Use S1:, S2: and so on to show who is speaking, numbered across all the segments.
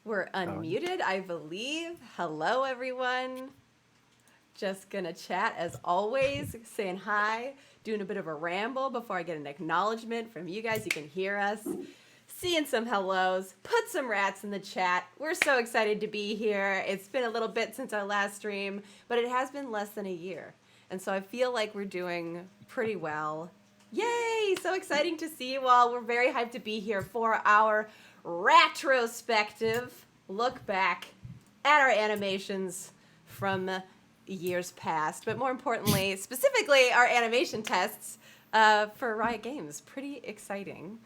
S1: We're unmuted, I believe. Hello, everyone. Just gonna chat as always, saying hi, doing a bit of a ramble before I get an acknowledgement from you guys. You can hear us, seeing some hellos, put some rats in the chat. We're so excited to be here. It's been a little bit since our last stream, but it has been less than a year. And so I feel like we're doing pretty well. Yay! So exciting to see you all. We're very hyped to be here for our RAT-rospective look back at our animations from years past, but more importantly, specifically our animation tests for Riot Games. Pretty exciting.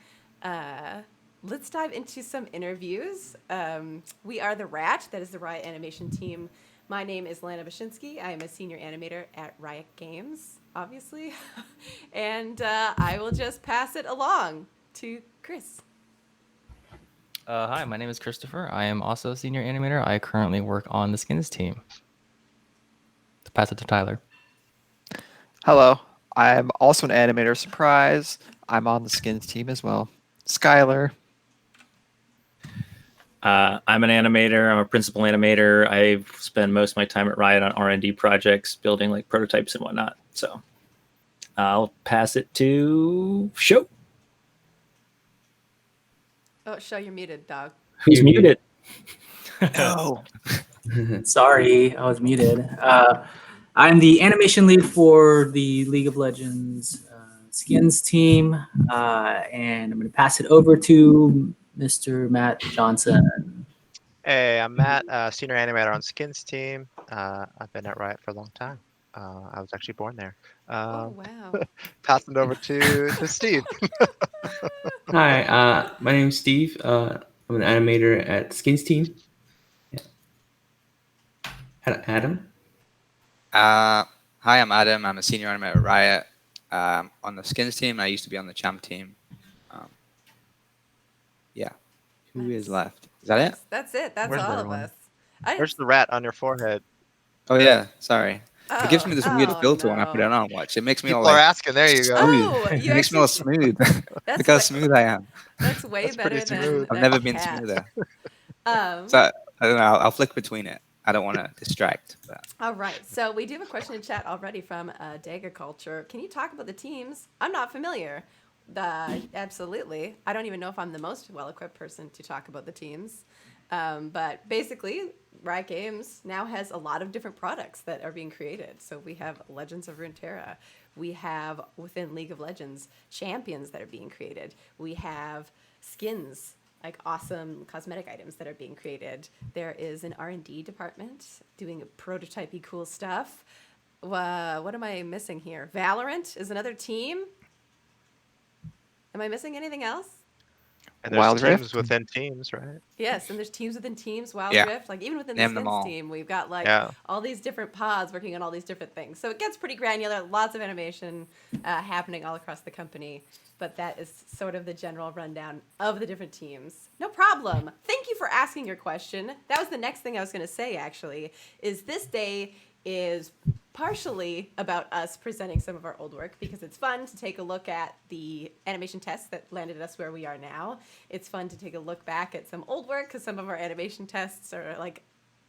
S1: Let's dive into some interviews. We are the RAT, that is the Riot Animation Team. My name is Lana Bashinsky. I am a senior animator at Riot Games, obviously. And I will just pass it along to Chris.
S2: Hi, my name is Christopher. I am also a senior animator. I currently work on the Skins team. To pass it to Tyler.
S3: Hello, I'm also an animator. Surprise! I'm on the Skins team as well. Skylar.
S4: I'm an animator. I'm a principal animator. I spend most of my time at Riot on R&D projects, building like prototypes and whatnot. So I'll pass it to Show.
S1: Oh, Show, you're muted, dog.
S4: Who's muted?
S3: No.
S5: Sorry, I was muted. I'm the animation lead for the League of Legends Skins team, and I'm going to pass it over to Mr. Matt Johnson.
S6: Hey, I'm Matt, senior animator on Skins team. I've been at Riot for a long time. I was actually born there.
S1: Oh, wow.
S6: Passing it over to Steve.
S7: Hi, my name is Steve. I'm an animator at Skins team. Yeah. Adam?
S8: Hi, I'm Adam. I'm a senior animator at Riot. On the Skins team, I used to be on the Champ team. Yeah. Who is left? Is that it?
S1: That's it. That's
S6: Where's
S1: all
S6: everyone?
S1: of us.
S6: Where's the rat on your forehead?
S8: Oh, yeah. Sorry. It gives me this weird
S1: oh,
S8: filter when I
S1: no.
S8: put it on. Watch. It makes me
S6: People
S8: all
S6: are
S8: like
S6: asking. There you go.
S1: Oh,
S8: smooth.
S1: you
S8: It makes me all
S1: actually-
S8: smooth.
S1: That's
S8: Look how
S1: what-
S8: smooth I am.
S1: That's way
S6: That's pretty
S1: better than
S6: smooth.
S8: I've
S1: a
S8: never been
S1: cat.
S8: smoother.
S1: Um,
S8: So I don't know. I'll flick between it. I don't want to distract. But
S1: all right. So we do have a question in chat already from Dagger Culture. Can you talk about the teams? I'm not familiar. Absolutely. I don't even know if I'm the most well-equipped person to talk about the teams. But basically, Riot Games now has a lot of different products that are being created. So we have Legends of Runeterra. We have, within League of Legends, champions that are being created. We have skins, like awesome cosmetic items that are being created. There is an R&D department doing prototypey cool stuff. What am I missing here? Valorant is another team. Am I missing anything else?
S6: And there's
S3: Wild
S6: teams
S3: Rift?
S6: within teams, right?
S1: Yes, and there's teams within teams, Wild
S8: Yeah.
S1: Rift, like even within the
S8: Name them
S1: Skins
S8: all.
S1: team, we've got like
S6: Yeah.
S1: all these different pods working on all these different things. So it gets pretty granular, lots of animation happening all across the company. But that is sort of the general rundown of the different teams. No problem. Thank you for asking your question. That was the next thing I was going to say, actually, is this day is partially about us presenting some of our old work because it's fun to take a look at the animation tests that landed us where we are now. It's fun to take a look back at some old work because some of our animation tests are like,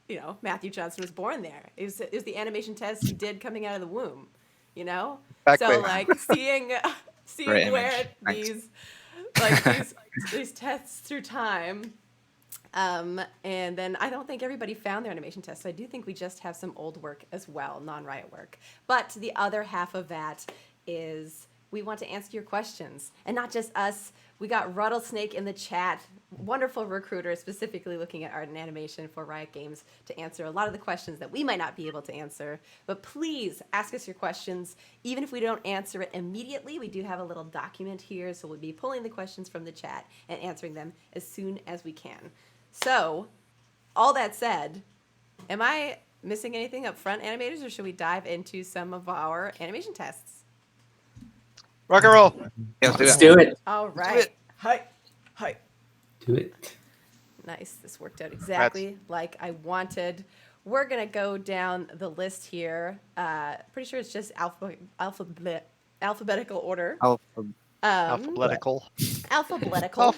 S1: you know, Matthew Johnson was born there. It was the animation test he did coming out of the womb, you know?
S6: Back
S1: So
S6: way.
S1: like seeing
S8: Great
S1: where
S8: image. Thanks.
S1: these tests through time. And then I don't think everybody found their animation test. So I do think we just have some old work as well, non-Riot work. But the other half of that is we want to answer your questions. And not just us. We got Rattlesnake in the chat, wonderful recruiter specifically looking at art and animation for Riot Games to answer a lot of the questions that we might not be able to answer. But please ask us your questions. Even if we don't answer it immediately, we do have a little document here. So we'll be pulling the questions from the chat and answering them as soon as we can. So, all that said, am I missing anything up front, animators, or should we dive into some of our animation tests?
S6: Rock and roll.
S8: yeah,
S5: Let's do it.
S1: All right. Hi. Hi.
S7: Do it.
S1: Nice. This worked out exactly like I wanted. We're going to go down the list here. Pretty sure it's just alphabetical order.
S6: Alphabetical.
S1: Alphabetical.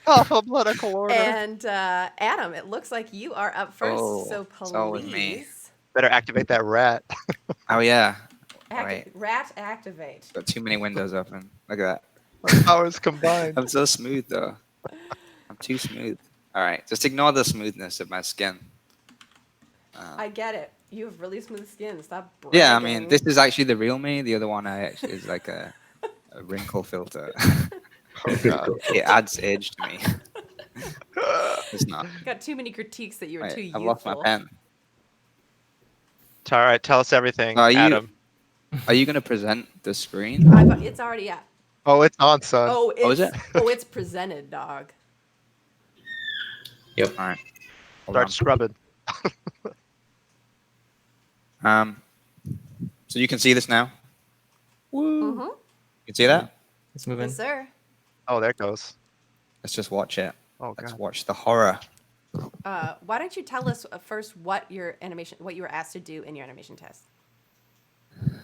S6: Alphabetical order.
S1: And Adam, it looks like you are up first.
S8: Oh,
S1: So
S8: it's all with me.
S1: please
S6: Better activate that rat.
S8: Oh yeah. Right.
S1: rat activate.
S8: Got too many windows open. Look at
S6: Powers
S8: that.
S6: combined.
S8: I'm so smooth though. I'm too smooth. All right, just ignore the smoothness of my skin.
S1: I get it. You have really smooth skin. Stop bragging.
S8: Yeah, I mean, this is actually the real me. The other one I actually is like a wrinkle filter.
S6: Oh god.
S8: It adds age to me. It's not.
S1: Got too many critiques that you were
S8: Wait,
S1: too
S8: I've
S1: youthful.
S8: lost my pen.
S6: All right, tell us everything,
S8: Are you-
S6: Adam.
S8: Are you going to present the screen?
S1: It's already up.
S6: Oh, it's on, son.
S8: Is it?
S1: It's presented, dog.
S7: Yep.
S8: All right. Hold
S6: Start
S8: on.
S6: scrubbing.
S8: So you can see this now?
S1: Mm-hmm.
S8: You can see that?
S2: Let's move in.
S1: Yes, sir.
S6: Oh, there it goes.
S8: Let's just watch it.
S6: Oh
S8: Let's
S6: god.
S8: watch the horror.
S1: Why don't you tell us first what you were asked to do in your animation test?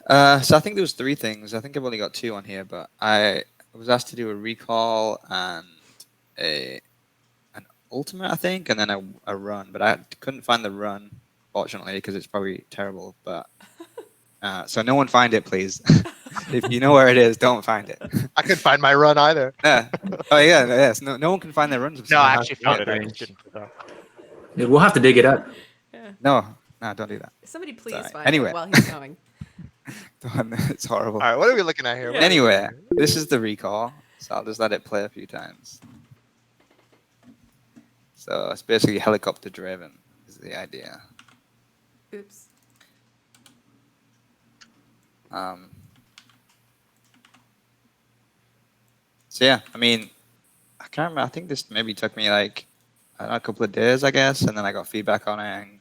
S8: So I think there was 3 things. I think I've only got 2 on here, but I was asked to do a recall and an ultimate, I think, and then a run. But I couldn't find the run, fortunately, because it's probably terrible. But so no one find it, please. If you know where it is, don't find it.
S6: I couldn't find my run either.
S8: Yeah. Oh yeah, yes. No one can find their runs.
S6: No, I actually found it. I just didn't put it up.
S5: Dude, we'll have to dig it up.
S8: No, don't do that.
S1: Somebody please
S8: Sorry.
S1: find
S8: Anyway.
S1: it while he's going.
S8: It's horrible.
S6: All right, what are we looking at here?
S1: Yeah.
S8: Anyway, this is the recall, so I'll just let it play a few times. So it's basically helicopter driven is the idea.
S1: Oops.
S8: So yeah, I mean, I can't remember. I think this maybe took me like I don't know, a couple of days, I guess, and then I got feedback on it and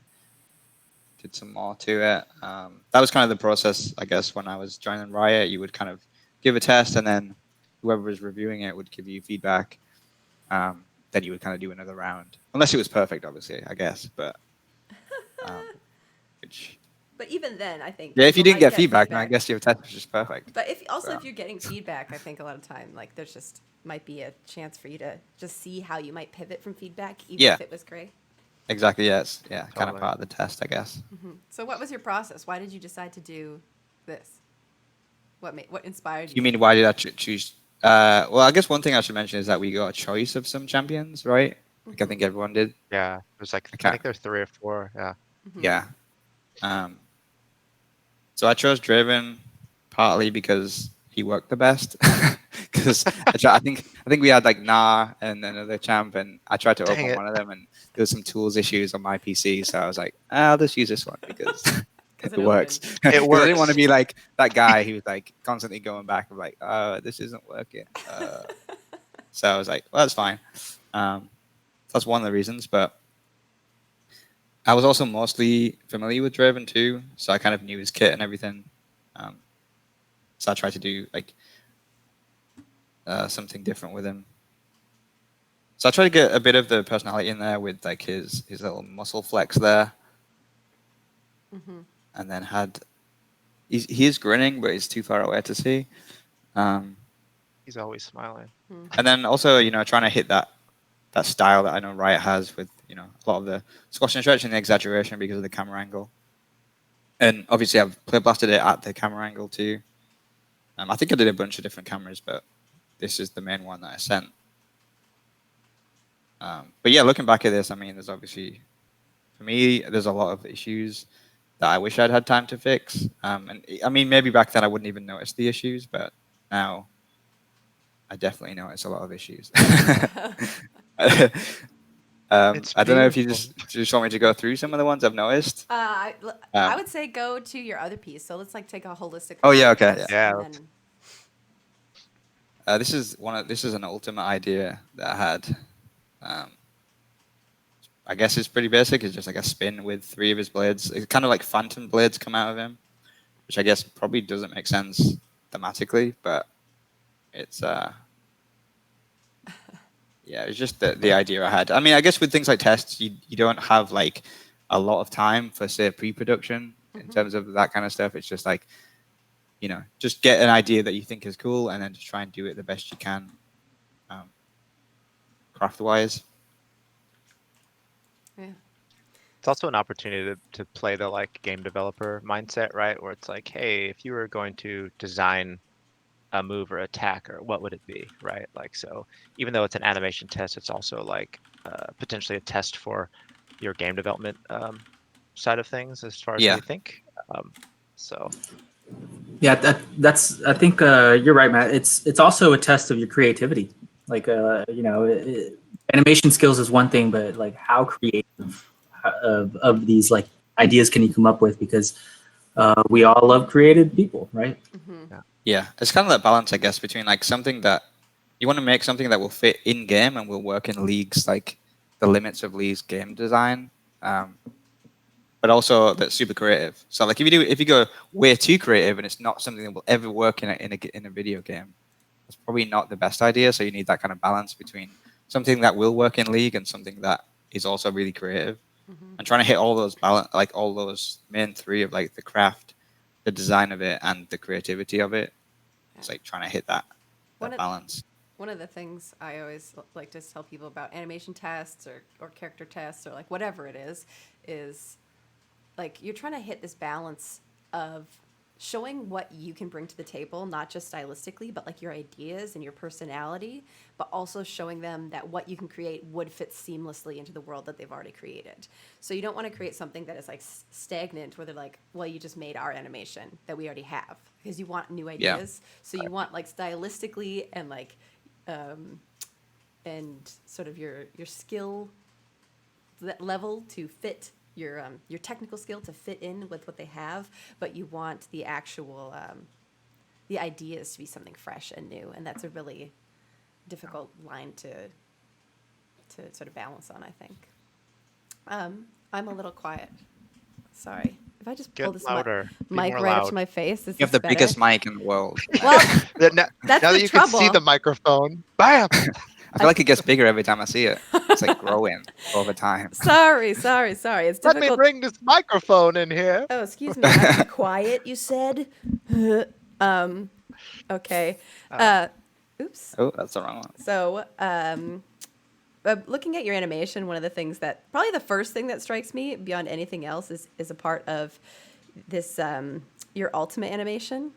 S8: did some more to it. That was kind of the process, I guess, when I was joining Riot. You would kind of give a test, and then whoever was reviewing it would give you feedback. Then you would kind of do another round, unless it was perfect, obviously, I guess. But
S1: But even then, I think.
S8: yeah, if you
S1: people
S8: didn't
S1: might
S8: get feedback, then I guess your test was just perfect.
S1: But if
S8: So.
S1: you're getting feedback, I think a lot of time like there's just might be a chance for you to just see how you might pivot from feedback, even
S8: Yeah.
S1: if it was great.
S8: Exactly. Yes. Yeah. Kind of
S6: Totally.
S8: part of the test, I guess.
S1: So what was your process? Why did you decide to do this? What inspired you?
S8: You mean why did I choose? Well, I guess one thing I should mention is that we got a choice of some champions, right? Like I think everyone did.
S6: Yeah, there's like
S8: Okay.
S6: I think there's 3 or 4. Yeah.
S8: Yeah. So I chose Draven partly because he worked the best. Because I think we had like Nah and another champ, and I tried to
S6: Dang
S8: open
S6: it.
S8: one of them, and there was some tools issues on my PC, so I was like, I'll just use this one because it works.
S6: It
S8: 'Cause I didn't
S6: works.
S8: want to be like that guy who was like constantly going back and like, this isn't working. So I was like, well, that's fine. That's one of the reasons, but I was also mostly familiar with Draven too, so I kind of knew his kit and everything. So I tried to do like something different with him. So I tried to get a bit of the personality in there with like his little muscle flex there, and then he is grinning, but he's too far away to see.
S6: He's always smiling.
S8: And then also, trying to hit that style that I know Riot has with, a lot of the squash and stretch and the exaggeration because of the camera angle. And obviously I've play blasted it at the camera angle too. I think I did a bunch of different cameras, but this is the main one that I sent. But yeah, looking back at this, I mean, there's obviously, for me, there's a lot of issues that I wish I'd had time to fix. And I mean, maybe back then I wouldn't even notice the issues, but now I definitely notice a lot of issues. I don't know if you just want me to go through some of the ones I've noticed.
S1: I would say go to your other piece. So let's like take a holistic.
S8: Oh, yeah,
S1: look at
S8: okay,
S1: this,
S6: yeah.
S1: and then-
S8: This is an ultimate idea that I had. I guess it's pretty basic. It's just like a spin with 3 of his blades. It's kind of like phantom blades come out of him, which I guess probably doesn't make sense thematically, but it's yeah, it's just the idea I had. I mean, I guess with things like tests, you don't have like a lot of time for say pre-production in terms of that kind of stuff. It's just like, just get an idea that you think is cool and then just try and do it the best you can. craft wise.
S1: Yeah.
S6: It's also an opportunity to play the like game developer mindset, right? Where it's like, hey, if you were going to design a move or attack, or what would it be, right? Like, so even though it's an animation test, it's also like potentially a test for your game development side of things as far as how
S8: Yeah.
S6: you think. So
S5: Yeah, that's. I think you're right, Matt. It's also a test of your creativity. Like, animation skills is one thing, but like, how creative of these like ideas can you come up with? Because we all love creative people, right?
S8: Yeah, it's kind of that balance, I guess, between like something that you want to make something that will fit in game and will work in leagues, like the limits of leagues game design, but also that's super creative. So like if you go way too creative and it's not something that will ever work in a video game, it's probably not the best idea. So you need that kind of balance between something that will work in league and something that is also really creative, and trying to hit all those balance, like all those main three of like the craft, the design of it, and the creativity of it. It's like trying to hit that
S1: One of,
S8: balance.
S1: one of the things I always like to tell people about animation tests or character tests or like whatever it is like you're trying to hit this balance of showing what you can bring to the table, not just stylistically, but like your ideas and your personality, but also showing them that what you can create would fit seamlessly into the world that they've already created. So you don't want to create something that is like stagnant where they're like, well, you just made our animation that we already have, because you want new ideas. So you want like stylistically and like and sort of your skill level to fit your technical skill to fit in with what they have, but you want the actual the ideas to be something fresh and new, and that's a really difficult line to sort of balance on, I think. I'm a little quiet. Sorry. If I just pull
S6: get
S1: this
S6: louder. Be
S1: mic
S6: more
S1: right up
S6: loud.
S1: to my face, is
S8: You have
S1: this
S8: the
S1: better?
S8: biggest mic in the world.
S1: Well,
S6: Now,
S1: that's
S6: now
S1: the
S6: that you can see
S1: trouble.
S6: the microphone, bam!
S8: I feel like it gets bigger every time I see it. It's like growing over time.
S1: Sorry. It's
S6: Let me
S1: difficult.
S6: bring this microphone in here.
S1: Oh, excuse me. Are you quiet? You said. Okay. Oops.
S8: Oh, that's the wrong one.
S1: So, looking at your animation, one of the things that probably the first thing that strikes me beyond anything else is a part of this your ultimate animation.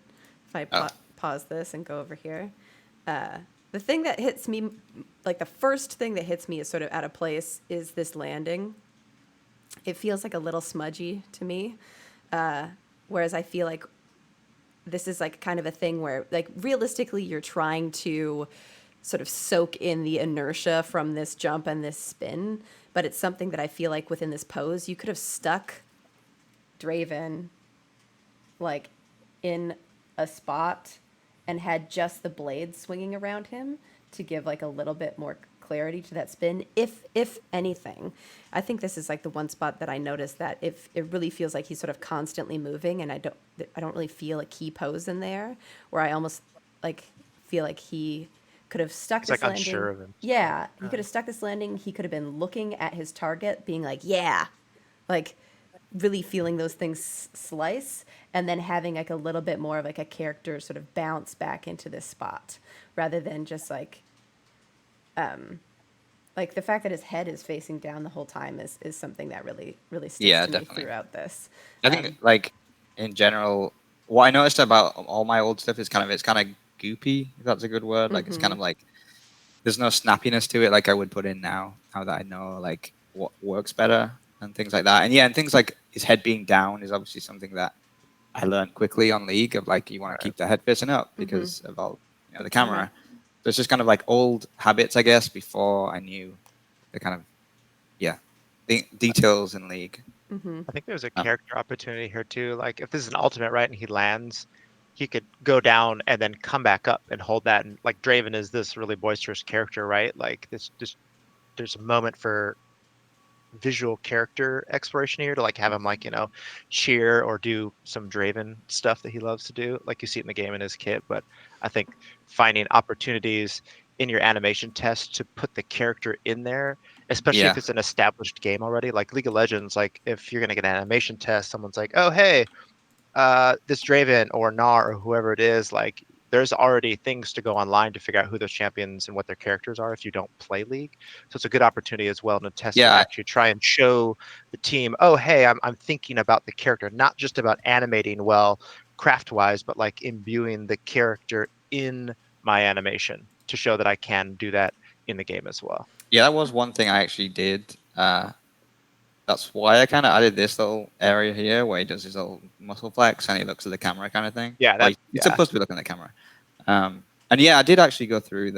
S1: If I pause this and go over here, the thing that hits me, like the first thing that hits me is sort of out of place, is this landing. It feels like a little smudgy to me, whereas I feel like this is like kind of a thing where like realistically you're trying to sort of soak in the inertia from this jump and this spin, but it's something that I feel like within this pose you could have stuck Draven like in a spot and had just the blades swinging around him to give like a little bit more clarity to that spin, if anything. I think this is like the one spot that I noticed that if it really feels like he's sort of constantly moving, and I don't really feel a key pose in there, where I almost like feel like he could have stuck
S6: It's
S1: this
S6: like
S1: landing.
S6: unsure of him.
S1: Yeah, he could have stuck this landing. He could have been looking at his target, being like, yeah, like really feeling those things slice, and then having like a little bit more of like a character sort of bounce back into this spot, rather than just like the fact that his head is facing down the whole time is something that really sticks
S8: Yeah,
S1: to
S8: definitely.
S1: me throughout this.
S8: I think like in general, what I noticed about all my old stuff is it's kind of goopy, if that's a good word. Like it's kind of like there's no snappiness to it like I would put in now that I know like what works better and things like that. And yeah, and things like his head being down is obviously something that I learned quickly on League, of like you want to keep the head facing up because of all the camera. So it's just kind of like old habits, I guess, before I knew the kind of the details in League.
S6: I think there's a character opportunity here too. Like if this is an ultimate, right, and he lands, he could go down and then come back up and hold that. And like Draven is this really boisterous character, right? Like there's a moment for visual character exploration here to like have him like cheer or do some Draven stuff that he loves to do, like you see it in the game in his kit. But I think finding opportunities in your animation test to put the character in there, especially if it's an established game already, like League of Legends. Like if you're gonna get an animation test, someone's like, oh hey, this Draven or Gnar or whoever it is, like there's already things to go online to figure out who those champions and what their characters are if you don't play League. So it's a good opportunity as well in a test to
S8: Yeah,
S6: actually try and show the team, oh, hey, I'm thinking about the character, not just about animating well craft-wise, but like imbuing the character in my animation to show that I can do that in the game as well.
S8: yeah, that was one thing I actually did. That's why I kind of added this little area here where he does his little muscle flex and he looks at the camera kind of thing.
S6: Yeah,
S8: Like, he's supposed to be looking at the camera. And yeah, I did actually go through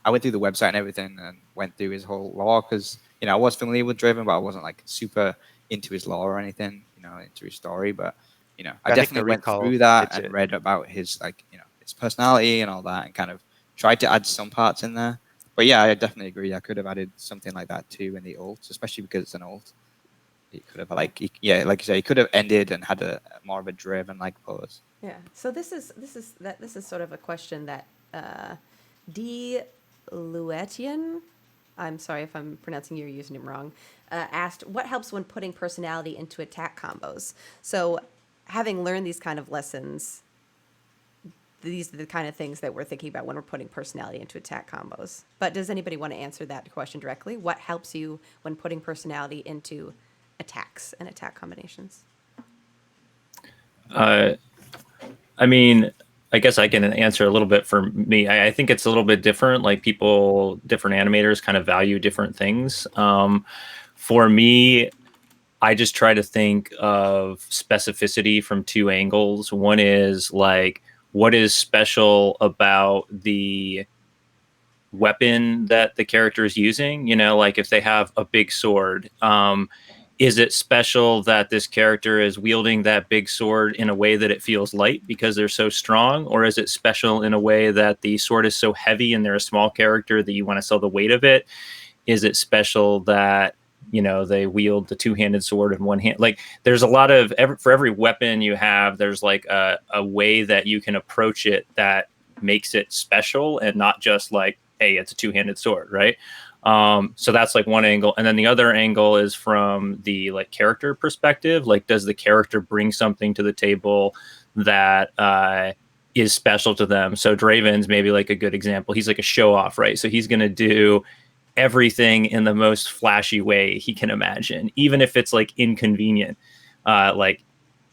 S8: I went through the website and everything and went through his whole lore because, you know, I was familiar with Draven, but I wasn't like super into his lore or anything, you know, into his story. But, you know, I
S6: think the
S8: definitely went
S6: recall
S8: through that
S6: fits
S8: and
S6: it.
S8: read about his, like, you know, his personality and all that and kind of tried to add some parts in there. But yeah, I definitely agree. I could have added something like that too in the ult, especially because it's an ult. He could have like you say, he could have ended and had a more of a driven like pose.
S1: Yeah. So this is sort of a question that D. Luetian, I'm sorry if I'm pronouncing your username wrong, asked, what helps when putting personality into attack combos? So having learned these kind of lessons, these are the kind of things that we're thinking about when we're putting personality into attack combos. But does anybody want to answer that question directly? What helps you when putting personality into attacks and attack combinations?
S4: I mean, I guess I can answer a little bit for me. I think it's a little bit different. Like different animators kind of value different things. For me, I just try to think of specificity from two angles. One is like, what is special about the weapon that the character is using? You know, like if they have a big sword, is it special that this character is wielding that big sword in a way that it feels light because they're so strong? Or is it special in a way that the sword is so heavy and they're a small character that you want to sell the weight of it? Is it special that, you know, they wield the two-handed sword in one hand? Like there's a lot of, for every weapon you have, there's like a way that you can approach it that makes it special and not just like, hey, it's a two-handed sword, right? So that's like one angle. And then the other angle is from the like character perspective. Like, does the character bring something to the table that is special to them? So Draven's maybe like a good example. He's like a show off, right? So he's going to do everything in the most flashy way he can imagine, even if it's like inconvenient. Like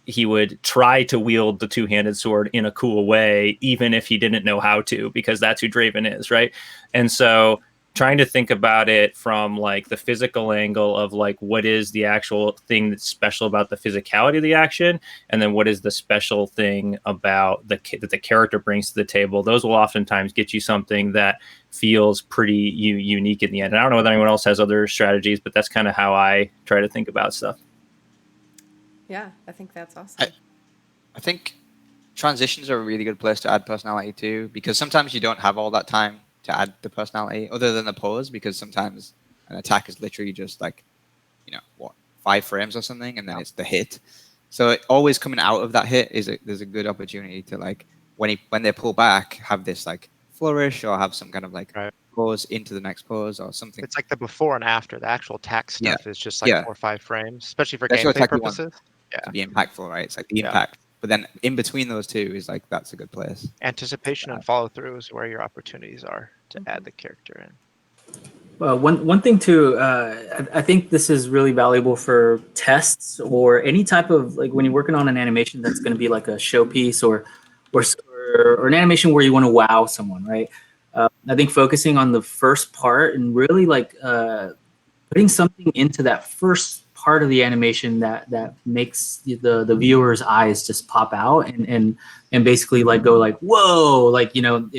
S4: he would try to wield the two-handed sword in a cool way, even if he didn't know how to, because that's who Draven is, right? And so trying to think about it from like the physical angle of like, what is the actual thing that's special about the physicality of the action, and then what is the special thing about that the character brings to the table. Those will oftentimes get you something that feels pretty unique in the end. And I don't know whether anyone else has other strategies, but that's kind of how I try to think about stuff.
S1: Yeah, I think that's awesome.
S8: I think transitions are a really good place to add personality too, because sometimes you don't have all that time to add the personality other than the pose, because sometimes an attack is literally just like, you know, what, 5 frames or something, and then it's the hit. So always coming out of that hit there's a good opportunity to like when they pull back, have this like flourish or have some kind of like pose into the next pose or something.
S6: It's like the before and after. The actual attack stuff is just like 4 or 5 frames, especially for
S8: That's
S6: gameplay purposes.
S8: To be impactful, right? It's like the impact. But then in between those two is like, that's a good place.
S6: Anticipation and follow through is where your opportunities are to add the character in.
S5: Well, one thing too, I think this is really valuable for tests or any type of, like when you're working on an animation that's going to be like a showpiece or an animation where you want to wow someone, right? I think focusing on the first part and really like putting something into that first part of the animation that makes the viewer's eyes just pop out and basically like go like, whoa, like, you know,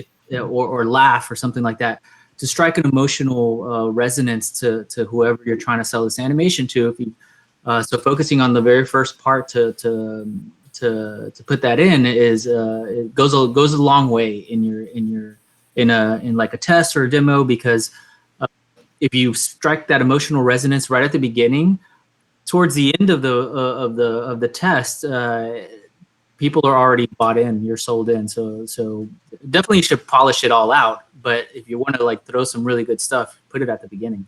S5: or laugh or something like that, to strike an emotional resonance to whoever you're trying to sell this animation to. If you so focusing on the very first part to put that in is it goes a long way in like a test or a demo, because if you strike that emotional resonance right at the beginning, towards the end of the test, people are already bought in. You're sold in. So definitely you should polish it all out. But if you want to like throw some really good stuff, put it at the beginning.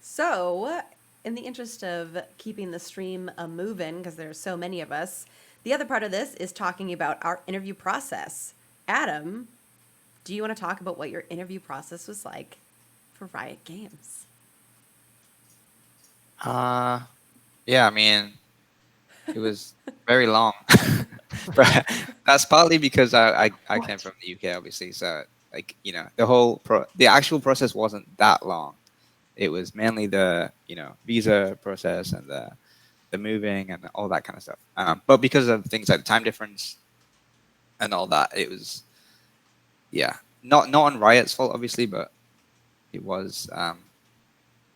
S1: So, in the interest of keeping the stream moving, because there are so many of us, The other part of this is talking about our interview process. Adam, do you want to talk about what your interview process was like for Riot Games?
S8: Yeah, I mean, it was very long. But that's partly because I came from the UK, obviously. So like, the actual process wasn't that long. It was mainly the, visa process and the moving and all that kind of stuff. But because of things like the time difference and all that, it was, yeah, not on Riot's fault, obviously, but it was,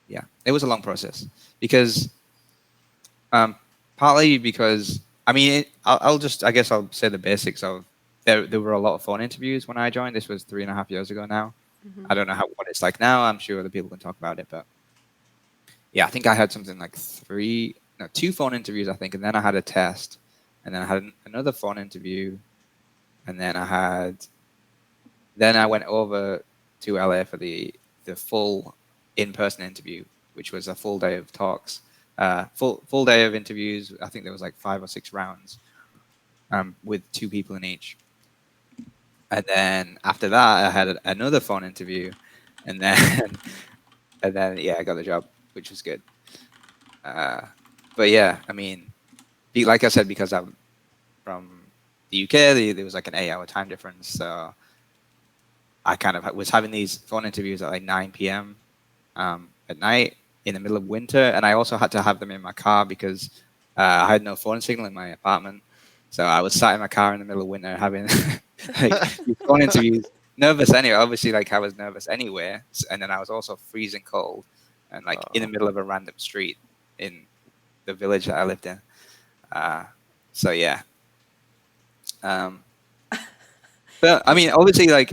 S8: yeah, it was a long process because, partly because, I mean, I guess I'll say the basics of, there were a lot of phone interviews when I joined. This was 3.5 years ago now.
S1: Mm-hmm.
S8: I don't know what it's like now. I'm sure other people can talk about it, but yeah, I think I had something like two phone interviews, I think, and then I had a test, and then I had another phone interview, and then I went over to LA for the full in-person interview, which was a full day of talks, full day of interviews. I think there was like 5 or 6 rounds, with 2 people in each. And then after that, I had another phone interview, and then yeah, I got the job, which was good. But yeah, I mean, like I said, because I'm from the UK, there was like an 8-hour time difference, so I kind of was having these phone interviews at like 9 p.m. At night in the middle of winter, and I also had to have them in my car because I had no phone signal in my apartment. So I was sat in my car in the middle of winter having like these phone interviews. Nervous anyway. Obviously, like I was nervous anyway, and then I was also freezing cold, and like in the middle of a random street in the village that I lived in. So yeah. But I mean, obviously, like.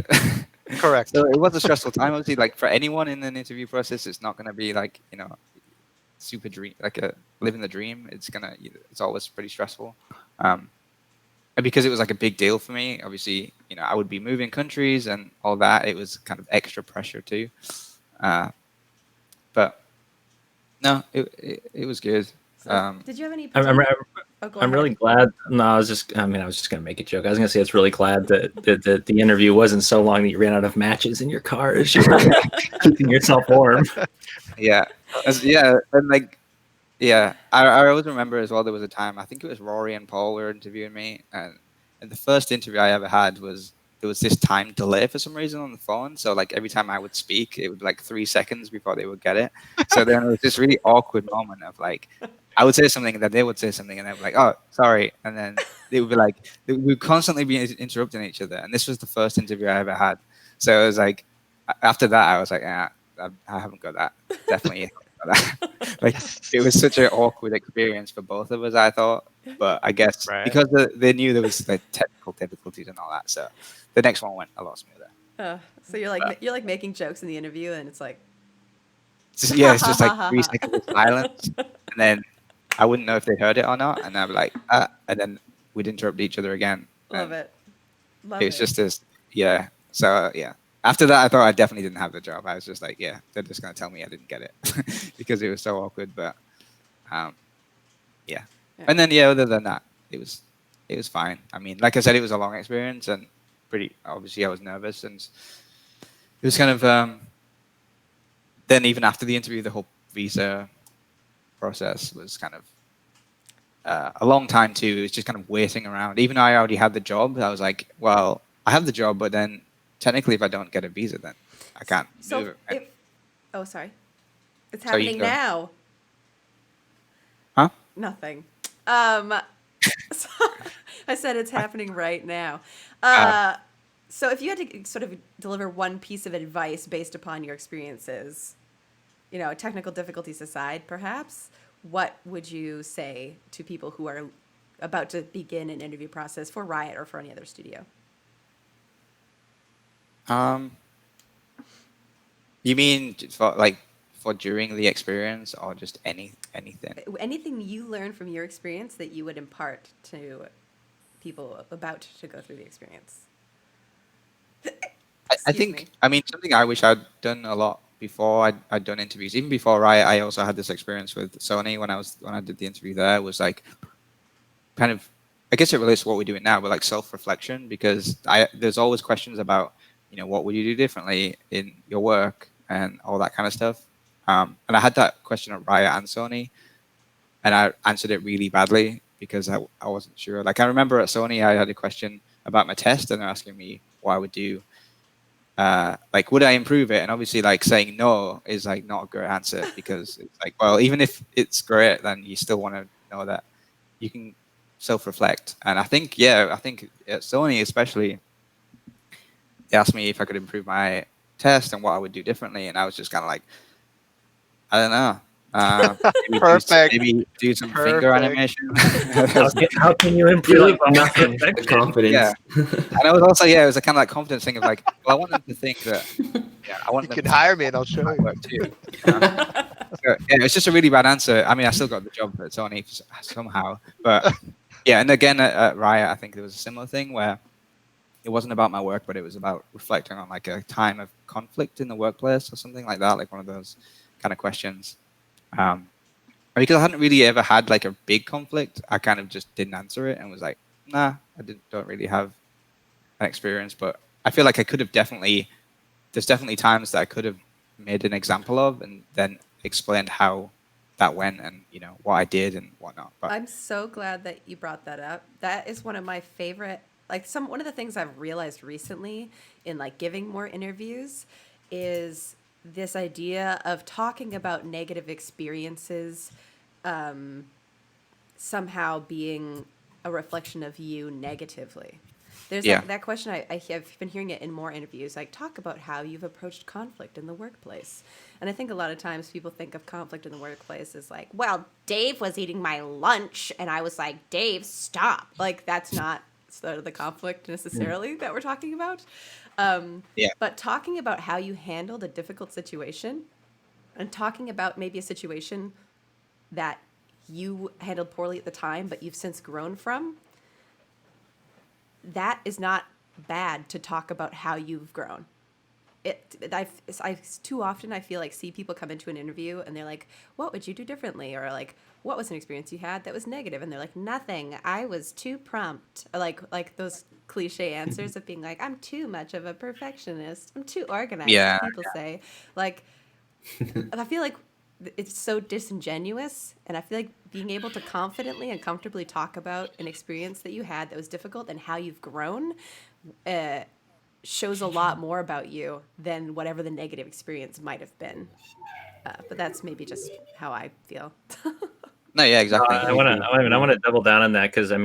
S6: Correct.
S8: So it was a stressful time. Obviously, like for anyone in an interview process, it's not going to be like, super dream, like a living the dream. It's always pretty stressful. And because it was like a big deal for me, obviously, I would be moving countries and all that. It was kind of extra pressure too. But no, it was good.
S1: So, did you have any?
S4: I'm
S1: Go
S4: I'm
S1: ahead.
S4: really glad. No, I was just going to make a joke. I was going to say it's really glad that the interview wasn't so long that you ran out of matches in your car as you were keeping yourself warm.
S8: Yeah. Yeah. And like, yeah, I always remember as well, there was a time, I think it was Rory and Paul were interviewing me. And the first interview I ever had there was this time delay for some reason on the phone. So like every time I would speak, it would be like 3 seconds before they would get it. So then it was this really awkward moment of like, I would say something and then they would say something and they were like, oh, sorry. And then they would be like, we would constantly be interrupting each other. And this was the first interview I ever had. So it was like, after that, I was like, I haven't got that. Definitely haven't got that. Like, it was such an awkward experience for both of us, I thought. But I guess because they knew there was like technical difficulties and all that. So the next one went a lot smoother.
S1: So you're like making jokes in the interview, and it's like,
S8: it's just like 3 seconds of silence, and then I wouldn't know if they heard it or not, and I'd be like, and then we'd interrupt each other again.
S1: Love it.
S8: It was just this, yeah. So yeah. After that, I thought I definitely didn't have the job. I was just like, yeah, they're just gonna tell me I didn't get it because it was so awkward. But yeah. And then yeah, other than that, it was fine. I mean, like I said, it was a long experience and pretty. Obviously, I was nervous, and it was kind of. Then even after the interview, the whole visa process was kind of a long time too. It was just kind of waiting around. Even though I already had the job, I was like, well, I have the job, but then technically, if I don't get a visa, then I can't move it.
S1: Oh, sorry. It's happening now.
S8: Huh?
S1: Nothing. So, I said it's happening right now. So if you had to sort of deliver one piece of advice based upon your experiences, technical difficulties aside, perhaps, what would you say to people who are about to begin an interview process for Riot or for any other studio?
S8: You mean for during the experience or just anything?
S1: Anything you learned from your experience that you would impart to people about to go through the experience.
S8: I think, I mean, something I wish I'd done a lot before I'd done interviews. Even before Riot, I also had this experience with Sony when I did the interview there. Was like kind of I guess it relates to what we're doing now, but like self-reflection, because there's always questions about, what would you do differently in your work and all that kind of stuff. And I had that question at Riot and Sony, and I answered it really badly because I wasn't sure. Like I remember at Sony, I had a question about my test, and they're asking me what I would do. Like, would I improve it? And obviously, like saying no is like not a great answer because it's like, well, even if it's great, then you still want to know that you can self-reflect. And I think at Sony especially, they asked me if I could improve my test and what I would do differently, and I was just kind of like, I don't know.
S6: Perfect.
S8: Maybe do some finger
S6: Perfect.
S8: animation.
S4: How can you
S7: Feel
S4: improve
S7: like nothing. The confidence.
S8: Yeah. And it was also, it was a kind of like confidence thing of like, well, I want them to think that, I want
S6: You
S8: them
S6: can
S8: to
S6: hire me and I'll show
S8: my
S6: you.
S8: work too. So, it's just a really bad answer. I mean, I still got the job at Sony somehow, but and again at Riot, I think there was a similar thing where it wasn't about my work, but it was about reflecting on like a time of conflict in the workplace or something like that, like one of those kind of questions. Because I hadn't really ever had like a big conflict, I kind of just didn't answer it and was like, nah, don't really have an experience. But I feel like I could have there's definitely times that I could have made an example of and then explained how that went and what I did and whatnot. But
S1: I'm so glad that you brought that up. That is one of my favorite, like one of the things I've realized recently in like giving more interviews is this idea of talking about negative experiences somehow being a reflection of you negatively. There's that question, I have been hearing it in more interviews, like talk about how you've approached conflict in the workplace. And I think a lot of times people think of conflict in the workplace as like, well, Dave was eating my lunch and I was like, Dave, stop. Like that's not sort of the conflict necessarily that we're talking about. But talking about how you handled a difficult situation and talking about maybe a situation that you handled poorly at the time, but you've since grown from, that is not bad to talk about how you've grown. I too often I feel like see people come into an interview and they're like, what would you do differently? Or like, what was an experience you had that was negative? And they're like, nothing. I was too prompt. Or like those cliche answers of being like, I'm too much of a perfectionist. I'm too organized.
S8: Yeah.
S1: People say like, I feel like it's so disingenuous, and I feel like being able to confidently and comfortably talk about an experience that you had that was difficult and how you've grown shows a lot more about you than whatever the negative experience might have been. But that's maybe just how I feel.
S8: No, yeah, exactly.
S4: I want to double down on that because I've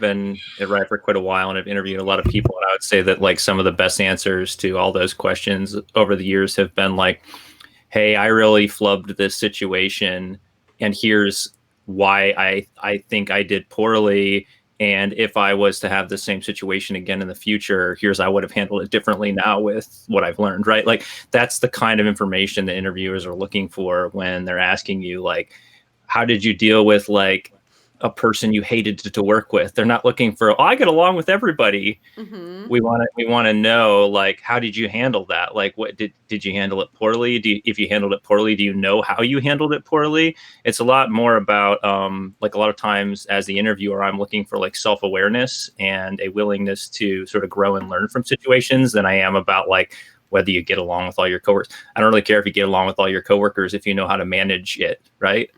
S4: been at Riot for quite a while and I've interviewed a lot of people, and I would say that like some of the best answers to all those questions over the years have been like, hey, I really flubbed this situation, and here's why I think I did poorly. And if I was to have the same situation again in the future, here's how I would have handled it differently now with what I've learned, right? Like that's the kind of information that interviewers are looking for when they're asking you, like, how did you deal with like a person you hated to work with? They're not looking for, I get along with everybody.
S1: Mm-hmm.
S4: We want to know, like, how did you handle that? Like, what did you handle it poorly? If you handled it poorly, do you know how you handled it poorly? It's a lot more about like a lot of times as the interviewer, I'm looking for like self-awareness and a willingness to sort of grow and learn from situations than I am about like whether you get along with all your coworkers. I don't really care if you get along with all your coworkers if you know how to manage it, right?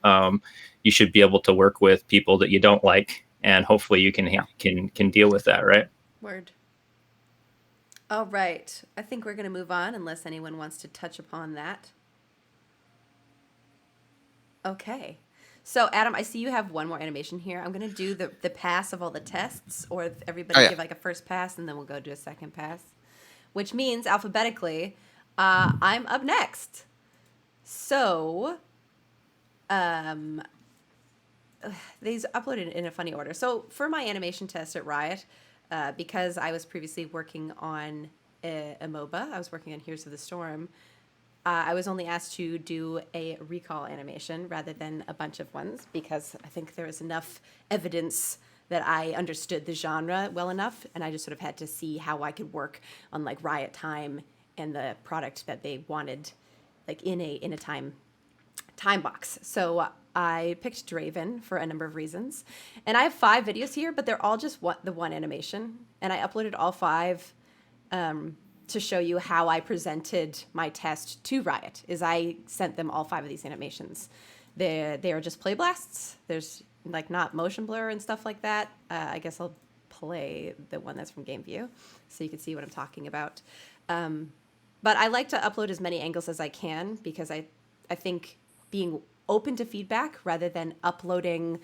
S4: You should be able to work with people that you don't like, and hopefully you can deal with that, right?
S1: Word. All right. I think we're going to move on unless anyone wants to touch upon that. Okay. So, Adam, I see you have one more animation here. I'm going to do the pass of all the tests, or if everybody give like a first pass, and then we'll go do a second pass, which means alphabetically, I'm up next. So, these uploaded in a funny order. So, for my animation test at Riot, because I was previously working on a MOBA, I was working on Heroes of the Storm, I was only asked to do a recall animation rather than a bunch of ones because I think there was enough evidence that I understood the genre well enough, and I just sort of had to see how I could work on like Riot time and the product that they wanted, like in a time box. So I picked Draven for a number of reasons. And I have 5 videos here, but they're all just the one animation. And I uploaded all 5 to show you how I presented my test to Riot, is I sent them all 5 of these animations. They are just play blasts. There's like not motion blur and stuff like that. I guess I'll play the one that's from Game View so you can see what I'm talking about. But I like to upload as many angles as I can because I think being open to feedback rather than uploading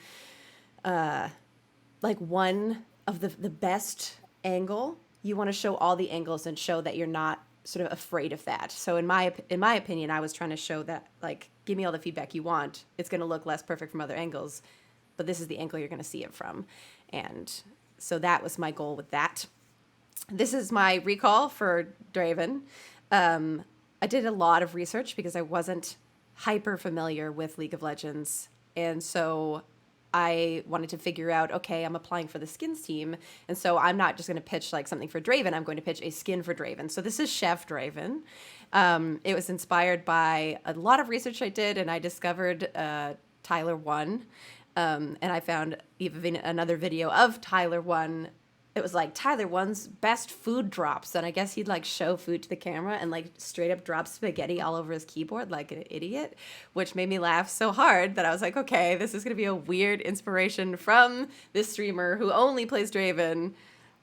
S1: like one of the best angle, you want to show all the angles and show that you're not sort of afraid of that. So in my opinion, I was trying to show that, like, give me all the feedback you want. It's going to look less perfect from other angles, but this is the angle you're going to see it from. And so that was my goal with that. This is my recall for Draven. I did a lot of research because I wasn't hyper familiar with League of Legends. And so I wanted to figure out, okay, I'm applying for the skins team. And so I'm not just going to pitch like something for Draven. I'm going to pitch a skin for Draven. So this is Chef Draven. It was inspired by a lot of research I did, and I discovered Tyler 1. And I found even another video of Tyler 1. It was like Tyler 1's best food drops. And I guess he'd like show food to the camera and like straight up drop spaghetti all over his keyboard like an idiot, which made me laugh so hard that I was like, okay, this is going to be a weird inspiration from this streamer who only plays Draven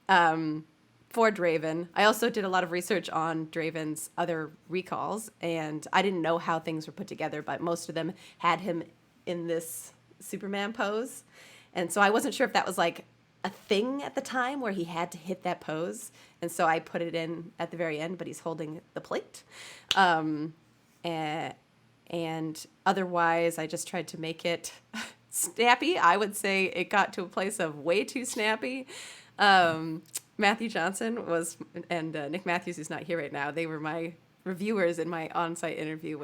S1: for Draven. I also did a lot of research on Draven's other recalls, and I didn't know how things were put together, but most of them had him in this Superman pose. And so I wasn't sure if that was like a thing at the time where he had to hit that pose. And so I put it in at the very end, but he's holding the plate. And otherwise, I just tried to make it snappy. I would say it got to a place of way too snappy. Matthew Johnson was, and Nick Matthews, who's not here right now, they were my reviewers in my on-site interview,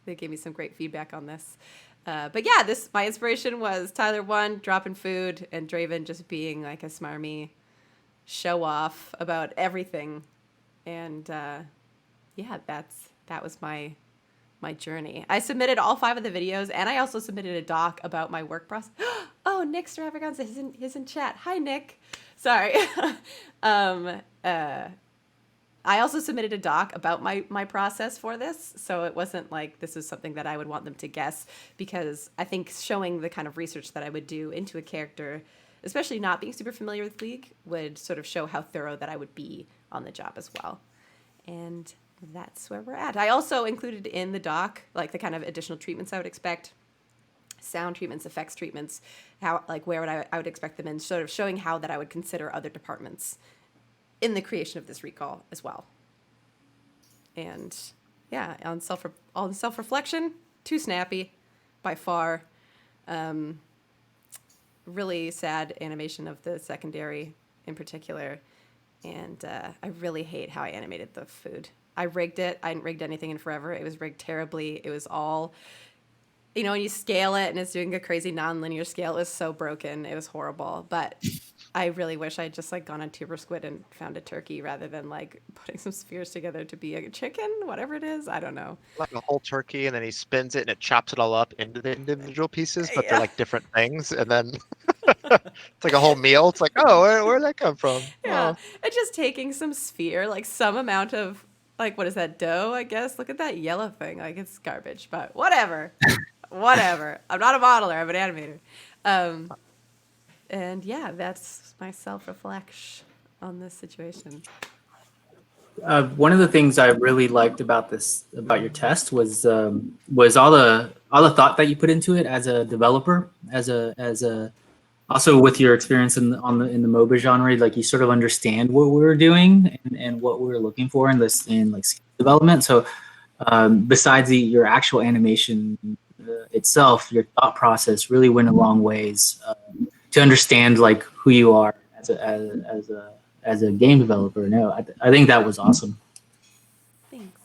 S1: they gave me some great feedback on this. But yeah, my inspiration was Tyler 1 dropping food and Draven just being like a smarmy show off about everything. And yeah, that was my journey. I submitted all 5 of the videos, and I also submitted a doc about my work process. Oh, Nick Stravaganza is in chat. Hi, Nick. Sorry. I also submitted a doc about my process for this, so it wasn't like this is something that I would want them to guess, because I think showing the kind of research that I would do into a character, especially not being super familiar with League, would sort of show how thorough that I would be on the job as well. And that's where we're at. I also included in the doc like the kind of additional treatments I would expect, sound treatments, effects treatments, how like where would I would expect them in, sort of showing how that I would consider other departments in the creation of this recall as well. And yeah, on self-reflection, too snappy by far. Really sad animation of the secondary in particular. And I really hate how I animated the food. I rigged it. I hadn't rigged anything in forever. It was rigged terribly. It was all, when you scale it and it's doing a crazy non-linear scale, it was so broken. It was horrible. But I really wish I'd just like gone on Tuber Squid and found a turkey rather than like putting some spheres together to be a chicken, whatever it is. I don't know.
S6: Like a whole turkey, and then he spins it and it chops it all up into the individual pieces, but they're like different things. And then it's like a whole meal. It's like, oh, where'd that come from?
S1: Yeah.
S6: Oh.
S1: And just taking some sphere, like some amount of, like, what is that, dough, I guess? Look at that yellow thing. Like, it's garbage, but whatever. Whatever. I'm not a modeler. I'm an animator. And yeah, that's my self-reflection on this situation.
S5: One of the things I really liked about your test was all the thought that you put into it as a developer, as a also with your experience in the MOBA genre. Like, you sort of understand what we're doing and what we're looking for in like skill development. So besides your actual animation itself, your thought process really went a long ways to understand like who you are as a game developer. No, I think that was awesome.
S1: Thanks.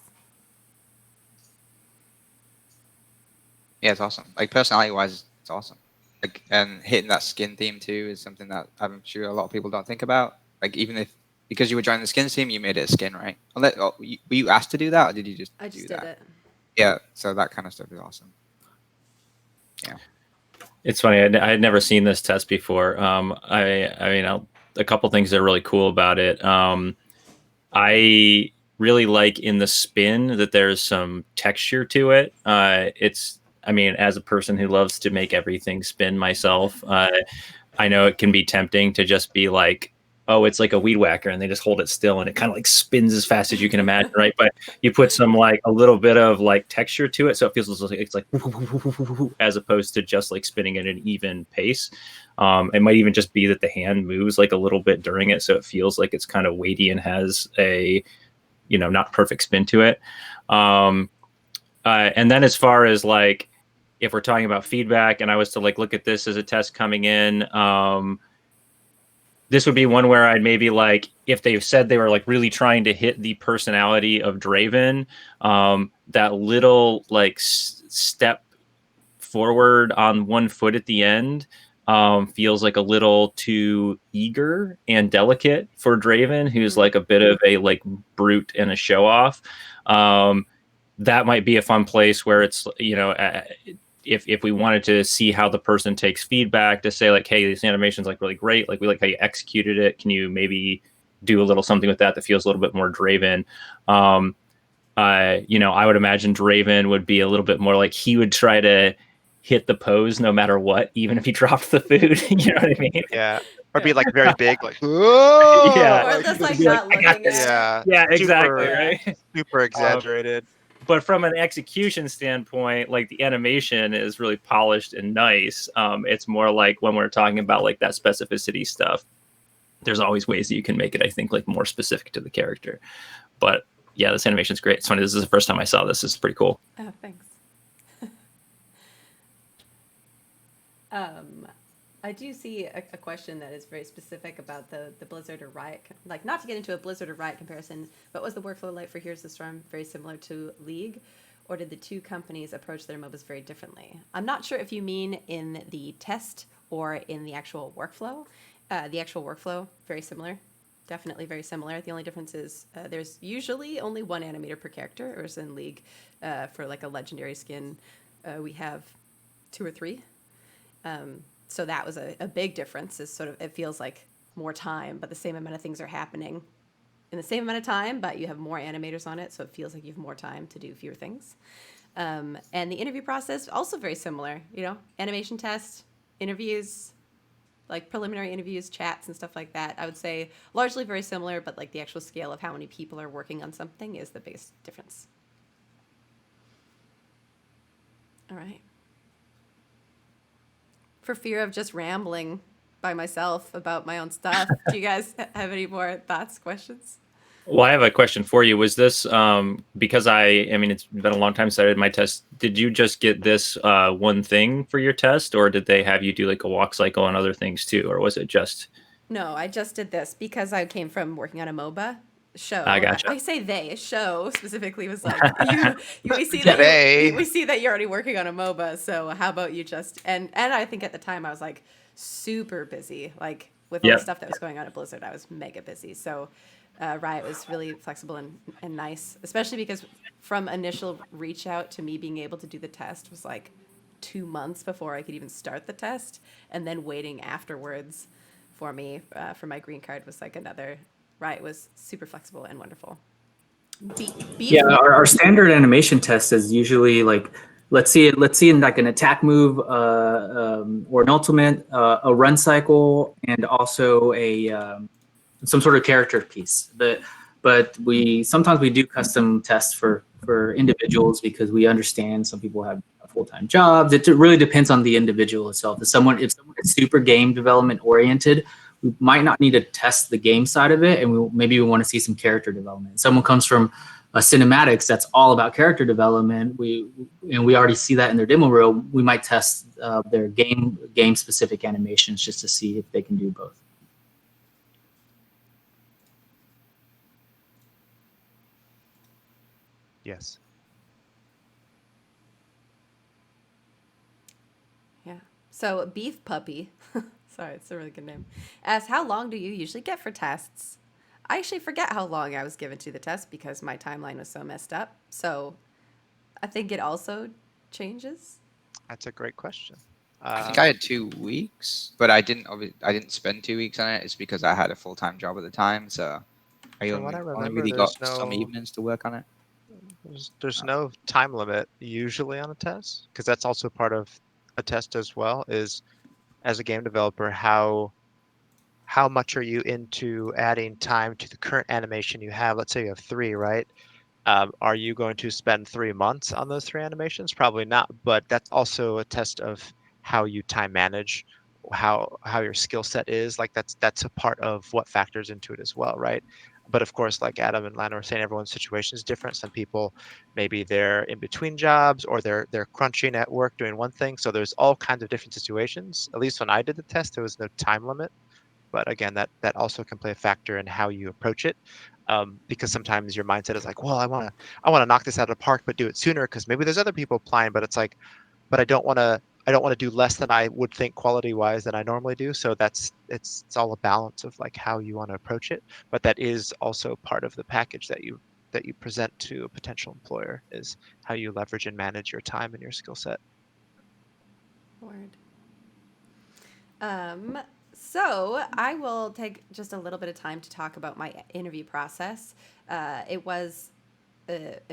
S8: Yeah, it's awesome. Like, personality-wise, it's awesome. Like, and hitting that skin theme too is something that I'm sure a lot of people don't think about. Like, even because you were joining the skins team, you made it a skin, right? Were you asked to do that, or did you just
S1: I just
S8: do
S1: did
S8: that?
S1: it.
S8: Yeah, so that kind of stuff is awesome. Yeah.
S4: It's funny. I had never seen this test before. I mean, a couple things that are really cool about it. I really like in the spin that there's some texture to it. I mean, as a person who loves to make everything spin myself, I know it can be tempting to just be like, oh, it's like a weed whacker, and they just hold it still, and it kind of like spins as fast as you can imagine, right? But you put some like a little bit of like texture to it, so it feels like it's like as opposed to just like spinning at an even pace. It might even just be that the hand moves like a little bit during it, so it feels like it's kind of weighty and has a not perfect spin to it. And then as far as like if we're talking about feedback, and I was to like look at this as a test coming in. This would be one where I'd maybe like if they said they were like really trying to hit the personality of Draven, that little like step forward on one foot at the end feels like a little too eager and delicate for Draven, who's like a bit of a like brute and a show off. That might be a fun place where it's if we wanted to see how the person takes feedback, to say like, hey, this animation's like really great, like we like how you executed it, can you maybe do a little something with that feels a little bit more Draven. I would imagine Draven would be a little bit more like he would try to hit the pose no matter what, even if he dropped the food. You know what I mean?
S6: Yeah. Or be like very big, like, whoa!
S4: Yeah.
S1: Or just like
S4: Be
S1: not
S4: I got
S1: looking
S4: this.
S1: at it.
S6: Yeah.
S4: Yeah, exactly,
S6: Super,
S4: right?
S6: super exaggerated.
S4: But from an execution standpoint, like the animation is really polished and nice. It's more like when we're talking about like that specificity stuff, there's always ways that you can make it, I think, like more specific to the character. But yeah, this animation's great. It's funny. This is the first time I saw this. This is pretty cool.
S1: Oh, thanks. I do see a question that is very specific about the Blizzard or Riot, like not to get into a Blizzard or Riot comparison, but was the workflow like for Here's the Storm very similar to League, or did the two companies approach their MOBAs very differently? I'm not sure if you mean in the test or in the actual workflow. The actual workflow, very similar. Definitely very similar. The only difference is there's usually only one animator per character, whereas in League, for like a legendary skin, we have 2 or 3. So that was a big difference. Is sort of, it feels like more time, but the same amount of things are happening in the same amount of time, but you have more animators on it, so it feels like you have more time to do fewer things. And the interview process also very similar. Animation test, interviews, like preliminary interviews, chats, and stuff like that. I would say largely very similar, but like the actual scale of how many people are working on something is the biggest difference. All right. For fear of just rambling by myself about my own stuff, do you guys have any more thoughts, questions?
S4: Well, I have a question for you. Was this because I mean, it's been a long time since I did my test. Did you just get this one thing for your test, or did they have you do like a walk cycle and other things too, or was it just?
S1: No, I just did this because I came from working on a MOBA show.
S4: I gotcha.
S1: I say they, show specifically was like, we see that you're already working on a MOBA, so how about you just, and I think at the time I was like super busy, like with all the stuff that was going on at Blizzard, I was mega busy. So Riot was really flexible and nice, especially because from initial reach out to me being able to do the test was like 2 months before I could even start the test, and then waiting afterwards for me for my green card was like another. Riot was super flexible and wonderful.
S5: Yeah, our standard animation test is usually like, let's see in like an attack move or an ultimate, a run cycle, and also a some sort of character piece. But sometimes we do custom tests for individuals because we understand some people have full-time jobs. It really depends on the individual itself. If someone is super game development oriented, we might not need to test the game side of it, and maybe we want to see some character development. Someone comes from cinematics that's all about character development. We already see that in their demo reel. We might test their game specific animations just to see if they can do both.
S6: Yes.
S1: Yeah. So Beef Puppy, sorry, it's a really good name, asks, how long do you usually get for tests? I actually forget how long I was given to the test because my timeline was so messed up. So I think it also changes.
S6: That's a great question.
S8: I think I had 2 weeks, but I didn't spend 2 weeks on it. It's because I had a full-time job at the time, so I
S6: From what
S8: only,
S6: I
S8: only
S6: remember,
S8: really
S6: there's
S8: got some
S6: no
S8: evenings to work on it.
S6: there's no time limit usually on a test, because that's also part of a test as well, is as a game developer, how much are you into adding time to the current animation you have? Let's say you have 3, right? Are you going to spend 3 months on those 3 animations? Probably not, but that's also a test of how you time manage, how your skill set is. Like that's a part of what factors into it as well, right? But of course, like Adam and Lana were saying, everyone's situation is different. Some people, maybe they're in between jobs, or they're crunching at work doing one thing. So there's all kinds of different situations. At least when I did the test, there was no time limit. But again, that also can play a factor in how you approach it, because sometimes your mindset is like, well, I want to knock this out of the park, but do it sooner because maybe there's other people applying. But it's like, but I don't want to do less than I would think quality wise than I normally do. So it's all a balance of like how you want to approach it. But that is also part of the package that you present to a potential employer, is how you leverage and manage your time and your skill set.
S1: Word. So I will take just a little bit of time to talk about my interview process. It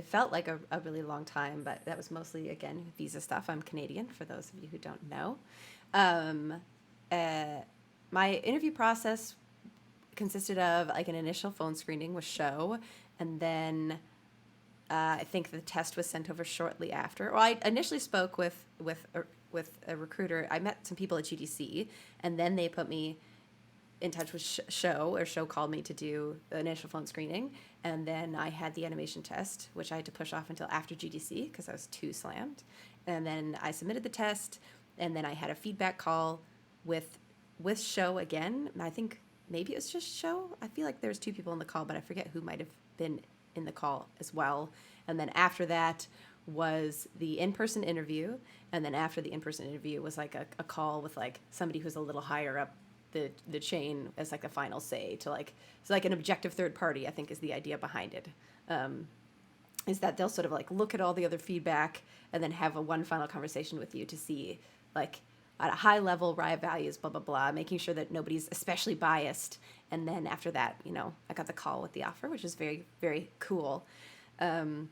S1: felt like a really long time, but that was mostly, again, visa stuff. I'm Canadian, for those of you who don't know. My interview process consisted of like an initial phone screening with Show, and then I think the test was sent over shortly after. Well, I initially spoke with a recruiter. I met some people at GDC, and then they put me in touch with Show called me to do the initial phone screening, and then I had the animation test, which I had to push off until after GDC because I was too slammed. And then I submitted the test, and then I had a feedback call with Show again. And I think maybe it was just Show. I feel like there was 2 people in the call, but I forget who might have been in the call as well. And then after that was the in-person interview, and then after the in-person interview was like a call with like somebody who's a little higher up the chain as like a final say, to like, it's like an objective third party, I think is the idea behind it. Is that they'll sort of like look at all the other feedback and then have one final conversation with you to see like at a high level Riot values, blah, blah, blah, making sure that nobody's especially biased. And then after that, I got the call with the offer, which is very, very cool. The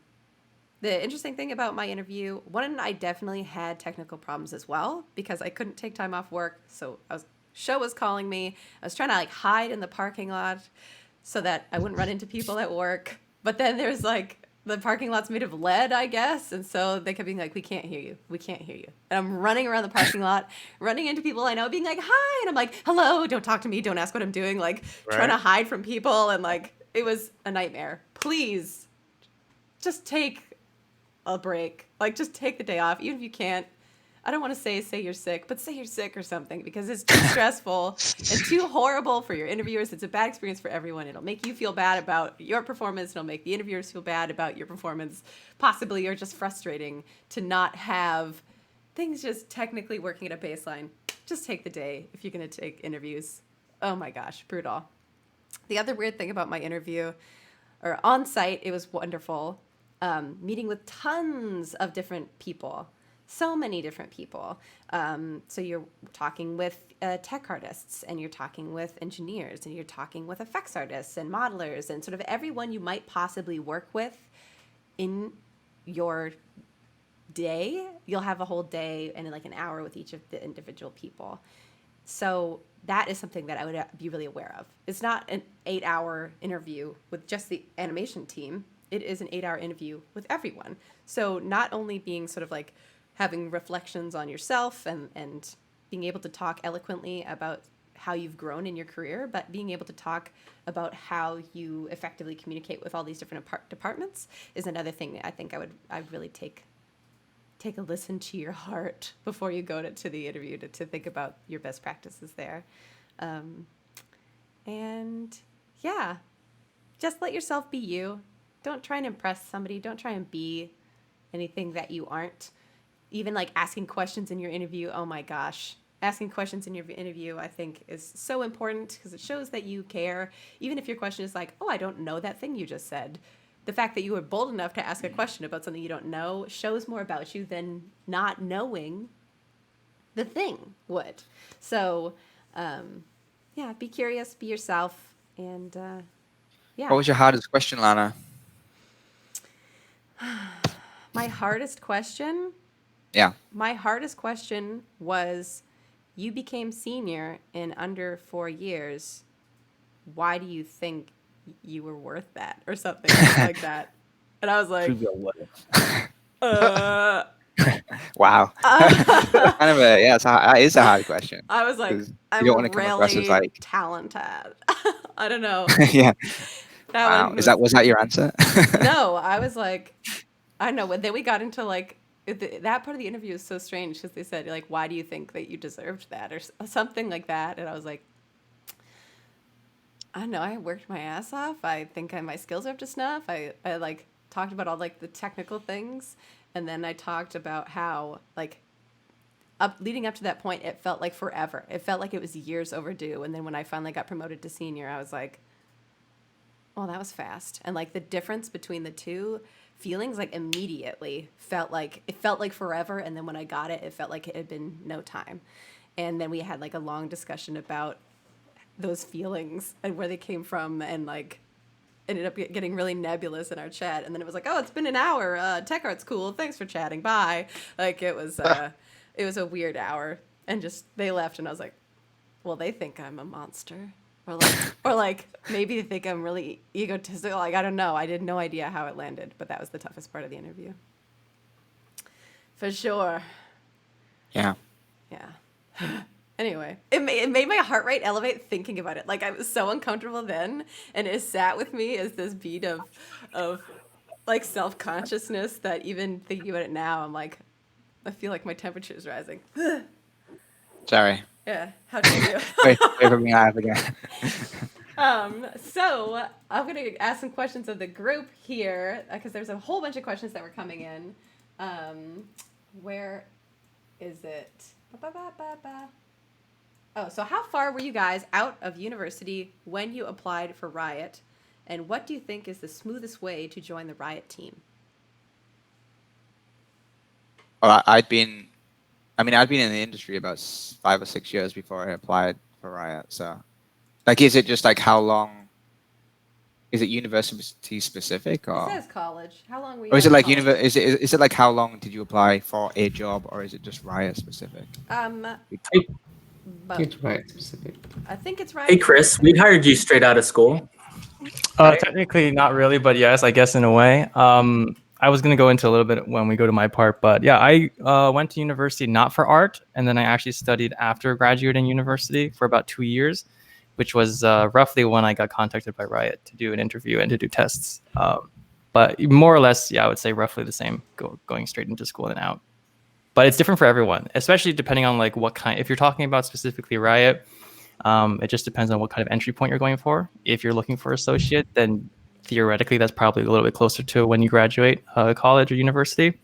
S1: interesting thing about my interview, one, I definitely had technical problems as well because I couldn't take time off work. So Show was calling me. I was trying to like hide in the parking lot so that I wouldn't run into people at work. But then there's like, the parking lot's made of lead, I guess. And so they kept being like, we can't hear you. We can't hear you. And I'm running around the parking lot, running into people I know, being like, hi. And I'm like, hello, don't talk to me. Don't ask what I'm doing. Like trying to hide from people. And like, it was a nightmare. Please just take a break. Like just take the day off. Even if you can't, I don't want to say you're sick, but say you're sick or something, because it's too stressful and too horrible for your interviewers. It's a bad experience for everyone. It'll make you feel bad about your performance. It'll make the interviewers feel bad about your performance. Possibly you're just frustrating to not have things just technically working at a baseline. Just take the day if you're going to take interviews. Oh my gosh, brutal. The other weird thing about my interview, or on site, it was wonderful. Meeting with tons of different people. So many different people. So you're talking with tech artists, and you're talking with engineers, and you're talking with effects artists and modelers, and sort of everyone you might possibly work with in your day. You'll have a whole day and like an hour with each of the individual people. So that is something that I would be really aware of. It's not an 8-hour interview with just the animation team. It is an 8-hour interview with everyone. So not only being sort of like having reflections on yourself and being able to talk eloquently about how you've grown in your career, but being able to talk about how you effectively communicate with all these different departments is another thing that I think I'd really take a listen to your heart before you go to the interview to think about your best practices there. And yeah, just let yourself be you. Don't try and impress somebody. Don't try and be anything that you aren't. Even like asking questions in your interview, oh my gosh. Asking questions in your interview, I think, is so important because it shows that you care. Even if your question is like, oh, I don't know that thing you just said. The fact that you were bold enough to ask a question about something you don't know shows more about you than not knowing the thing would. So, yeah, be curious, be yourself, and yeah.
S8: What was your hardest question, Lana?
S1: My hardest question?
S8: Yeah.
S1: My hardest question was, you became senior in under 4 years. Why do you think you were worth that? Or something like that. And I was like,
S2: Prove your worth.
S8: Wow. Kind of a that is a hard question.
S1: I was like,
S8: 'Cause you
S1: I'm
S8: don't want to come across as
S1: really
S8: like,
S1: talented. I don't know.
S8: yeah.
S1: That
S8: Wow.
S1: one
S8: Was that your answer?
S1: No, I was like, I don't know. But then we got into like that part of the interview is so strange because they said like, why do you think that you deserved that or something like that? And I was like, I don't know. I worked my ass off. I think my skills are up to snuff. I like talked about all like the technical things, and then I talked about how like leading up to that point, it felt like forever. It felt like it was years overdue. And then when I finally got promoted to senior, I was like, well, that was fast. And like the difference between the two feelings, like immediately felt like forever. And then when I got it, it felt like it had been no time. And then we had like a long discussion about those feelings and where they came from, and like ended up getting really nebulous in our chat. And then it was like, oh, it's been an hour. Tech Art's cool. Thanks for chatting. Bye. Like it was a weird hour, and just they left, and I was like, well, they think I'm a monster, or like maybe they think I'm really egotistical. Like I don't know. I had no idea how it landed, but that was the toughest part of the interview, for sure.
S8: Yeah.
S1: Yeah. Anyway, it made my heart rate elevate thinking about it. Like I was so uncomfortable then, and it sat with me as this beat of like self-consciousness that even thinking about it now, I'm like, I feel like my temperature is rising.
S8: Sorry.
S1: Yeah, how dare you?
S8: Wait for me live again.
S1: So I'm gonna ask some questions of the group here because there's a whole bunch of questions that were coming in. Where is it? Oh, so how far were you guys out of university when you applied for Riot, and what do you think is the smoothest way to join the Riot team?
S8: Well, I'd been in the industry about 5 or 6 years before I applied for Riot. So, like, is it just like how long? Is it university specific, or?
S1: It says college. How long were you?
S8: Or is it like
S1: college?
S8: Is it like how long did you apply for a job, or is it just Riot specific?
S1: But
S7: It's right specific.
S1: I think it's right.
S5: Hey, Chris, we hired you straight out of school.
S2: Technically not really, but yes, I guess in a way. I was going to go into a little bit when we go to my part, but yeah, I went to university not for art, and then I actually studied after graduating university for about 2 years, which was roughly when I got contacted by Riot to do an interview and to do tests. But more or less, yeah, I would say roughly the same, going straight into school and out. But it's different for everyone, especially depending on like what kind. If you're talking about specifically Riot, it just depends on what kind of entry point you're going for. If you're looking for associate, then theoretically that's probably a little bit closer to when you graduate college or university.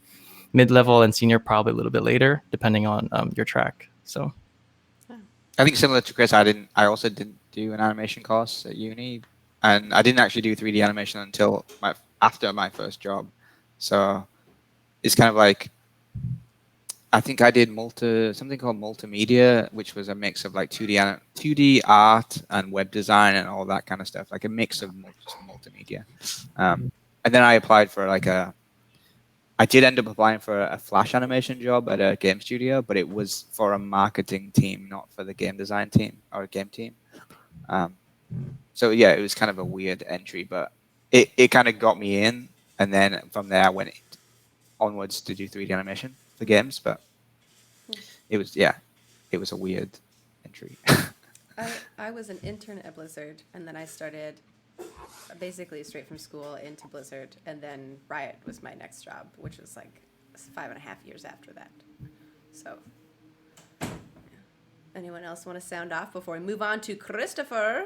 S2: Mid-level and senior probably a little bit later, depending on your track. So,
S8: I think similar to Chris, I also didn't do an animation course at uni, and I didn't actually do 3D animation until after my first job. So it's kind of like, I think I did something called multimedia, which was a mix of like 2D art and web design and all that kind of stuff, like a mix of multimedia. And then I applied for I did end up applying for a Flash animation job at a game studio, but it was for a marketing team, not for the game design team or a game team. So yeah, it was kind of a weird entry, but it kind of got me in, and then from there I went onwards to do 3D animation for games, but it was a weird entry.
S1: I was an intern at Blizzard, and then I started basically straight from school into Blizzard, and then Riot was my next job, which was like 5.5 years after that. So, yeah. Anyone else want to sound off before we move on to Christopher?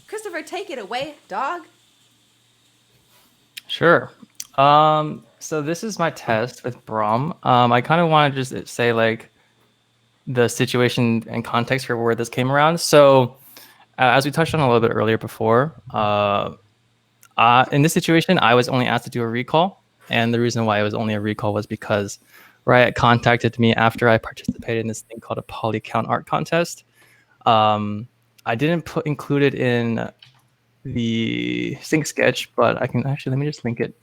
S1: Christopher, take it away, dog.
S2: sure. So this is my test with Brom. I kind of want to just say like the situation and context for where this came around. So as we touched on a little bit earlier before, in this situation, I was only asked to do a recall. And the reason why it was only a recall was because Riot contacted me after I participated in this thing called a polycount art contest. I didn't include it in the sync sketch, but I can actually, let me just link it.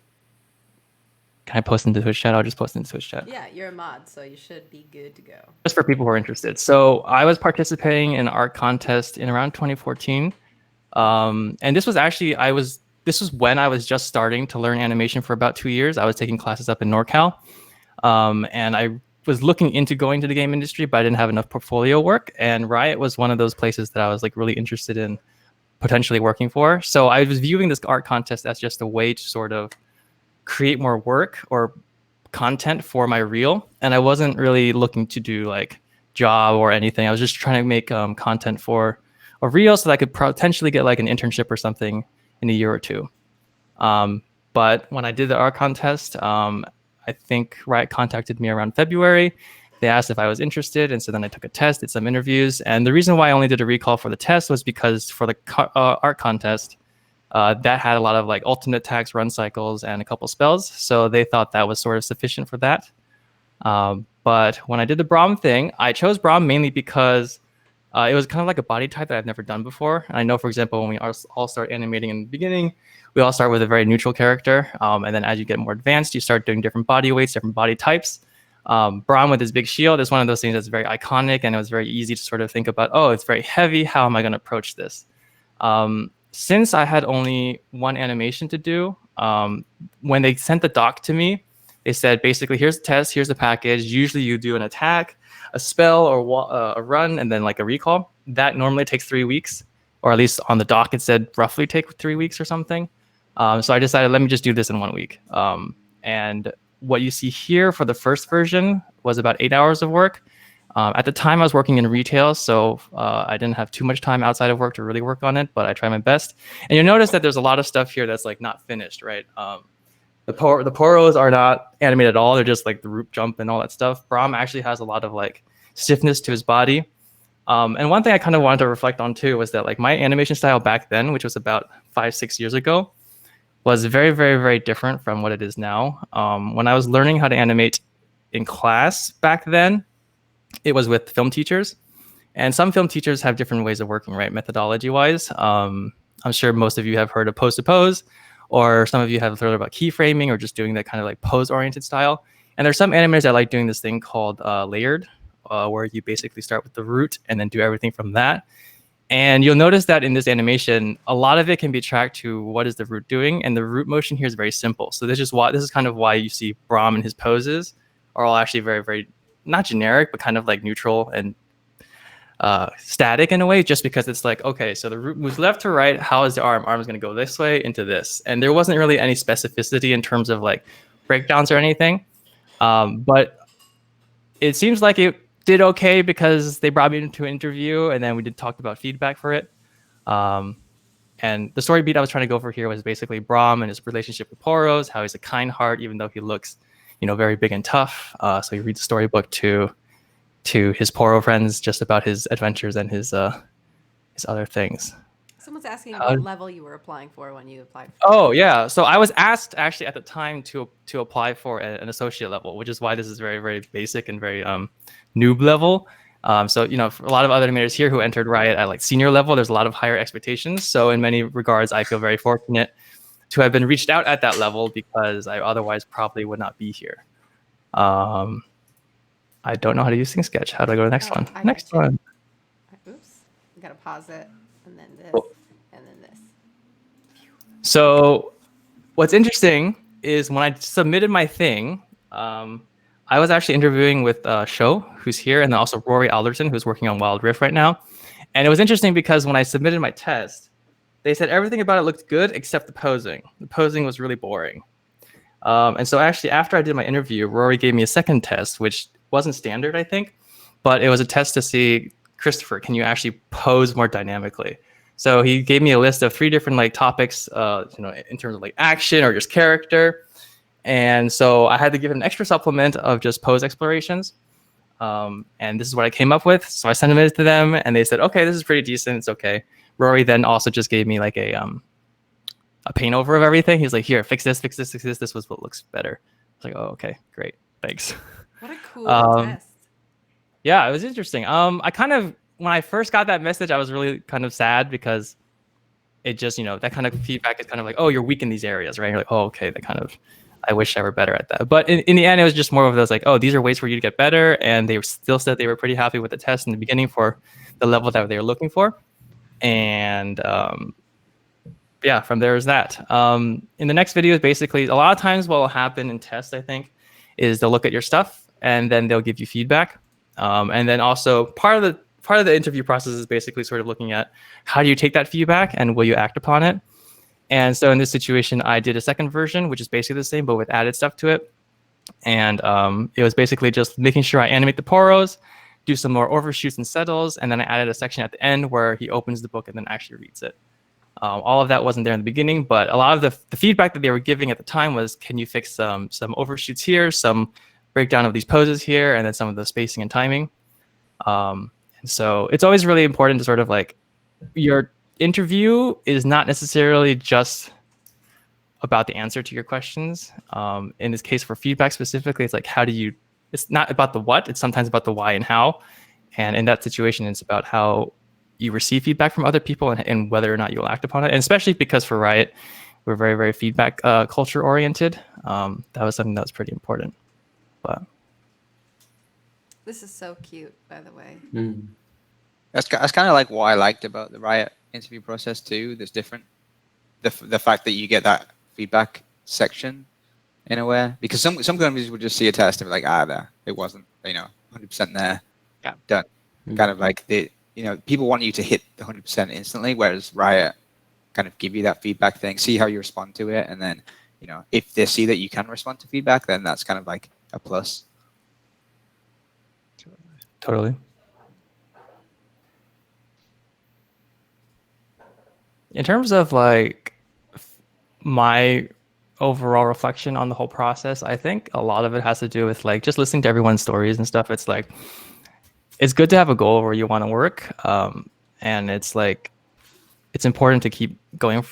S2: Can I post into Twitch chat? I'll just post into Twitch chat.
S1: Yeah, you're a mod, so you should be good to go.
S2: Just for people who are interested. So I was participating in an art contest in around 2014. And this was actually, this was when I was just starting to learn animation for about 2 years. I was taking classes up in NorCal. And I was looking into going to the game industry, but I didn't have enough portfolio work. And Riot was one of those places that I was like really interested in potentially working for. So I was viewing this art contest as just a way to sort of create more work or content for my reel. And I wasn't really looking to do like job or anything. I was just trying to make content for a reel so that I could potentially get like an internship or something in a year or two. But when I did the art contest, I think Riot contacted me around February. They asked if I was interested. And so then I took a test, did some interviews. And the reason why I only did a recall for the test was because for the art contest, that had a lot of like ultimate attacks, run cycles, and a couple spells. So they thought that was sort of sufficient for that. But when I did the Braum thing, I chose Braum mainly because it was kind of like a body type that I've never done before. And I know, for example, when we all start animating in the beginning, we all start with a very neutral character. And then as you get more advanced, you start doing different body weights, different body types. Braum with his big shield is one of those things that's very iconic, and it was very easy to sort of think about, oh, it's very heavy. How am I going to approach this? Since I had only one animation to do, when they sent the doc to me, they said, basically, here's the test, here's the package. Usually you do an attack, a spell, or a run, and then like a recall. That normally takes 3 weeks, or at least on the doc it said roughly take 3 weeks or something. So I decided, let me just do this in 1 week. And what you see here for the first version was about 8 hours of work. At the time, I was working in retail, so I didn't have too much time outside of work to really work on it, but I tried my best. And you'll notice that there's a lot of stuff here that's like not finished, right? The poros are not animated at all. They're just like the root jump and all that stuff. Braum actually has a lot of like stiffness to his body. And one thing I kind of wanted to reflect on too was that like my animation style back then, which was about 5-6 years ago, was very, very, very different from what it is now. When I was learning how to animate in class back then, it was with film teachers, and some film teachers have different ways of working, right? Methodology wise. I'm sure most of you have heard of pose to pose, or some of you have heard about keyframing or just doing that kind of like pose oriented style. And there's some animators that like doing this thing called layered, where you basically start with the root and then do everything from that. And you'll notice that in this animation, a lot of it can be tracked to what is the root doing. And the root motion here is very simple. So this is kind of why you see Braum and his poses are all actually very, very, not generic, but kind of like neutral and static in a way, just because it's like, okay, so the root moves left to right. How is the arm? Arm is going to go this way into this. And there wasn't really any specificity in terms of like breakdowns or anything. But it seems like it did okay because they brought me into an interview, and then we did talk about feedback for it. And the story beat I was trying to go for here was basically Braum and his relationship with Poros, how he's a kind heart, even though he looks, very big and tough. So you read the storybook to his Poro friends just about his adventures and his other things.
S1: Someone's asking what level you were applying for when you applied.
S2: Oh yeah, so I was asked actually at the time to apply for an associate level, which is why this is very, very basic and very noob level. So for a lot of other animators here who entered Riot at like senior level, there's a lot of higher expectations. So in many regards, I feel very fortunate to have been reached out at that level because I otherwise probably would not be here. I don't know how to use Sync Sketch. How do I go to the next one? Next one.
S1: Oops, I gotta pause it, and then this,
S2: Cool.
S1: and then this.
S2: So what's interesting is when I submitted my thing, I was actually interviewing with Sho, who's here, and then also Rory Alderton, who's working on Wild Rift right now. And it was interesting because when I submitted my test, they said everything about it looked good except the posing. The posing was really boring. And so actually after I did my interview, Rory gave me a second test, which wasn't standard, I think, but it was a test to see, Christopher, can you actually pose more dynamically? So he gave me a list of 3 different like topics, in terms of like action or just character. And so I had to give him an extra supplement of just pose explorations. And this is what I came up with. So I sent it to them and they said, okay, this is pretty decent. It's okay. Rory then also just gave me like a paint over of everything. He's like, here, fix this, fix this, fix this. This was what looks better. I was like, oh, okay, great. Thanks.
S1: What a cool
S2: Um,
S1: test.
S2: Yeah, it was interesting. I kind of, when I first got that message, I was really kind of sad because it just, that kind of feedback is kind of like, oh, you're weak in these areas, right? You're like, oh, okay, that kind of, I wish I were better at that. But in the end, it was just more of those like, oh, these are ways for you to get better. And they still said they were pretty happy with the test in the beginning for the level that they were looking for. And yeah, from there is that. In the next videos, basically, a lot of times what will happen in tests, I think, is they'll look at your stuff and then they'll give you feedback. And then also part of the interview process is basically sort of looking at how do you take that feedback and will you act upon it. And so in this situation, I did a second version, which is basically the same, but with added stuff to it. And it was basically just making sure I animate the poros, do some more overshoots and settles, and then I added a section at the end where he opens the book and then actually reads it. All of that wasn't there in the beginning, but a lot of the feedback that they were giving at the time was, can you fix some overshoots here, some breakdown of these poses here, and then some of the spacing and timing. And so it's always really important to sort of like, your interview is not necessarily just about the answer to your questions. In this case, for feedback specifically, it's like, it's not about the what, it's sometimes about the why and how. And in that situation, it's about how you receive feedback from other people and whether or not you'll act upon it. And especially because for Riot, we're very, very feedback culture oriented. That was something that was pretty important. But
S1: This is so cute, by the way.
S8: That's kind of like what I liked about the Riot interview process too. There's different, the fact that you get that feedback section in a way, because some companies would just see a test and be like, there, it wasn't, 100% there, done. Kind of like people want you to hit the 100% instantly, whereas Riot kind of give you that feedback thing, see how you respond to it, and then if they see that you can respond to feedback, then that's kind of like a plus.
S2: totally. In terms of like my overall reflection on the whole process, I think a lot of it has to do with like just listening to everyone's stories and stuff. It's like, it's good to have a goal where you want to work. And it's like, it's important to keep going,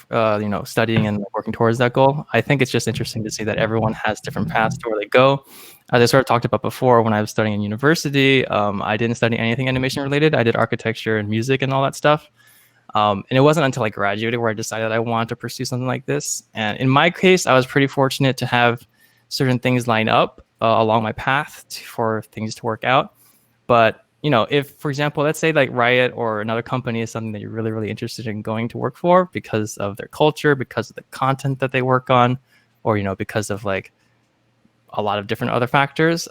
S2: studying and working towards that goal. I think it's just interesting to see that everyone has different paths to where they go. As I sort of talked about before, when I was studying in university, I didn't study anything animation related. I did architecture and music and all that stuff. And it wasn't until I graduated where I decided I wanted to pursue something like this. And in my case, I was pretty fortunate to have certain things line up along my path for things to work out. But, if, for example, let's say like Riot or another company is something that you're really, really interested in going to work for because of their culture, because of the content that they work on, or, because of like a lot of different other factors,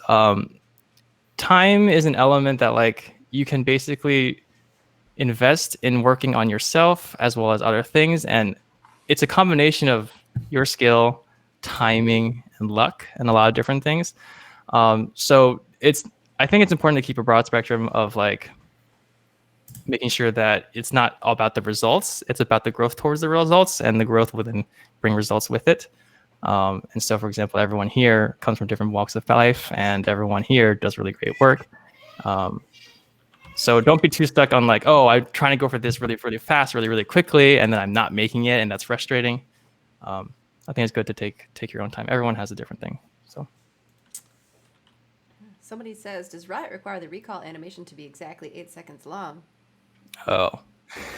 S2: time is an element that like you can basically invest in working on yourself as well as other things. And it's a combination of your skill, timing, and luck, and a lot of different things. So I think it's important to keep a broad spectrum of like making sure that it's not all about the results. It's about the growth towards the results, and the growth will then bring results with it. And so, for example, everyone here comes from different walks of life, and everyone here does really great work. So don't be too stuck on like, oh, I'm trying to go for this really, really fast, really, really quickly, and then I'm not making it, and that's frustrating. I think it's good to take your own time. Everyone has a different thing. So
S1: Somebody says, does Riot require the recall animation to be exactly 8 seconds long?
S2: Oh.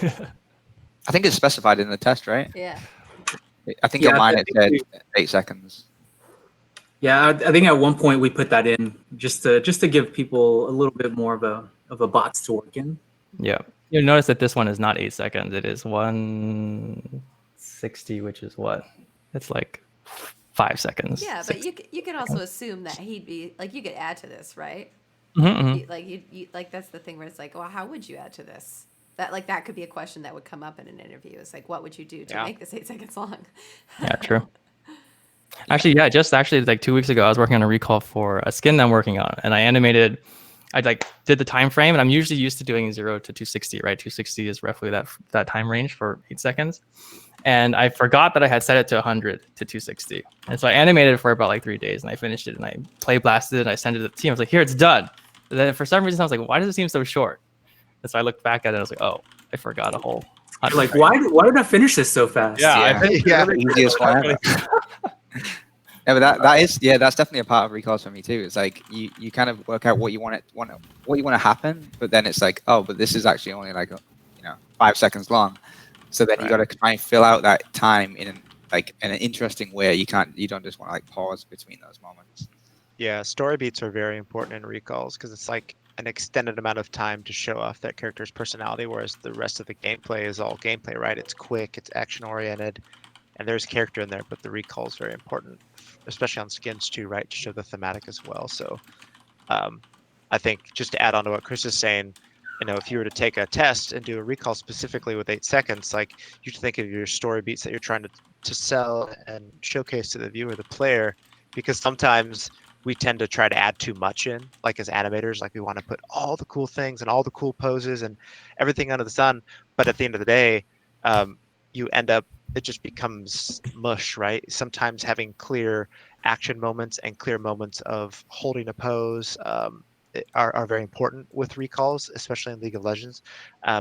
S8: I think it's specified in the test, right?
S1: Yeah.
S8: I think on mine it said 8 seconds.
S5: Yeah, I think at one point we put that in just to give people a little bit more of a box to work in.
S2: Yeah. You'll notice that this one is not 8 seconds. It is 160, which is what? It's like 5 seconds.
S1: Yeah, but you can also assume that he'd be like, you could add to this, right?
S2: Mm-hmm.
S1: You that's the thing where it's like, well, how would you add to this? That could be a question that would come up in an interview. It's like, what would you do to make this 8 seconds long?
S2: Yeah, true. Actually, just like 2 weeks ago, I was working on a recall for a skin that I'm working on, and I did the time frame, and I'm usually used to doing 0 to 260, right? 260 is roughly that time range for 8 seconds. And I forgot that I had set it to 100 to 260. And so I animated it for about like 3 days, and I finished it, and I play blasted it, and I sent it to the team. I was like, here, it's done. And then for some reason, I was like, why does it seem so short? And so I looked back at it, and I was like, oh, I forgot a whole 100.
S5: Like, why did I finish this so fast?
S2: Yeah.
S8: Easiest one ever. Yeah, but that's definitely a part of recalls for me too. It's like you kind of work out what you want to happen, but then it's like, oh, but this is actually only like 5 seconds long. So then you got to try and fill out that time in an interesting way. You don't just want to like pause between those moments.
S6: Yeah, story beats are very important in recalls because it's like an extended amount of time to show off that character's personality, whereas the rest of the gameplay is all gameplay, right? It's quick, it's action oriented, and there's character in there, but the recall is very important, especially on skins too, right? To show the thematic as well. So I think just to add on to what Chris is saying, if you were to take a test and do a recall specifically with 8 seconds, like you should think of your story beats that you're trying to sell and showcase to the viewer, the player, because sometimes we tend to try to add too much in, like as animators, like we want to put all the cool things and all the cool poses and everything under the sun. But at the end of the day, you end up, it just becomes mush, right? Sometimes having clear action moments and clear moments of holding a pose are very important with recalls, especially in League of Legends.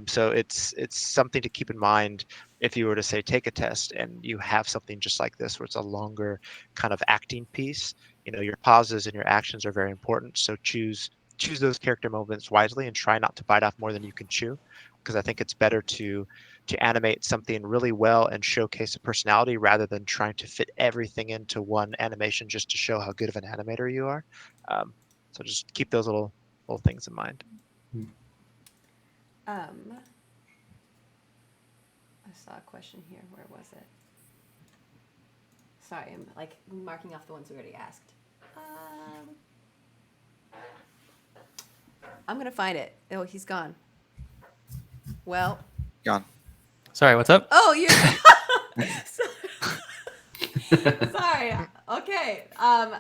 S6: So it's something to keep in mind if you were to say take a test and you have something just like this where it's a longer kind of acting piece. Your pauses and your actions are very important. So choose those character moments wisely and try not to bite off more than you can chew, because I think it's better to animate something really well and showcase a personality rather than trying to fit everything into one animation just to show how good of an animator you are. So just keep those little things in mind.
S1: I saw a question here. Where was it? Sorry, I'm like marking off the ones we already asked. I'm gonna find it. Oh, he's gone. Well.
S8: Gone.
S2: Sorry, what's up?
S1: Oh, you're. Sorry. Okay.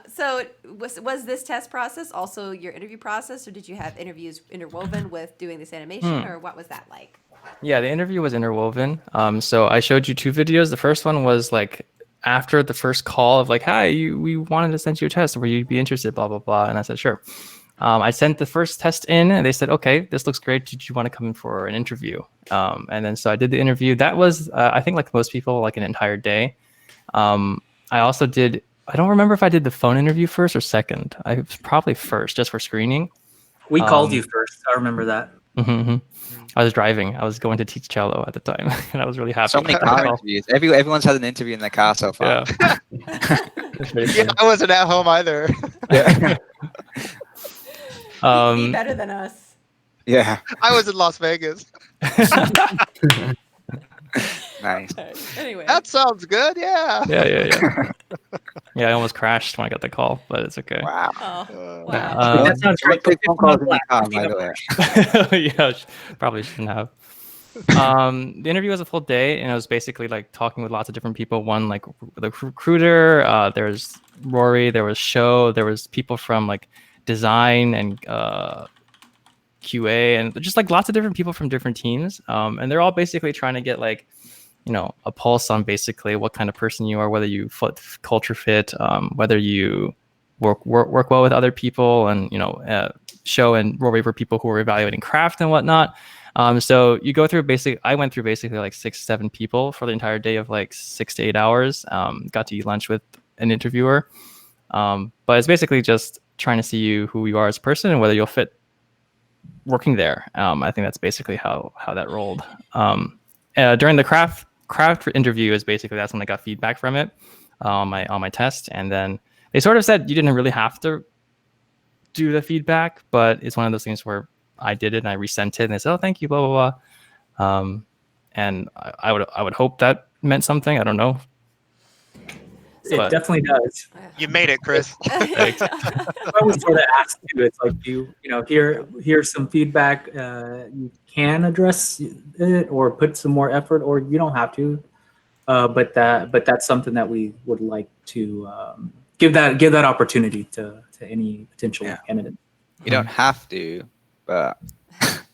S1: So was this test process also your interview process, or did you have interviews interwoven with doing this animation, or what was that like?
S2: Yeah, the interview was interwoven. So I showed you 2 videos. The first one was like after the first call of like, hi, we wanted to send you a test. Will you be interested? Blah, blah, blah. And I said, sure. I sent the first test in and they said, okay, this looks great. Did you want to come in for an interview? And then so I did the interview. That was, I think like most people, like an entire day. I also did, I don't remember if I did the phone interview first or second. I was probably first, just for screening.
S5: We called you first. I remember that.
S2: I was driving. I was going to teach cello at the time, and I was really happy.
S8: So many car interviews. Everyone's had an interview in their car so far.
S2: Yeah.
S6: Yeah, I wasn't at home either.
S8: Yeah.
S1: Be better than us.
S8: Yeah.
S6: I was in Las Vegas.
S8: Nice.
S1: Anyway.
S6: That sounds good. Yeah.
S2: Yeah. Yeah, I almost crashed when I got the call, but it's okay.
S8: Wow.
S1: Oh, wow.
S5: That sounds great.
S8: Take phone calls in the car, by the way.
S2: Yeah, probably shouldn't have. The interview was a full day, and it was basically like talking with lots of different people. One like the recruiter, there's Rory, there was Show, there was people from like design and QA, and just like lots of different people from different teams. And they're all basically trying to get like, a pulse on basically what kind of person you are, whether you culture fit, whether you work well with other people, and Show and Rory were people who were evaluating craft and whatnot. So you go through I went through basically like 6-7 people for the entire day of like 6 to 8 hours. Got to eat lunch with an interviewer, but it's basically just trying to see who you are as a person and whether you'll fit working there. I think that's basically how that rolled. During the craft interview is basically that's when I got feedback from it on my test, and then they sort of said you didn't really have to do the feedback, but it's one of those things where I did it and I resent it and they said, oh, thank you, blah, blah, blah. And I would hope that meant something. I don't know.
S5: It definitely does.
S6: You made it, Chris.
S5: I was sort of asked too. It's like here's some feedback. You can address it or put some more effort, or you don't have to. But that's something that we would like to give that opportunity to any potential candidate.
S8: You don't have to, but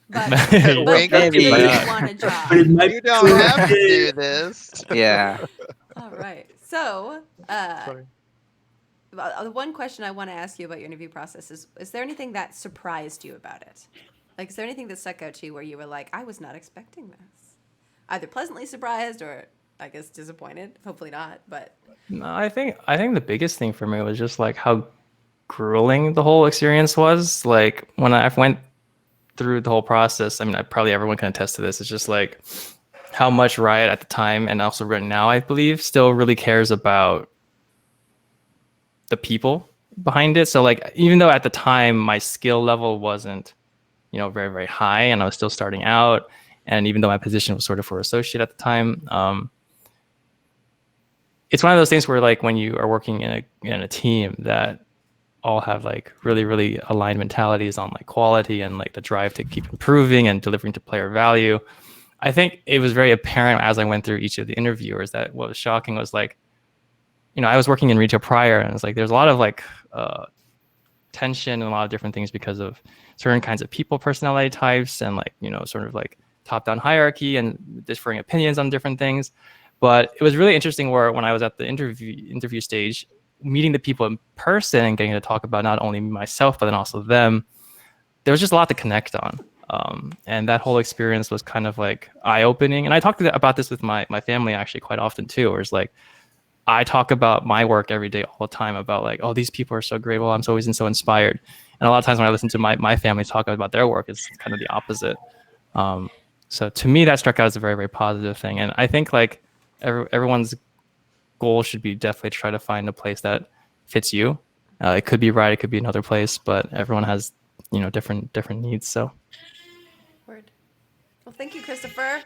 S1: maybe you want a job.
S6: You don't have to do this.
S8: Yeah.
S1: All right. So, the one question I want to ask you about your interview process is there anything that surprised you about it? Like, is there anything that stuck out to you where you were like, I was not expecting this? Either pleasantly surprised or I guess, disappointed. Hopefully not, but
S2: No, I think the biggest thing for me was just like how grueling the whole experience was. Like when I went through the whole process, I mean, probably everyone can attest to this. It's just like how much Riot at the time and also right now, I believe, still really cares about the people behind it. So like, even though at the time my skill level wasn't, very, very high and I was still starting out, and even though my position was sort of for associate at the time, it's one of those things where like when you are working in a team that all have like really, really aligned mentalities on like quality and like the drive to keep improving and delivering to player value. I think it was very apparent as I went through each of the interviewers that what was shocking was like, I was working in retail prior, and it's like there's a lot of like tension and a lot of different things because of certain kinds of people personality types and like, sort of like top-down hierarchy and differing opinions on different things. But it was really interesting where when I was at the interview stage, meeting the people in person and getting to talk about not only myself, but then also them, there was just a lot to connect on. And that whole experience was kind of like eye-opening. And I talked about this with my family actually quite often too, where it's like, I talk about my work every day all the time about like, oh, these people are so great. Well, I'm always so inspired. And a lot of times when I listen to my family talk about their work, it's kind of the opposite. So to me, that struck out as a very, very positive thing. And I think like everyone's goal should be definitely try to find a place that fits you. It could be Riot, it could be another place, but everyone has, different needs. So
S1: word. Well, thank you, Christopher.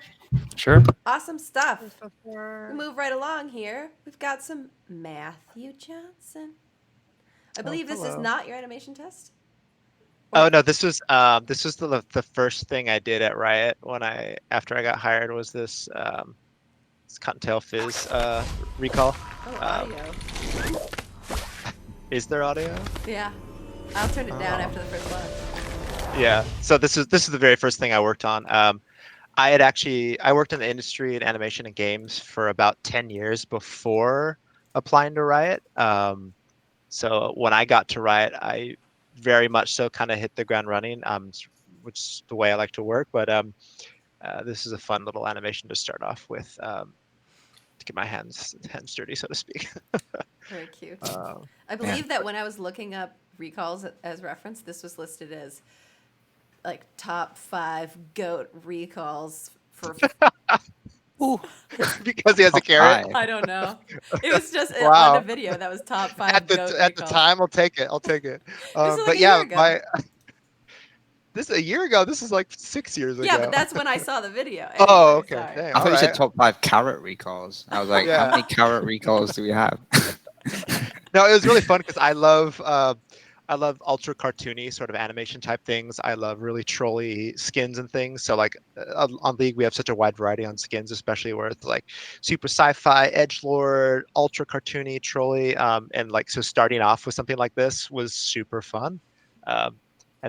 S2: sure.
S1: Awesome stuff. We'll move right along here. We've got some Matthew Johnson. I believe this is
S6: hello.
S1: not your animation test.
S6: Oh no, this was the first thing I did at Riot after I got hired was this Cottontail Fizz recall.
S1: Oh, audio.
S6: Is there audio?
S1: Yeah. I'll turn it down after the first one.
S6: Yeah. So this is the very first thing I worked on. I worked in the industry in animation and games for about 10 years before applying to Riot. So when I got to Riot, I very much so kind of hit the ground running, which is the way I like to work. But this is a fun little animation to start off with, to get my hands dirty, so to speak.
S1: Very cute. I believe that when I was looking up recalls as reference, this was listed as like top 5 GOAT recalls for.
S6: Because he has a carrot.
S1: I don't know. It was just
S6: Wow.
S1: on a video that was top 5
S6: At
S1: GOAT
S6: the
S1: recalls.
S6: time, I'll take it.
S1: This was like
S6: But
S1: a
S6: yeah,
S1: year ago.
S6: this a year ago. This is like 6 years ago.
S1: Yeah, but that's when I saw the video.
S6: Oh, okay.
S1: Sorry.
S6: Dang,
S8: I thought you said
S6: alright.
S8: top 5 carrot recalls. I was like,
S6: Yeah.
S8: how many carrot recalls do we have?
S6: No, it was really fun because I love ultra cartoony sort of animation type things. I love really trolly skins and things. So like on League, we have such a wide variety on skins, especially where it's like super sci-fi, edgelord, ultra cartoony, trolly, and like so starting off with something like this was super fun, and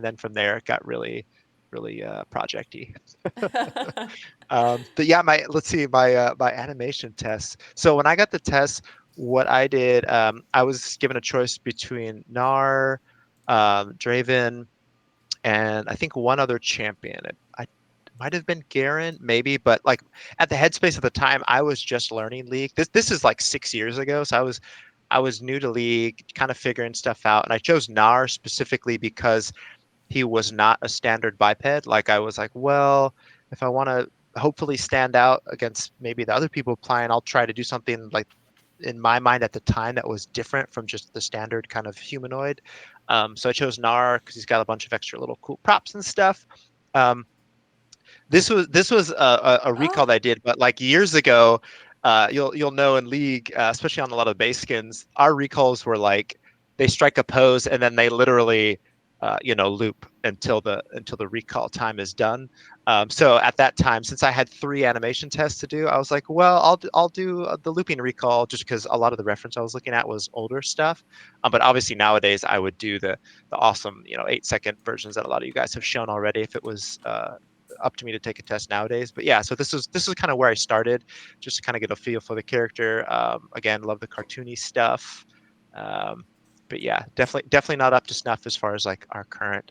S6: then from there it got really projecty. But yeah, my animation tests. So when I got the tests, what I did, I was given a choice between Gnar, Draven, and I think one other champion. I might have been Garen, maybe, but like at the headspace at the time, I was just learning League. This is like 6 years ago, so I was new to League, kind of figuring stuff out, and I chose Gnar specifically because he was not a standard biped. Like I was like, well, if I want to hopefully stand out against maybe the other people playing, I'll try to do something like in my mind at the time that was different from just the standard kind of humanoid. So I chose Gnar because he's got a bunch of extra little cool props and stuff. This was a recall that I did, but like years ago, you'll know in League, especially on a lot of base skins, our recalls were like they strike a pose and then they literally loop until the recall time is done. So at that time, since I had 3 animation tests to do, I was like, well, I'll do the looping recall just because a lot of the reference I was looking at was older stuff. But obviously nowadays I would do the awesome 8-second versions that a lot of you guys have shown already if it was up to me to take a test nowadays. But yeah, so this was kind of where I started, just to kind of get a feel for the character. Again, love the cartoony stuff. But yeah, definitely not up to snuff as far as like our current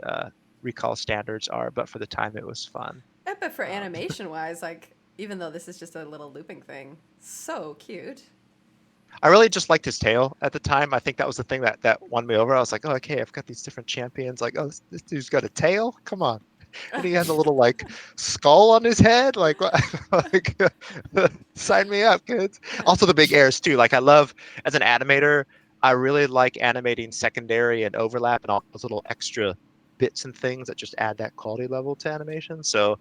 S6: recall standards are, but for the time it was fun.
S1: But for animation wise, like even though this is just a little looping thing. So cute.
S6: I really just liked his tail at the time. I think that was the thing that won me over. I was like, oh, okay, I've got these different champions. Like, oh, this dude's got a tail. Come on. And he has a little like skull on his head. Like, like sign me up, kids. Also, the big airs too. Like, I love as an animator, I really like animating secondary and overlap and all those little extra bits and things that just add that quality level to animation. So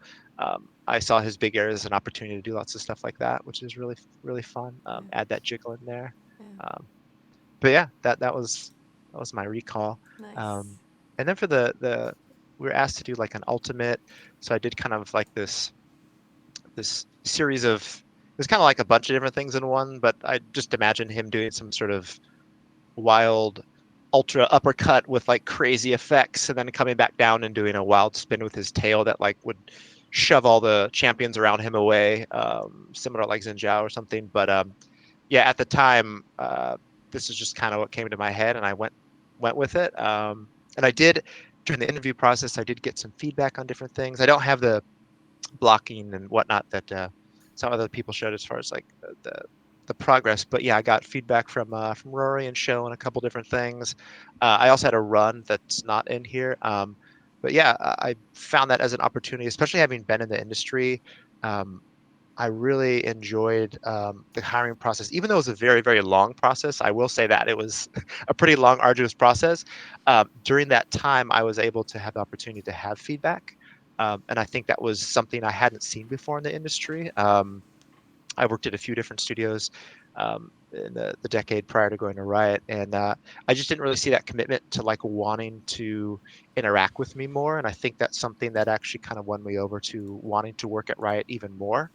S6: I saw his big air as an opportunity to do lots of stuff like that, which is really fun. Add that jiggle in there.
S1: Yeah.
S6: But yeah, that was my recall.
S1: Nice.
S6: And then for the we were asked to do like an ultimate, so I did kind of like this series of, it was kind of like a bunch of different things in one, but I just imagine him doing some sort of wild ultra uppercut with like crazy effects and then coming back down and doing a wild spin with his tail that like would shove all the champions around him away, similar like Xin or something. But yeah, at the time, this is just kind of what came to my head, and I went with it. And I did during the interview process, I did get some feedback on different things. I don't have the blocking and whatnot that some other people showed as far as like the progress, but yeah, I got feedback from Rory and Show and a couple different things. I also had a run that's not in here. But yeah, I found that as an opportunity, especially having been in the industry. I really enjoyed the hiring process, even though it was a very long process. I will say that it was a pretty long, arduous process. During that time, I was able to have the opportunity to have feedback, and I think that was something I hadn't seen before in the industry. I worked at a few different studios in the decade prior to going to Riot, and I just didn't really see that commitment to like wanting to interact with me more. And I think that's something that actually kind of won me over to wanting to work at Riot even more.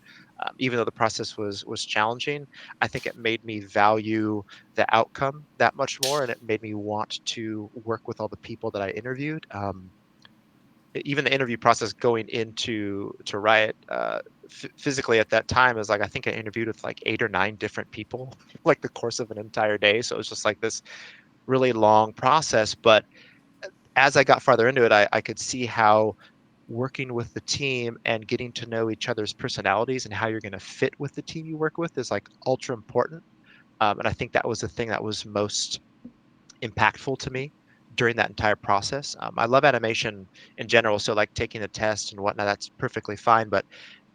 S6: Even though the process was challenging, I think it made me value the outcome that much more, and it made me want to work with all the people that I interviewed. Even the interview process going into Riot, physically at that time is like I think I interviewed with like 8 or 9 different people, like the course of an entire day. So it was just like this really long process. But as I got farther into it, I could see how working with the team and getting to know each other's personalities and how you're going to fit with the team you work with is like ultra important. And I think that was the thing that was most impactful to me during that entire process. I love animation in general, so like taking the test and whatnot, that's perfectly fine. But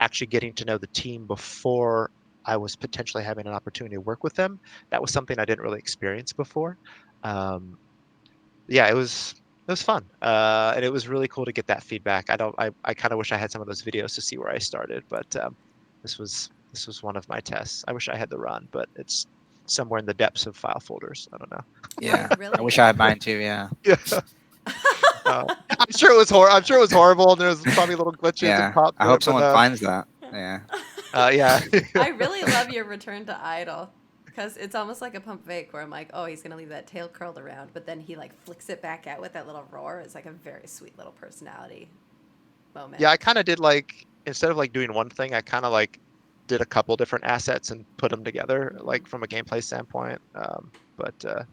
S6: actually getting to know the team before I was potentially having an opportunity to work with them, that was something I didn't really experience before. Yeah, it was fun, and it was really cool to get that feedback. I kind of wish I had some of those videos to see where I started, but this was one of my tests. I wish I had the run, but it's somewhere in the depths of file folders. I don't know.
S8: Yeah,
S1: Really?
S8: I wish I had mine too. Yeah,
S6: Yeah. I'm sure it was I'm sure it was horrible, and there was probably little glitches
S8: yeah.
S6: and pop
S8: I
S6: to
S8: hope
S6: it, but
S8: someone finds that. Yeah,
S6: yeah.
S1: I really love your return to idle because it's almost like a pump fake where I'm like, oh, he's gonna leave that tail curled around, but then he like flicks it back out with that little roar. It's like a very sweet little personality moment.
S6: Yeah, I kind of did like instead of like doing one thing, I kind of like did a couple different assets and put them together, like from a gameplay standpoint. But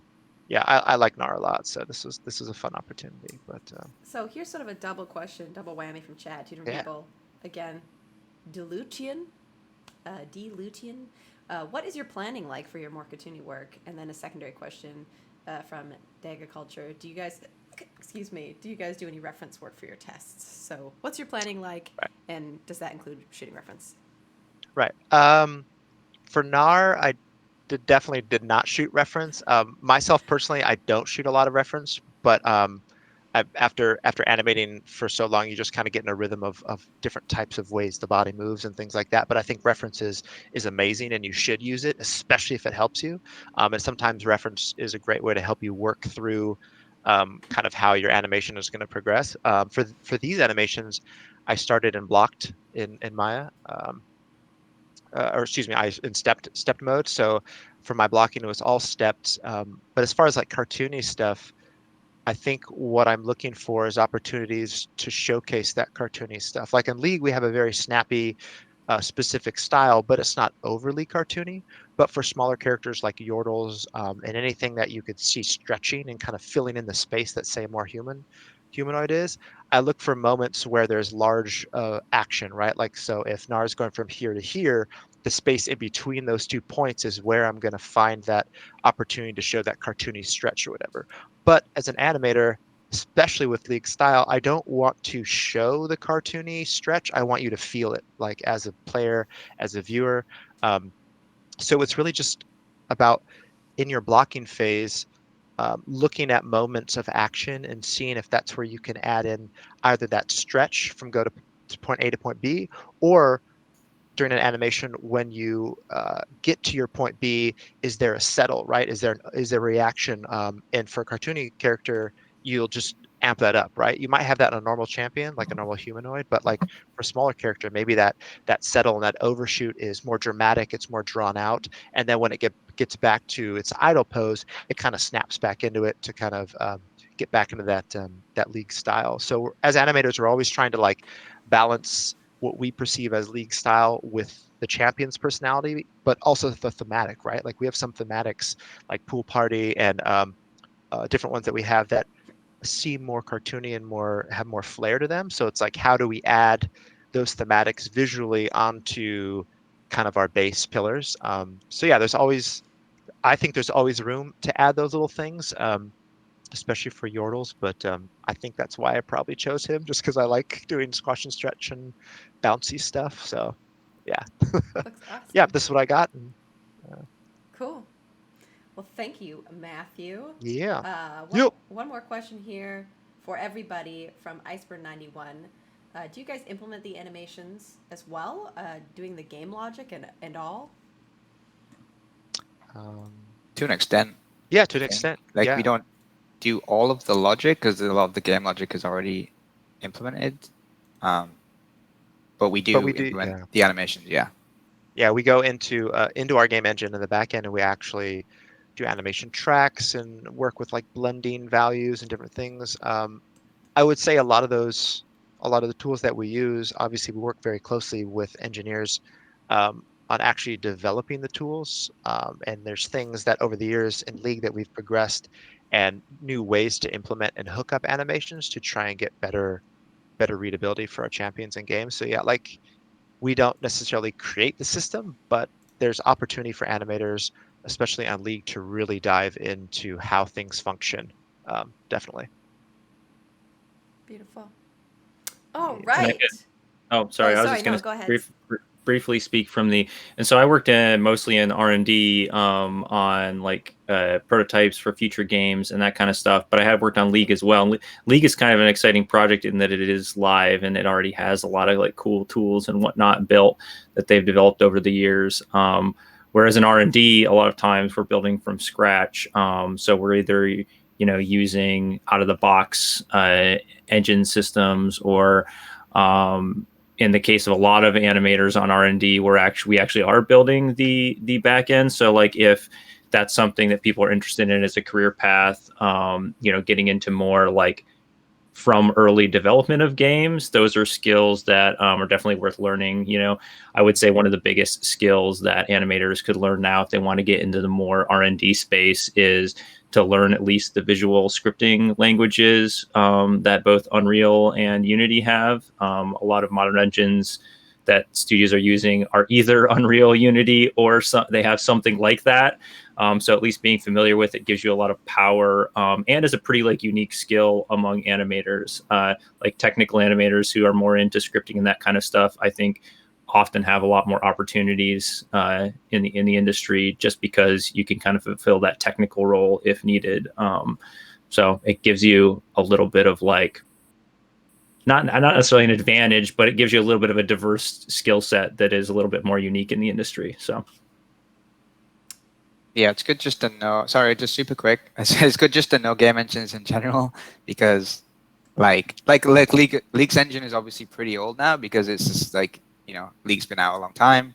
S6: yeah, I like Nar a lot, so this was a fun opportunity. But
S1: So here's sort of a double question, double whammy from Chad. Two different
S6: Yeah.
S1: people. Again, Dilutian, Dilutian. What is your planning like for your more cartoony work? And then a secondary question from Dagger Culture. Do you guys, excuse me, do you guys do any reference work for your tests? So what's your planning like,
S6: Right.
S1: and does that include shooting reference?
S6: right. For Nar, I definitely did not shoot reference. Myself personally, I don't shoot a lot of reference, but after animating for so long, you just kind of get in a rhythm of different types of ways the body moves and things like that. But I think reference is amazing, and you should use it, especially if it helps you. And sometimes reference is a great way to help you work through kind of how your animation is going to progress. For these animations, I started in blocked in Maya. Or excuse me, I in stepped mode. So for my blocking, it was all stepped. But as far as like cartoony stuff, I think what I'm looking for is opportunities to showcase that cartoony stuff. Like in League, we have a very snappy, specific style, but it's not overly cartoony. But for smaller characters like Yordles and anything that you could see stretching and kind of filling in the space that's say more human, humanoid is, I look for moments where there's large action, right? Like, so if Nara's going from here to here, the space in between those 2 points is where I'm going to find that opportunity to show that cartoony stretch or whatever. But as an animator, especially with League style, I don't want to show the cartoony stretch. I want you to feel it, like as a player, as a viewer. So it's really just about in your blocking phase, looking at moments of action and seeing if that's where you can add in either that stretch from go to point A to point B, or during an animation when you get to your point B, is there a settle, right? Is there a reaction? And for a cartoony character, you'll just amp that up, right? You might have that in a normal champion, like a normal humanoid, but like for a smaller character, maybe that settle and that overshoot is more dramatic, it's more drawn out, and then when it gets back to its idle pose, it kind of snaps back into it to kind of get back into that League style. So as animators, we're always trying to like balance what we perceive as League style with the champion's personality, but also the thematic, right? Like we have some thematics like Pool Party and different ones that we have that seem more cartoony and have more flair to them. So it's like, how do we add those thematics visually onto kind of our base pillars? So yeah, I think there's always room to add those little things. Especially for Yordles, but I think that's why I probably chose him, just because I like doing squash and stretch and bouncy stuff. So, yeah,
S1: Looks awesome.
S6: yeah, this is what I got. And,
S1: Cool. Well, thank you, Matthew.
S6: yeah,
S1: One more question here for everybody from Iceberg91. Do you guys implement the animations as well, doing the game logic and all?
S8: To an extent.
S6: Yeah, to an extent.
S8: Like
S6: yeah.
S8: we don't do all of the logic because a lot of the game logic is already implemented. But we do implement the animations. Yeah.
S6: Yeah, we go into our game engine in the back end, and we actually do animation tracks and work with like blending values and different things. I would say a lot of the tools that we use, obviously we work very closely with engineers on actually developing the tools. And there's things that over the years in League that we've progressed and new ways to implement and hook up animations to try and get better readability for our champions and games. So yeah, like we don't necessarily create the system, but there's opportunity for animators, especially on League, to really dive into how things function. Definitely.
S1: Beautiful. All
S6: Yeah.
S1: right.
S4: Sorry. I was
S1: sorry,
S4: just going
S1: no, go ahead.
S4: to briefly speak from and so I worked mostly in R&D on like prototypes for future games and that kind of stuff, but I have worked on League as well. And League is kind of an exciting project in that it is live and it already has a lot of like cool tools and whatnot built that they've developed over the years. Whereas in R&D, a lot of times we're building from scratch. So we're either using out of the box engine systems, or in the case of a lot of animators on R&D, we actually are building the back end. So like if that's something that people are interested in as a career path, getting into more like from early development of games, those are skills that are definitely worth learning. I would say one of the biggest skills that animators could learn now if they want to get into the more R&D space is to learn at least the visual scripting languages that both Unreal and Unity have. A lot of modern engines that studios are using are either Unreal, Unity, or they have something like that. So at least being familiar with it gives you a lot of power, and is a pretty like unique skill among animators, like technical animators who are more into scripting and that kind of stuff. I think often have a lot more opportunities in the industry just because you can kind of fulfill that technical role if needed. So it gives you a little bit of like not necessarily an advantage, but it gives you a little bit of a diverse skill set that is a little bit more unique in the industry. So.
S8: Yeah, it's good just to know. Sorry, just super quick. It's good just to know game engines in general because, like League's engine is obviously pretty old now because it's just like League's been out a long time.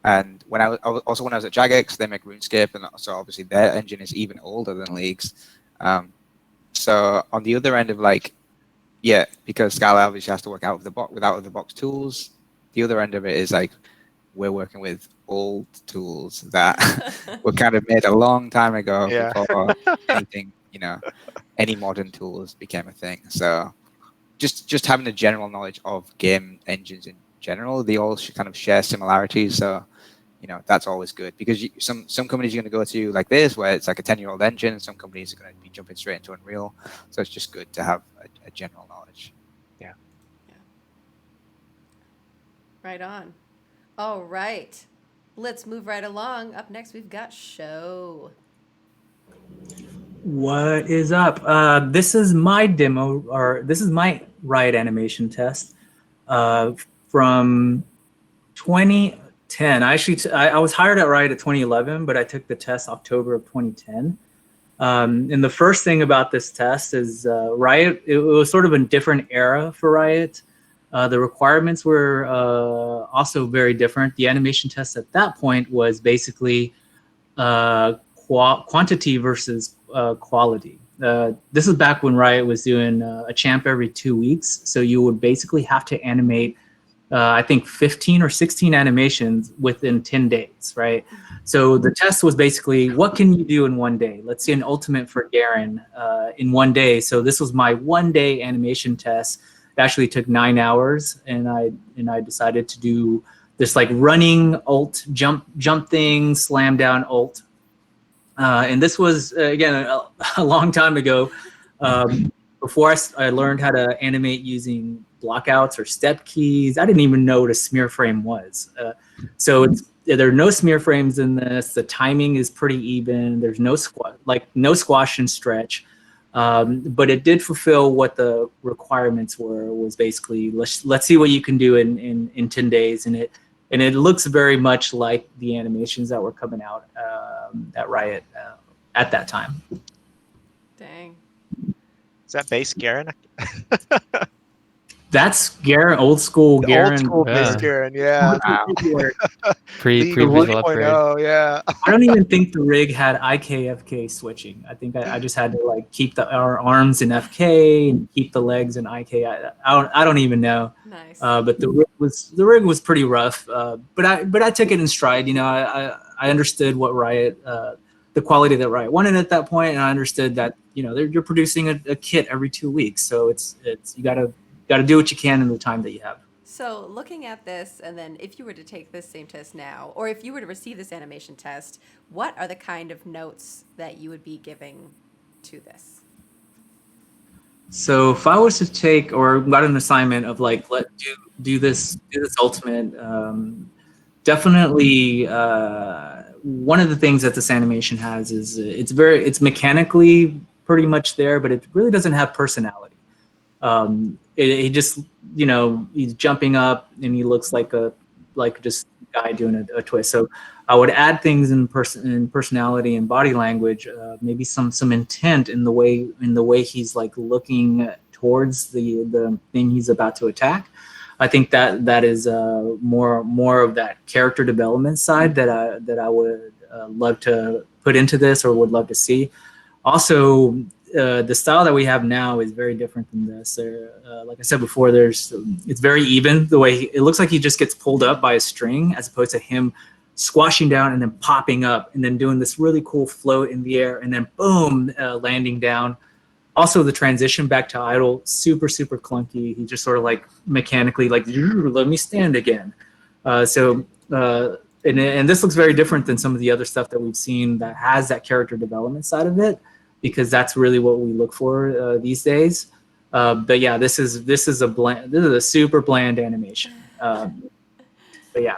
S8: And when I was at Jagex, they make RuneScape, and so obviously their engine is even older than League's. So on the other end of because Scala obviously has to work out of the box with out of the box tools. The other end of it is like we're working with old tools that were kind of made a long time ago
S6: Yeah.
S8: before anything, any modern tools became a thing. So just having a general knowledge of game engines in general, they all kind of share similarities. So that's always good, because some companies are going to go to like this, where it's like a 10-year-old engine, and some companies are going to be jumping straight into Unreal. So it's just good to have a general knowledge.
S6: Yeah.
S1: Right on. All right. Let's move right along. Up next, we've got Show.
S5: What is up? This is my demo, or this is my Riot animation test from 2010. I was hired at Riot at 2011, but I took the test October of 2010. And the first thing about this test is Riot, it was sort of a different era for Riot. The requirements were also very different. The animation test at that point was basically quantity versus quality. This is back when Riot was doing a champ every 2 weeks. So you would basically have to animate, I think 15 or 16 animations within 10 days, right? So the test was basically, what can you do in 1 day? Let's see an ultimate for Garen in 1 day. So this was my 1 day animation test. It actually took 9 hours, and I decided to do this like running ult, jump thing, slam down ult. And this was, again, a long time ago. Before I learned how to animate using blockouts or step keys, I didn't even know what a smear frame was. So there are no smear frames in this. The timing is pretty even. There's no squash and stretch. But it did fulfill what the requirements were. Was basically let's see what you can do in 10 days, and it looks very much like the animations that were coming out at Riot at that time.
S1: Dang.
S6: Is that base Garen?
S5: That's Garen, old school Garen.
S6: Old school base
S2: Yeah.
S6: Garen, yeah.
S2: Pre-visual upgrade.
S6: Oh, yeah.
S5: I don't even think the rig had IK/FK switching. I think I just had to like keep our arms in FK and keep the legs in IK. I don't even know.
S1: Nice.
S5: But the rig was pretty rough. But I took it in stride. I understood what Riot, the quality that Riot wanted at that point, and I understood that you're producing a kit every 2 weeks, so it's you gotta do what you can in the time that you have.
S1: So looking at this, and then if you were to take this same test now, or if you were to receive this animation test, what are the kind of notes that you would be giving to this?
S5: So if I was to take or got an assignment of like do this ultimate, definitely one of the things that this animation has is it's mechanically pretty much there, but it really doesn't have personality. He just he's jumping up and he looks like just a guy doing a twist. So I would add things in personality and body language, maybe some intent in the way he's like looking towards the thing he's about to attack. I think that is more of that character development side that I would love to put into this or would love to see. Also, the style that we have now is very different than this. Like I said before, it's very even. The way it looks like he just gets pulled up by a string, as opposed to him squashing down and then popping up and then doing this really cool float in the air and then boom, landing down. Also, the transition back to idle, super clunky. He just sort of like mechanically like, let me stand again. And this looks very different than some of the other stuff that we've seen that has that character development side of it, because that's really what we look for these days. But yeah, this is a super bland animation. But yeah.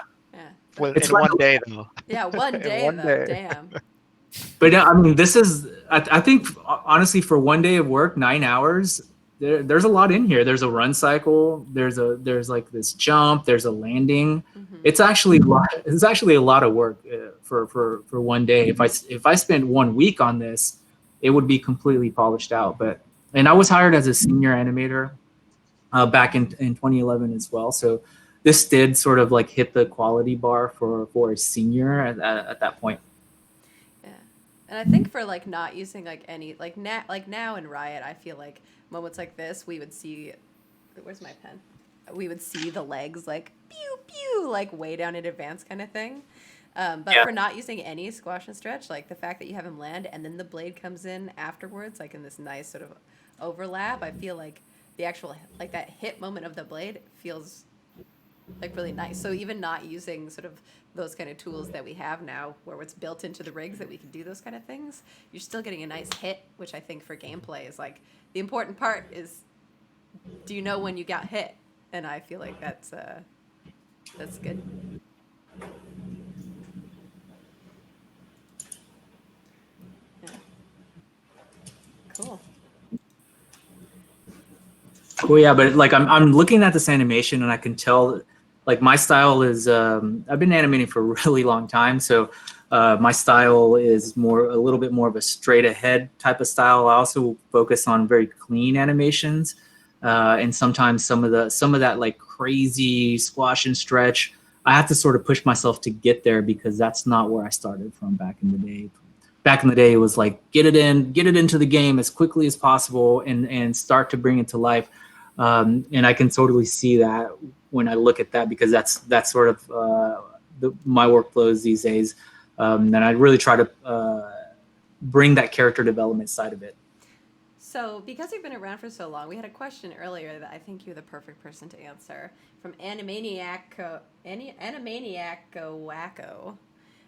S6: In 1 day though.
S1: Yeah, 1 day
S6: one
S1: though.
S6: day.
S1: Damn.
S5: But I mean, this is I think honestly for 1 day of work, 9 hours. There's a lot in here. There's a run cycle. There's like this jump. There's a landing.
S1: Mm-hmm.
S5: It's actually a lot of work for 1 day. If I spent 1 week on this, it would be completely polished out. And I was hired as a senior animator back in 2011 as well. So this did sort of like hit the quality bar for a senior at that point.
S1: Yeah. And I think for like not using like any like now in Riot, I feel like moments like this we would see. Where's my pen? we would see the legs like pew pew, like way down in advance kind of thing. But
S5: Yeah.
S1: for not using any squash and stretch, like the fact that you have him land and then the blade comes in afterwards, like in this nice sort of overlap, I feel like the actual like that hit moment of the blade feels like really nice. So even not using sort of those kind of tools that we have now, where it's built into the rigs that we can do those kind of things, you're still getting a nice hit, which I think for gameplay is like the important part is, do you know when you got hit? And I feel like that's good. Yeah. Cool.
S5: Cool, yeah, but like I'm looking at this animation and I can tell, like my style is I've been animating for a really long time, so my style is a little bit more of a straight ahead type of style. I also focus on very clean animations, and sometimes some of that like crazy squash and stretch. I have to sort of push myself to get there because that's not where I started from back in the day. Back in the day, it was like get it into the game as quickly as possible and start to bring it to life. And I can totally see that when I look at that, because that's sort of my workflows these days. And I really try to bring that character development side of it.
S1: So, because you've been around for so long, we had a question earlier that I think you're the perfect person to answer from Animaniac Wacko.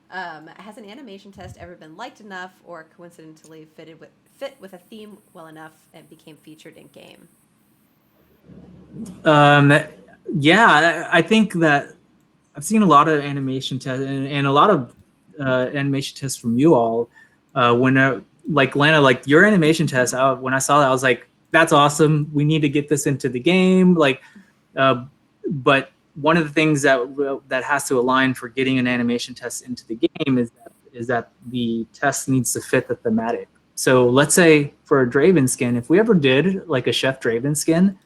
S1: Has an animation test ever been liked enough or coincidentally fit with a theme well enough and became featured in game?
S5: Yeah, I think that I've seen a lot of animation tests and a lot of animation tests from you all. Like Lana, like your animation test, when I saw that, I was like, that's awesome. We need to get this into the game. Like, but one of the things that has to align for getting an animation test into the game is that the test needs to fit the thematic. So let's say for a Draven skin, if we ever did like a Chef Draven skin,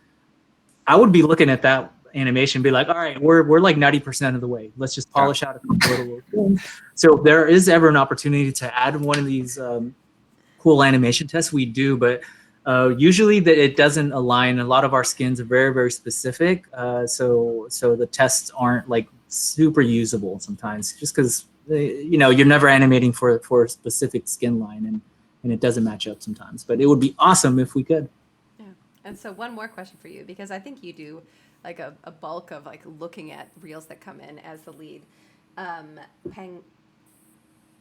S5: I would be looking at that animation and be like, all right, we're like 90% of the way. Let's just polish out a couple little things. So if there is ever an opportunity to add one of these cool animation tests, we do, but usually that it doesn't align. A lot of our skins are very, very specific. So the tests aren't like super usable sometimes just because, you're never animating for a specific skin line and it doesn't match up sometimes, but it would be awesome if we could.
S1: And so one more question for you, because I think you do like a bulk of like looking at reels that come in as the lead.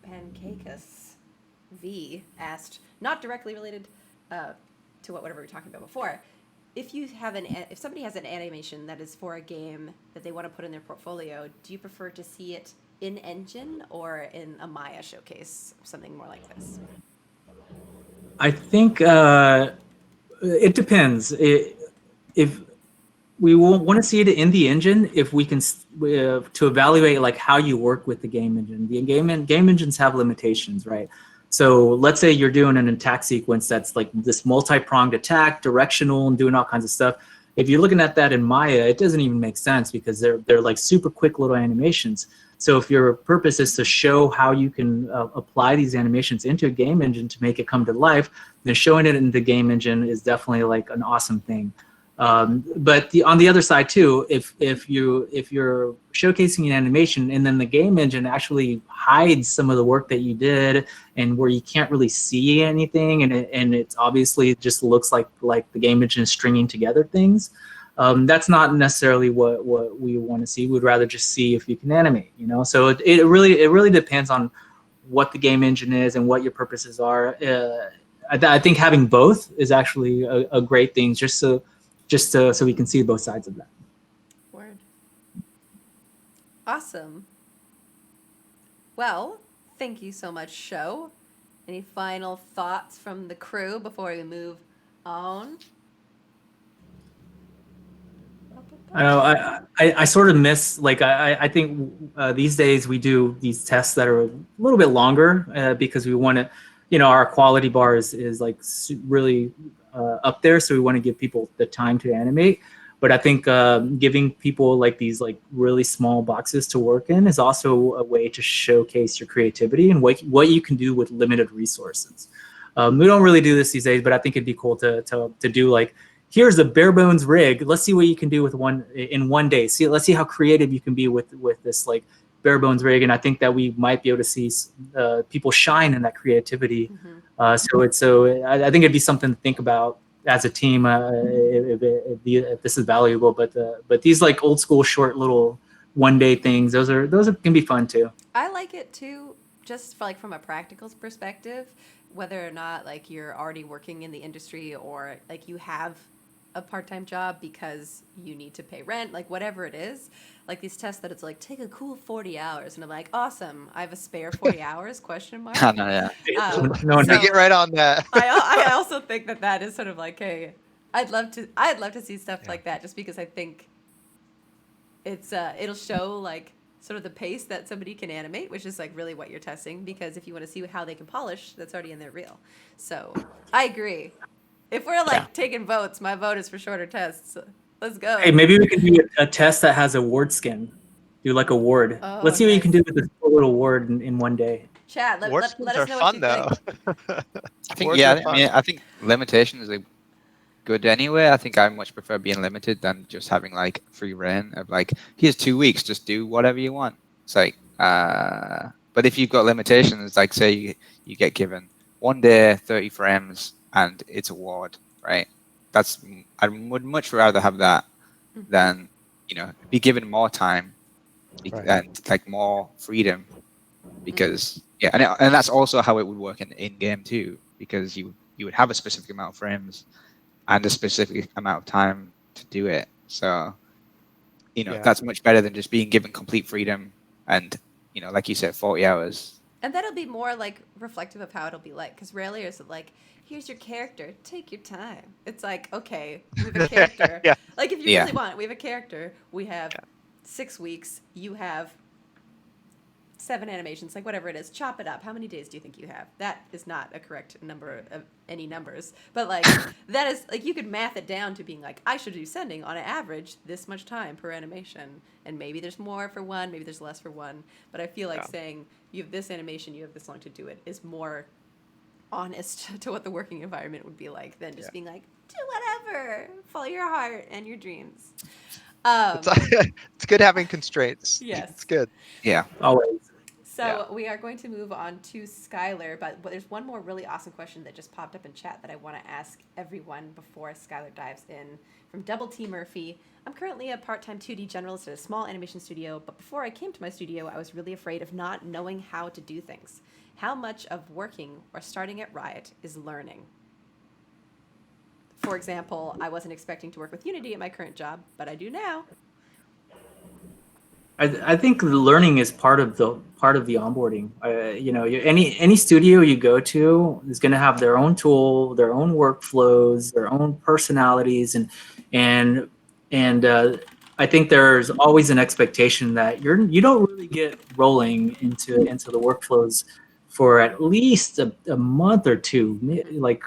S1: Pancakes V asked, not directly related to whatever we were talking about before, if somebody has an animation that is for a game that they want to put in their portfolio, do you prefer to see it in engine or in a Maya showcase, something more like this?
S5: I think it depends. If we want to see it in the engine, if we can to evaluate like how you work with the game engine. The game engines have limitations, right? So let's say you're doing an attack sequence that's like this multi-pronged attack, directional, and doing all kinds of stuff. If you're looking at that in Maya, it doesn't even make sense because they're like super quick little animations. So if your purpose is to show how you can apply these animations into a game engine to make it come to life, then showing it in the game engine is definitely like an awesome thing. But on the other side too, if you're showcasing an animation and then the game engine actually hides some of the work that you did and where you can't really see anything and it's obviously it just looks like the game engine is stringing together things, that's not necessarily what we want to see. We'd rather just see if you can animate, So it really depends on what the game engine is and what your purposes are. I think having both is actually a great thing, so we can see both sides of that.
S1: Word. Awesome. Well, thank you so much, Sho. Any final thoughts from the crew before we move on?
S5: I sort of miss, like, I think these days we do these tests that are a little bit longer because we want to, our quality bar is like really up there, so we want to give people the time to animate. But I think giving people like these like really small boxes to work in is also a way to showcase your creativity and what you can do with limited resources. We don't really do this these days, but I think it'd be cool to do like, here's a bare bones rig. Let's see what you can do with in 1 day. Let's see how creative you can be with this like bare bones rig. And I think that we might be able to see people shine in that creativity. I think it'd be something to think about as a team if this is valuable. But these like old school short little 1 day things, those can be fun too.
S1: I like it too, just for, like from a practical perspective, whether or not like you're already working in the industry or like you have a part-time job because you need to pay rent, like whatever it is, like these tests that it's like take a cool 40 hours, and I'm like, awesome, I have a spare 40 hours question mark.
S8: I know, yeah.
S5: No,
S6: We get right on that.
S1: I also think that is sort of like, hey, I'd love to see stuff like that, just because I think it's it'll show like sort of the pace that somebody can animate, which is like really what you're testing, because if you want to see how they can polish, that's already in their reel. So I agree. If we're like taking votes, my vote is for shorter tests. Let's go.
S5: Hey, maybe we can do a test that has a ward skin. Do like a ward.
S1: Oh,
S5: Let's see what you
S1: nice.
S5: can do with this little ward in 1 day.
S1: Chad, let
S6: Ward
S1: us
S6: skins
S1: know
S6: are
S1: what
S6: fun
S1: you
S6: though.
S1: think.
S8: I think
S6: Wards
S8: yeah.
S6: are
S8: I
S6: fun.
S8: mean, I think limitations are good anyway. I think I much prefer being limited than just having like free reign of like here's 2 weeks, just do whatever you want. It's like, but if you've got limitations, like say you get given 1 day, 30 frames, and it's a ward, right? I would much rather have that than be given more time and like more freedom, because and that's also how it would work in game too, because you would have a specific amount of frames and a specific amount of time to do it. So that's much better than just being given complete freedom and like you said, 40 hours.
S1: And that'll be more like reflective of how it'll be like, because rarely is it like, here's your character, take your time. It's like, okay, we have a character.
S6: Yeah.
S1: Like if you really want, we have a character. We have 6 weeks. You have 7 animations, like whatever it is. Chop it up. How many days do you think you have? That is not a correct number of any numbers, but like that is like you could math it down to being like, I should be sending on an average this much time per animation, and maybe there's more for one, maybe there's less for one. But I feel like saying you have this animation, you have this long to do it, is more honest to what the working environment would be like than just being like, do whatever, follow your heart and your dreams.
S6: It's good having constraints.
S1: Yes.
S6: It's good.
S8: Yeah.
S5: Always.
S1: So we are going to move on to Skylar, but there's one more really awesome question that just popped up in chat that I want to ask everyone before Skylar dives in. From Double T Murphy, I'm currently a part-time 2D generalist at a small animation studio, but before I came to my studio, I was really afraid of not knowing how to do things. How much of working or starting at Riot is learning? For example, I wasn't expecting to work with Unity at my current job, but I do now.
S5: I think learning is part of the onboarding. Any studio you go to is going to have their own tool, their own workflows, their own personalities, and I think there's always an expectation that you don't really get rolling into the workflows for at least a month or two. Like,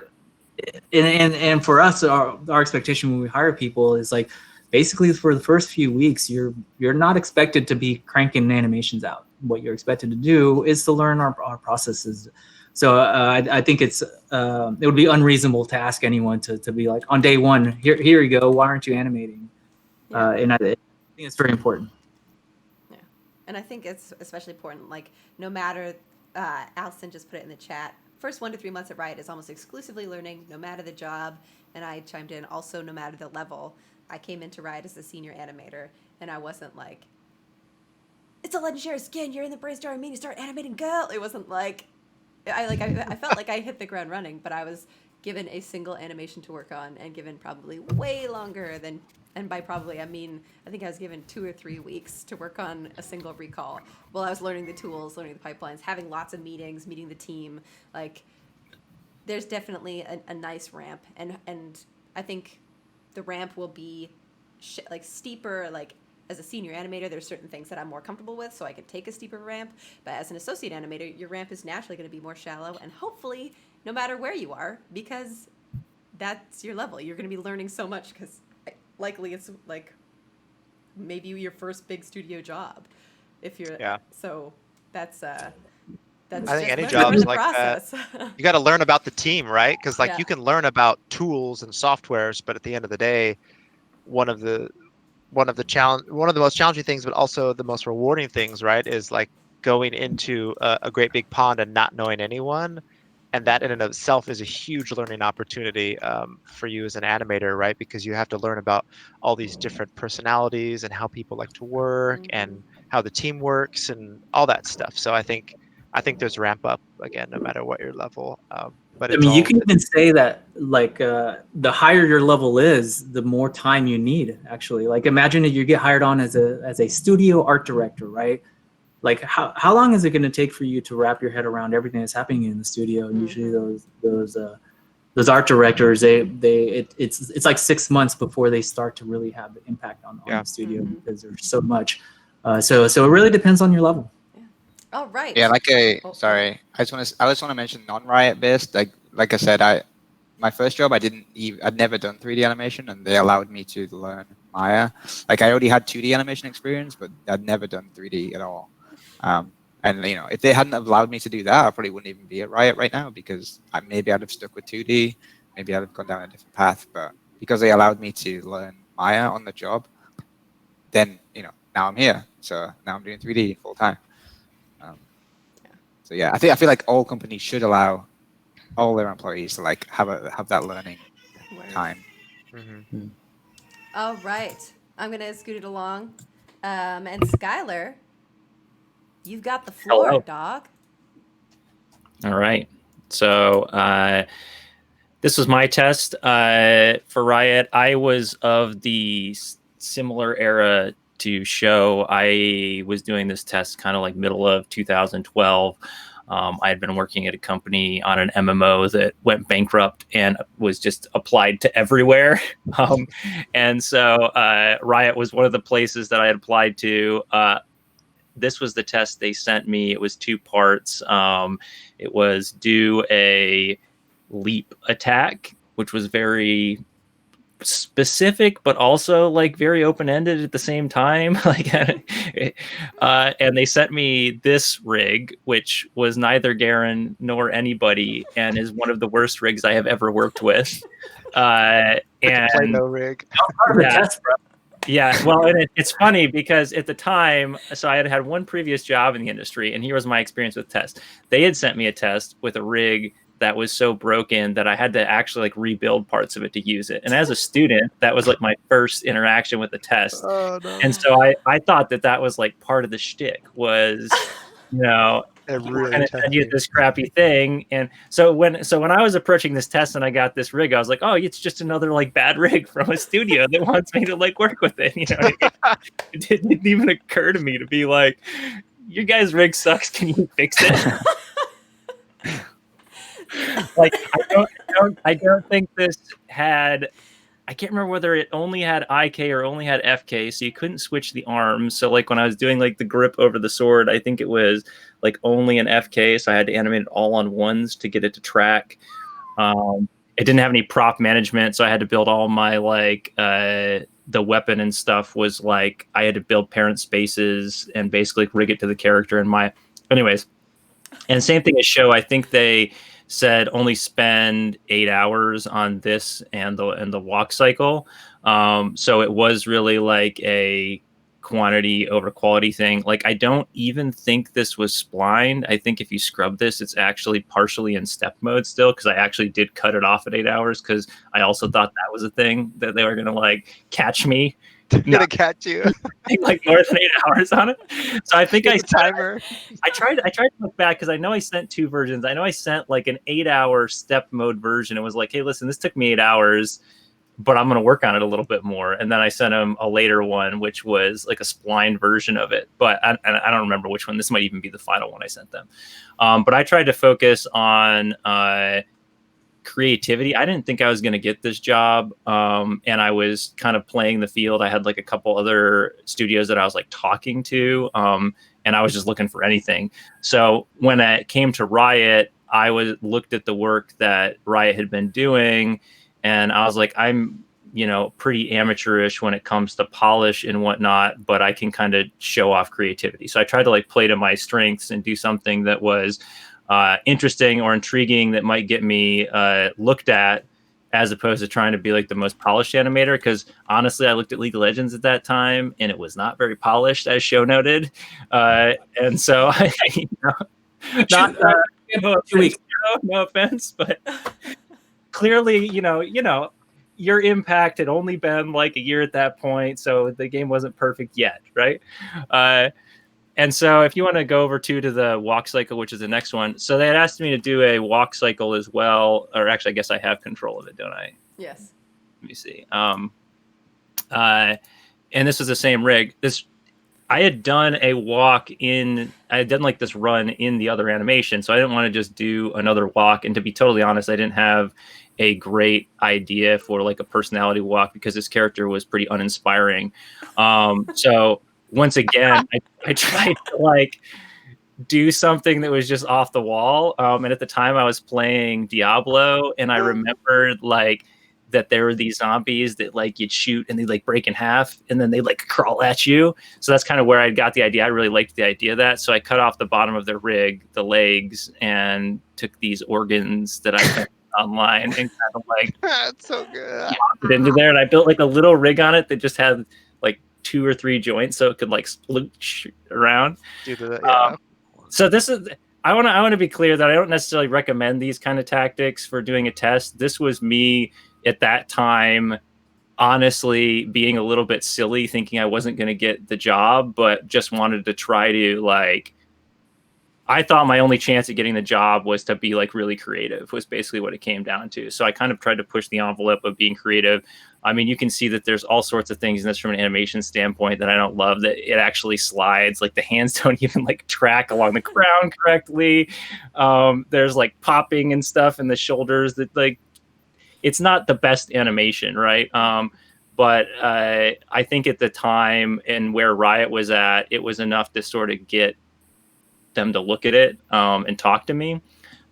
S5: and for us, our expectation when we hire people is like, basically for the first few weeks, you're not expected to be cranking animations out. What you're expected to do is to learn our processes. So I think it would be unreasonable to ask anyone to be like, on day one, here you go, why aren't you animating? And I think it's very important.
S1: Yeah, and I think it's especially important, like no matter, Allison just put it in the chat, first 1 to 3 months at Riot is almost exclusively learning, no matter the job. And I chimed in also, no matter the level. I came into Riot as a senior animator, and I wasn't like, it's a legendary skin, you're in the brainstorm meeting, start animating, go. It wasn't like, I felt like I hit the ground running, but I was given a single animation to work on and given probably way longer than, and by probably I mean, I think I was given 2 or 3 weeks to work on a single recall while I was learning the tools, learning the pipelines, having lots of meetings, meeting the team. Like, there's definitely a nice ramp, and I think the ramp will be like steeper. Like as a senior animator, there's certain things that I'm more comfortable with, so I could take a steeper ramp. But as an associate animator, your ramp is naturally going to be more shallow, and hopefully, no matter where you are, because that's your level, you're going to be learning so much. Because likely it's like maybe your first big studio job, if you're.
S6: Yeah.
S1: So that's That's
S6: I think
S1: just
S6: any
S1: learning from
S6: job's
S1: the
S6: like that.
S1: process.
S6: You got to learn about the team, right? Because like
S1: Yeah.
S6: you can learn about tools and softwares, but at the end of the day, one of the one of the most challenging things, but also the most rewarding things, right, is like going into a great big pond and not knowing anyone, and that in and of itself is a huge learning opportunity for you as an animator, right? Because you have to learn about all these different personalities and how people like to work and how the team works and all that stuff. So I think there's ramp up again, no matter what your level. But
S5: I
S6: it's
S5: mean, you
S6: all
S5: can even say that like the higher your level is, the more time you need. Actually, like imagine if you get hired on as a studio art director, right? Like how long is it going to take for you to wrap your head around everything that's happening in the studio? And usually those art directors, it's like 6 months before they start to really have the impact on the studio because there's so much. So it really depends on your level.
S1: All right.
S8: Yeah, like
S1: Oh,
S8: sorry, I just want to mention non-Riot based. Like I said, my first job I'd never done 3D animation, and they allowed me to learn Maya. Like I already had 2D animation experience, but I'd never done 3D at all. And if they hadn't have allowed me to do that, I probably wouldn't even be at Riot right now because maybe I'd have stuck with 2D, maybe I'd have gone down a different path. But because they allowed me to learn Maya on the job, then now I'm here. So now I'm doing 3D full time. So yeah, I feel like all companies should allow all their employees to like have that learning time.
S1: All right. I'm going to scoot it along. And Skylar, you've got the floor,
S4: Hello.
S1: dog.
S4: All right. So this was my test for Riot. I was of the similar era to show. I was doing this test kind of like middle of 2012. I had been working at a company on an MMO that went bankrupt and was just applied to everywhere. And so Riot was one of the places that I had applied to. This was the test they sent me. It was 2 parts. It was do a leap attack, which was very specific, but also like very open-ended at the same time. And they sent me this rig, which was neither Garen nor anybody, and is one of the worst rigs I have ever worked with.
S6: and Play-Doh rig.
S4: Yeah, well, and it's funny because at the time, so I had one previous job in the industry, and here was my experience with tests. They had sent me a test with a rig that was so broken that I had to actually like rebuild parts of it to use it. And as a student, that was like my first interaction with the test. Oh, no. And so I thought that was like part of the shtick was,
S6: really
S4: and send you this crappy thing. And so when I was approaching this test and I got this rig, I was like, oh, it's just another like bad rig from a studio that wants me to like work with it. It didn't even occur to me to be like, your guys' rig sucks. Can you fix it? Like I don't think this had. I can't remember whether it only had IK or only had FK, so you couldn't switch the arms. So like when I was doing like the grip over the sword, I think it was like only an FK, so I had to animate it all on ones to get it to track. It didn't have any prop management, so I had to build all my like the weapon and stuff was like I had to build parent spaces and basically rig it to the character and anyways. And same thing as show. I think they said only spend 8 hours on this and the walk cycle. So it was really like a quantity over quality thing. Like I don't even think this was splined. I think if you scrub this, it's actually partially in step mode still, because I actually did cut it off at 8 hours because I also thought that was a thing that they were gonna like catch me.
S6: Gonna catch you
S4: like more than 8 hours on it. So I think
S6: timer.
S4: I tried to look back because I know I sent 2 versions. I know I sent like an 8-hour step mode version. It was like, hey, listen, this took me 8 hours, but I'm going to work on it a little bit more. And then I sent him a later one, which was like a splined version of it. But I don't remember which one. This might even be the final one I sent them. But I tried to focus on creativity. I didn't think I was going to get this job. And I was kind of playing the field. I had like a couple other studios that I was like talking to. And I was just looking for anything. So when it came to Riot, I looked at the work that Riot had been doing, and I was like, I'm pretty amateurish when it comes to polish and whatnot, but I can kind of show off creativity. So I tried to like play to my strengths and do something that was interesting or intriguing that might get me looked at, as opposed to trying to be like the most polished animator. Because honestly, I looked at League of Legends at that time and it was not very polished, as show noted. And so not
S5: 2 weeks.
S4: no offense, but clearly, your impact had only been like a year at that point, so the game wasn't perfect yet, right? And so if you want to go over to the walk cycle, which is the next one, so they had asked me to do a walk cycle as well, or actually, I guess I have control of it, don't I?
S1: Yes.
S4: Let me see. And this was the same rig. I had done a walk I had done like this run in the other animation, so I didn't want to just do another walk. And to be totally honest, I didn't have a great idea for like a personality walk because this character was pretty uninspiring. So once again, I tried to like do something that was just off the wall. And at the time I was playing Diablo, and I remembered like that there were these zombies that like you'd shoot and they'd like break in half and then they like crawl at you. So that's kind of where I got the idea. I really liked the idea of that. So I cut off the bottom of their rig, the legs, and took these organs that I found online and kind of like
S6: That's so good.
S4: into there. And I built like a little rig on it that just had like 2 or 3 joints so it could like sploosh around. So this is, I want to be clear that I don't necessarily recommend these kind of tactics for doing a test. This was me at that time, honestly being a little bit silly, thinking I wasn't going to get the job, but just wanted to try to like, I thought my only chance at getting the job was to be like really creative, was basically what it came down to. So I kind of tried to push the envelope of being creative. I mean, you can see that there's all sorts of things in this from an animation standpoint that I don't love, that it actually slides. Like the hands don't even like track along the ground correctly. There's like popping and stuff in the shoulders that like, it's not the best animation, right? But I think at the time and where Riot was at, it was enough to sort of get them to look at it and talk to me.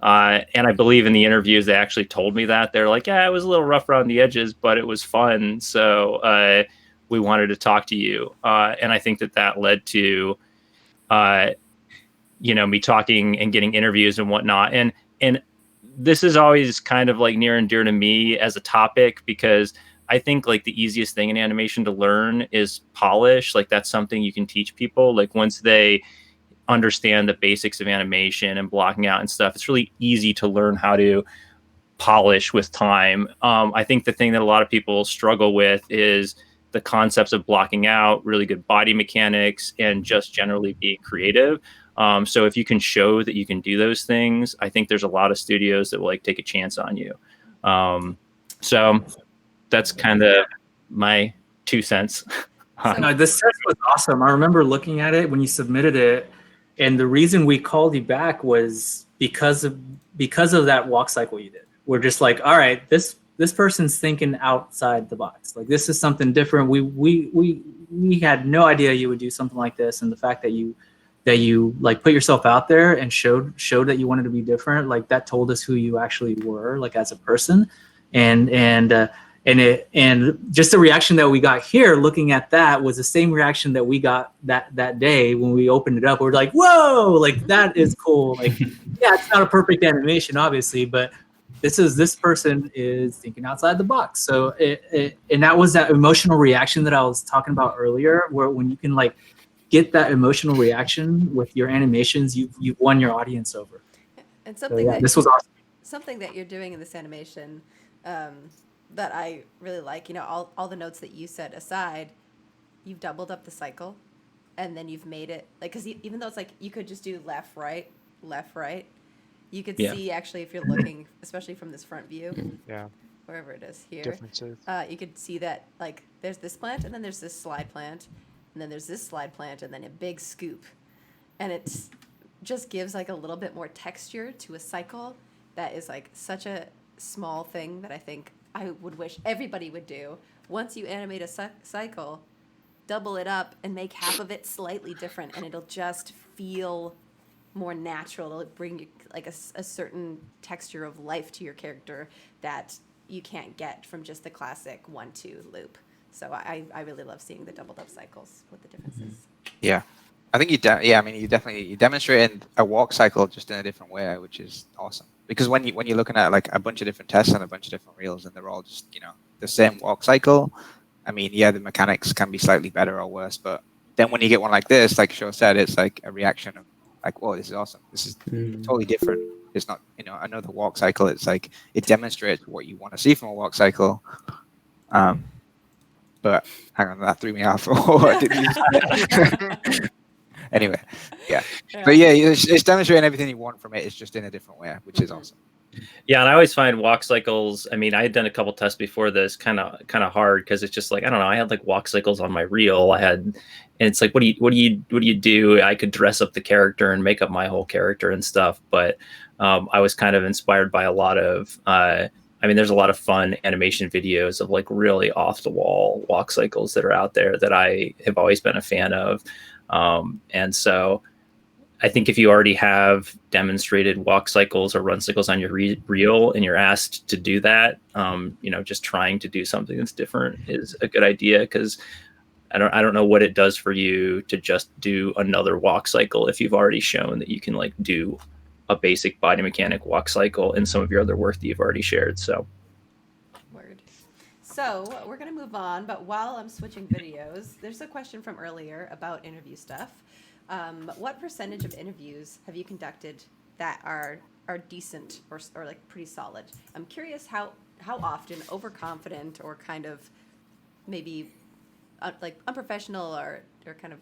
S4: And I believe in the interviews, they actually told me that. They're like, yeah, it was a little rough around the edges, but it was fun. So we wanted to talk to you. And I think that led to, me talking and getting interviews and whatnot. And this is always kind of like near and dear to me as a topic, because I think like the easiest thing in animation to learn is polish. Like that's something you can teach people. Like once they understand the basics of animation and blocking out and stuff, it's really easy to learn how to polish with time. I think the thing that a lot of people struggle with is the concepts of blocking out, really good body mechanics, and just generally being creative. So if you can show that you can do those things, I think there's a lot of studios that will like take a chance on you. So that's kind of my 2 cents.
S5: No, this test was awesome. I remember looking at it when you submitted it, and the reason we called you back was because of that walk cycle you did. We're just like, all right, this person's thinking outside the box. Like this is something different. We had no idea you would do something like this, and the fact that you like put yourself out there and showed that you wanted to be different, like that told us who you actually were, like as a person, and just the reaction that we got here looking at that was the same reaction that we got that day when we opened it up. We're like, whoa, like that is cool. Like, yeah, it's not a perfect animation, obviously, but this person is thinking outside the box. So and that was that emotional reaction that I was talking about earlier, where when you can like get that emotional reaction with your animations, you've won your audience over.
S1: And something
S5: this was awesome.
S1: Something that you're doing in this animation that I really like, all the notes that you said aside, you've doubled up the cycle, and then you've made it like, because even though it's like you could just do left, right, you could see actually if you're looking, especially from this front view, wherever it is here,
S6: differences.
S1: You could see that like there's this plant, and then there's this slide plant, and then there's this slide plant, and then a big scoop, and it's just gives like a little bit more texture to a cycle that is like such a small thing that I think I would wish everybody would do. Once you animate a cycle, double it up and make half of it slightly different, and it'll just feel more natural. It'll bring you like a certain texture of life to your character that you can't get from just the classic 1-2 loop. So I really love seeing the doubled up cycles, what the difference is.
S8: Yeah, I think you demonstrate a walk cycle just in a different way, which is awesome. Because when you're looking at like a bunch of different tests and a bunch of different reels, and they're all just the same walk cycle. I mean, yeah, the mechanics can be slightly better or worse, but then when you get one like this, like Shaw said, it's like a reaction of like, oh, this is awesome. This is totally different. It's not another walk cycle. It's like it demonstrates what you want to see from a walk cycle. But hang on, that threw me off. Anyway, yeah. But yeah, it's demonstrating everything you want from it. It's just in a different way, which is awesome.
S4: Yeah, and I always find walk cycles. I mean, I had done a couple tests before this, kind of hard because it's just like I don't know. I had like walk cycles on my reel. And it's like, what do you do? I could dress up the character and make up my whole character and stuff, but I was kind of inspired by a lot of. I mean, there's a lot of fun animation videos of like really off the wall walk cycles that are out there that I have always been a fan of. And so I think if you already have demonstrated walk cycles or run cycles on your reel and you're asked to do that, just trying to do something that's different is a good idea, because I don't know what it does for you to just do another walk cycle if you've already shown that you can like do a basic body mechanic walk cycle in some of your other work that you've already shared. So
S1: Word. So we're going to move on, but while I'm switching videos, there's a question from earlier about interview stuff. What percentage of interviews have you conducted that are decent or like pretty solid? I'm curious how often overconfident or kind of maybe like unprofessional or kind of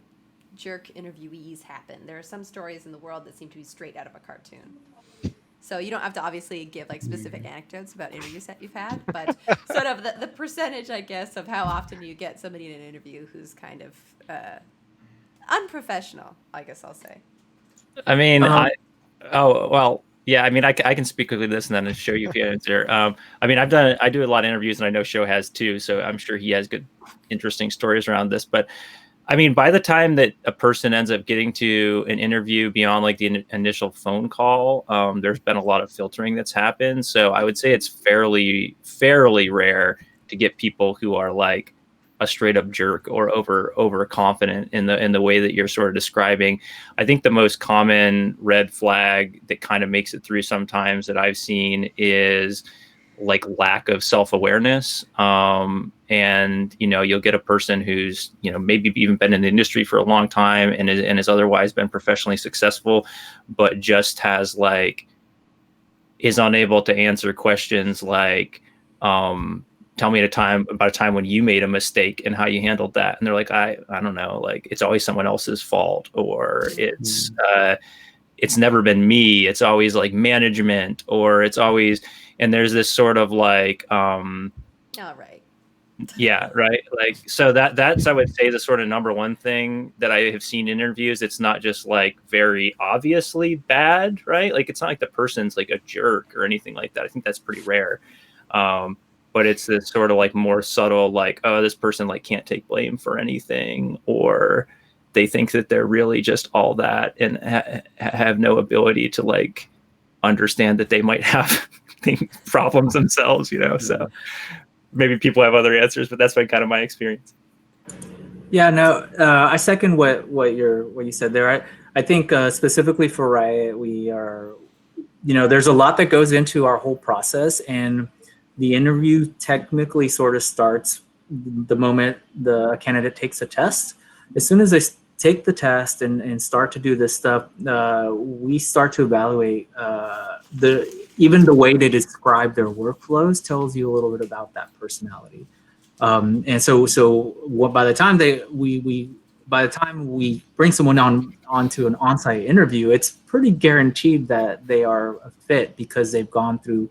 S1: jerk interviewees happen. There are some stories in the world that seem to be straight out of a cartoon. So you don't have to obviously give like specific anecdotes about interviews that you've had, but sort of the percentage, I guess, of how often you get somebody in an interview who's kind of unprofessional, I guess I'll say.
S4: I mean, yeah. I mean, I can speak quickly to this and then show you if you answer. I mean, I do a lot of interviews, and I know Show has too, so I'm sure he has good, interesting stories around this. But I mean, by the time that a person ends up getting to an interview beyond like the initial phone call, there's been a lot of filtering that's happened. So I would say it's fairly rare to get people who are like a straight up jerk or overconfident in the way that you're sort of describing. I think the most common red flag that kind of makes it through sometimes that I've seen is like lack of self-awareness. And you'll get a person who's maybe even been in the industry for a long time and has otherwise been professionally successful, but just has is unable to answer questions like, tell me about a time when you made a mistake and how you handled that. And they're like, I don't know, like it's always someone else's fault, or it's never been me. It's always like management, or it's always, and there's this sort of like,
S1: all right.
S4: Yeah, right. Like, so that's, I would say, the sort of number one thing that I have seen in interviews. It's not just like very obviously bad, right? Like, it's not like the person's like a jerk or anything like that. I think that's pretty rare. But it's this sort of like more subtle, like, oh, this person like can't take blame for anything, or they think that they're really just all that and have no ability to like understand that they might have problems themselves, so maybe people have other answers, but that's been kind of my experience.
S5: Yeah, no, I second what you said there. I think specifically for Riot, we are, there's a lot that goes into our whole process, and the interview technically sort of starts the moment the candidate takes a test. As soon as they take the test and start to do this stuff, we start to evaluate even the way they describe their workflows tells you a little bit about that personality. And so by the time we bring someone onto an on-site interview, it's pretty guaranteed that they are a fit because they've gone through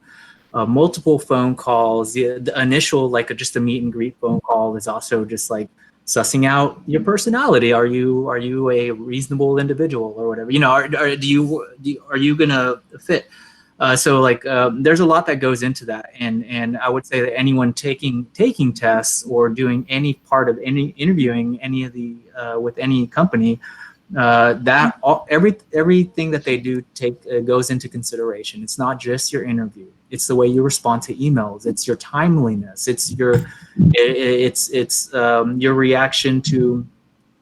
S5: multiple phone calls. The initial, like just a meet and greet phone call, is also just like sussing out your personality. Are you a reasonable individual or whatever? Are you gonna fit? So there's a lot that goes into that, and I would say that anyone taking tests or doing any part of any interviewing any of the with any company, Everything that they do goes into consideration. It's not just your interview. It's the way you respond to emails. It's your timeliness. It's your reaction to,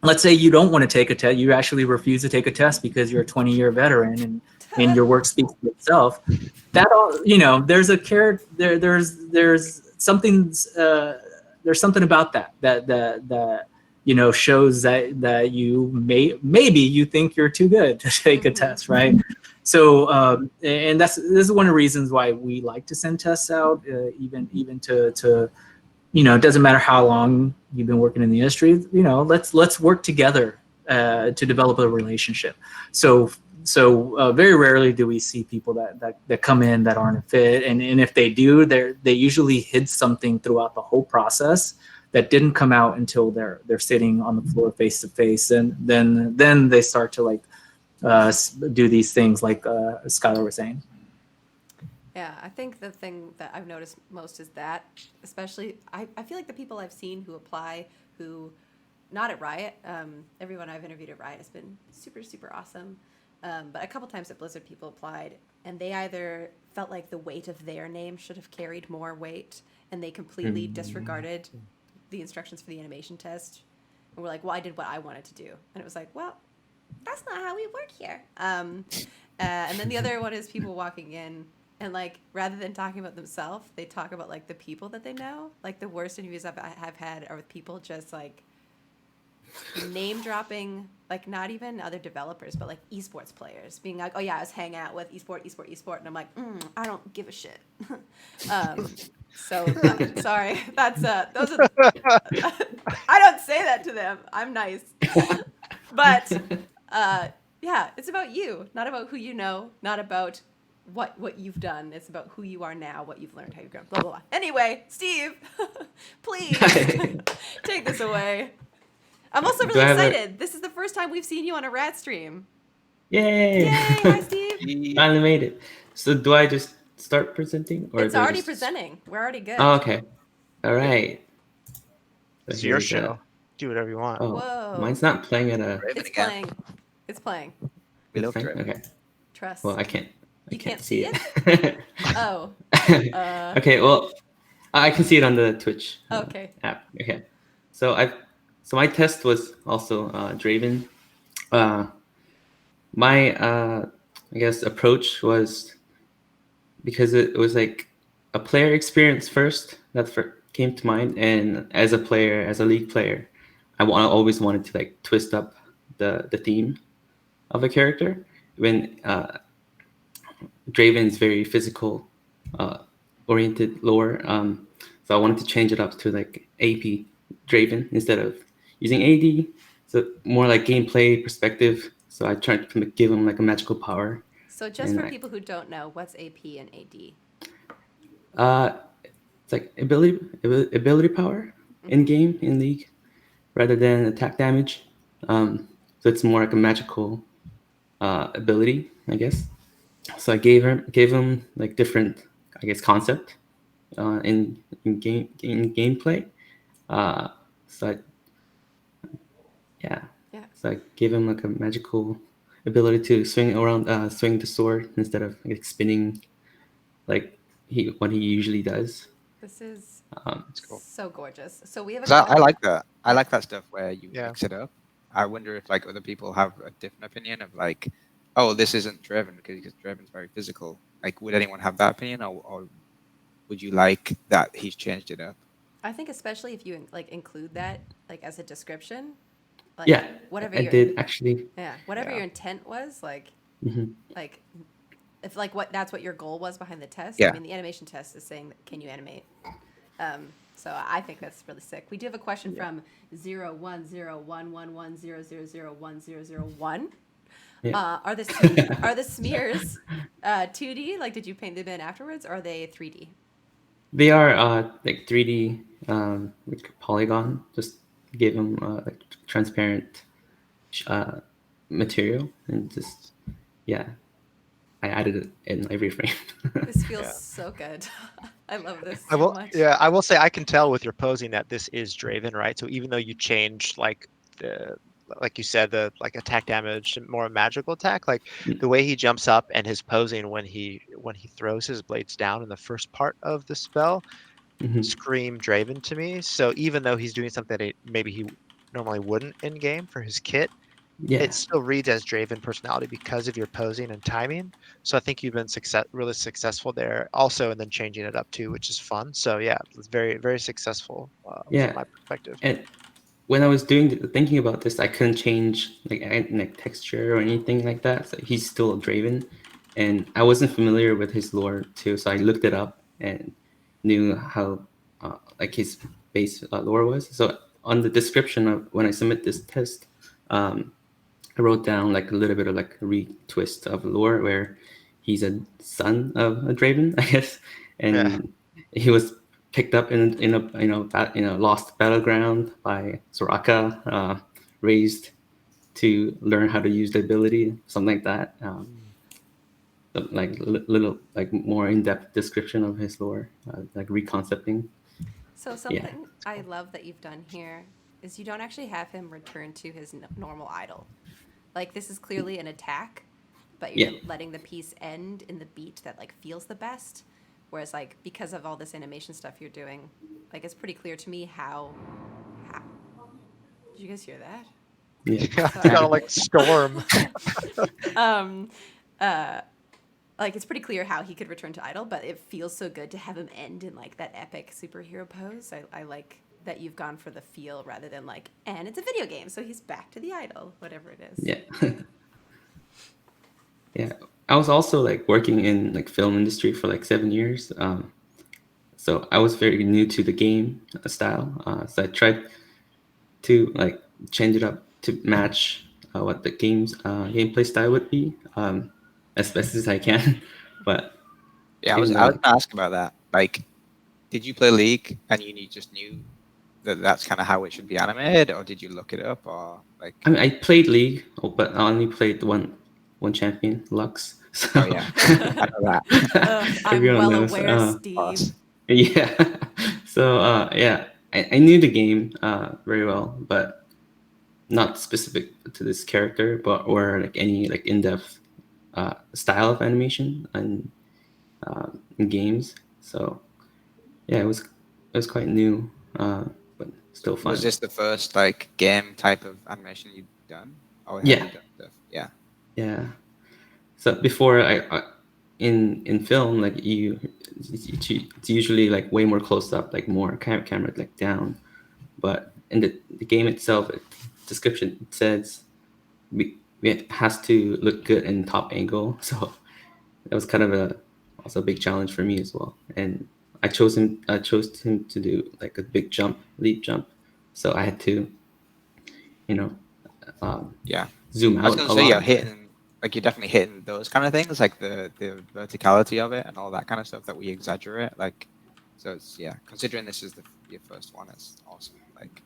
S5: let's say you don't want to take a test. You actually refuse to take a test because you're a 20-year veteran and your work speaks for itself. That all, there's a character there. There's something about that shows that you maybe you think you're too good to take a test, right? So and this is one of the reasons why we like to send tests out, even to it doesn't matter how long you've been working in the industry. Let's work together to develop a relationship. So very rarely do we see people that come in that aren't a fit, and if they do, they usually hid something throughout the whole process that didn't come out until they're sitting on the floor face to face, and then they start to do these things like Skylar was saying.
S1: Yeah, I think the thing that I've noticed most is that, especially, I feel like the people I've seen who apply, who, not at Riot, everyone I've interviewed at Riot has been super, super awesome. But a couple times at Blizzard, people applied, and they either felt like the weight of their name should have carried more weight, and they completely disregarded the instructions for the animation test, and were like, well, I did what I wanted to do. And it was like, well, that's not how we work here. And then the other one is people walking in, and rather than talking about themselves, they talk about the people that they know. The worst interviews I've had are with people just name dropping, not even other developers, but esports players, being like, oh yeah, I was hanging out with esport, and I'm like, I don't give a shit. So sorry, that's those are. I don't say that to them. I'm nice, but yeah, it's about you, not about who you know, not about what you've done. It's about who you are now, what you've learned, how you've grown, blah, blah, blah. Anyway, Steve, please take this away. I'm also really excited. This is the first time we've seen you on a Rat stream.
S7: Yay!
S1: Yay! Hi, Steve.
S7: Finally made it. So do I just start presenting? Or
S1: it's already presenting. We're already good.
S7: Oh, okay. All right.
S6: It's your show. Do whatever you want.
S7: Oh,
S1: Whoa.
S7: mine's not playing at a...
S1: It's playing. It's playing.
S8: We love
S7: playing?
S8: Driven.
S7: Okay.
S1: Trust.
S7: Well, I can't.
S1: You can't
S7: see
S1: it? Oh.
S7: Okay. Well, I can see it on the Twitch
S1: Okay.
S7: app. Okay. So my test was also Draven. My I guess approach was, because it was a player experience first that came to mind, and as a player, as a league player, I always wanted to twist up the theme of a character. When Draven is very physical oriented lore, so I wanted to change it up to AP Draven instead of using AD, so more gameplay perspective. So I tried to give him a magical power.
S1: So just for people who don't know, what's AP and AD?
S7: It's ability power in game, in league, rather than attack damage. So it's more a magical ability, I guess. So I gave him different, I guess, concept in gameplay. So I gave him a magical ability to swing the sword instead of spinning what he usually does.
S1: This is
S8: cool.
S1: so gorgeous. So we have
S8: I like that. I like that stuff where you
S6: Yeah.
S8: mix it up. I wonder if other people have a different opinion of oh, this isn't Driven because Driven's very physical. Would anyone have that opinion, or would you like that he's changed it up?
S1: I think especially if you include that as a description.
S7: Yeah,
S1: whatever
S7: I did actually.
S1: Yeah, whatever your intent was, if that's what your goal was behind the test.
S8: Yeah.
S1: I mean, the animation test is saying, can you animate? So I think that's really sick. We do have a question from 0101110001001.
S7: Yeah.
S1: Are the smears 2D? Did you paint them in afterwards, or are they 3D?
S7: They are 3D polygon. Just gave them transparent material, and just I added it in every frame.
S1: This feels so good. I love this
S6: I
S1: so
S6: will.
S1: much.
S6: Yeah, I will say I can tell with your posing that this is Draven, right? So even though you changed the like you said, the like attack damage, more magical attack. Like
S7: Mm.
S6: the way he jumps up and his posing when he throws his blades down in the first part of the spell
S7: Mhm.
S6: scream Draven to me. So even though he's doing something that maybe he normally wouldn't in game for his kit,
S7: Yeah.
S6: it still reads as Draven personality because of your posing and timing. So I think you've been really successful there also, and then changing it up too, which is fun. So yeah, it's very, very successful
S7: Yeah.
S6: from my perspective.
S7: And when I was thinking about this, I couldn't change like texture or anything like that. So he's still a Draven, and I wasn't familiar with his lore too. So I looked it up and knew how like his base lore was. So on the description of when I submit this test, I wrote down like a little bit of like a retwist of lore where he's a son of a Draven, I guess, and he was picked up in a lost battleground by Soraka, raised to learn how to use the ability, something like that. Like little like more in-depth description of his lore, like reconcepting.
S1: So something I love that you've done here is you don't actually have him return to his normal idol. Like this is clearly an attack, but you're letting the piece end in the beat that like feels the best. Whereas like because of all this animation stuff you're doing, like it's pretty clear to me how did you guys hear that?
S7: Yeah.
S6: Kind of like Storm.
S1: Like it's pretty clear how he could return to idol, but it feels so good to have him end in like that epic superhero pose. I like that you've gone for the feel rather than like, and it's a video game, so he's back to the idol, whatever it is.
S7: Yeah. Yeah. I was also like working in like film industry for like 7 years. So I was very new to the game style. So I tried to like change it up to match what the game's gameplay style would be, as best as I can. But
S8: Yeah, I
S7: even
S8: was
S7: though,
S8: gonna
S7: like,
S8: ask about that. Like, did you play League and you just knew that that's kind of how it should be animated, or did you look it up, or like?
S7: I mean, I played League, but I only played one champion, Lux. So
S8: Oh yeah, I know that.
S1: I'm
S7: everyone
S1: well
S7: knows.
S1: aware, Steve.
S8: Boss.
S7: Yeah. So yeah, I knew the game very well, but not specific to this character, but or like any like in-depth style of animation in games. So yeah, it was quite new, but still fun.
S8: Was this the first like game type of animation you'd done, or have
S7: Yeah.
S8: you done stuff? Yeah.
S7: Yeah. So before in film, like it's usually like way more close up, like more camera like down. But in the game itself, description it says it has to look good in top angle. So that was kind of also a big challenge for me as well. And I chose him to do like a big leap jump. So I had to, you know,
S8: Yeah.
S7: zoom
S8: I was
S7: out
S8: gonna
S7: a
S8: say
S7: lot.
S8: you're definitely hitting those kind of things, like the verticality of it and all that kind of stuff that we exaggerate. Like, so it's considering this is your first one, it's awesome. Like,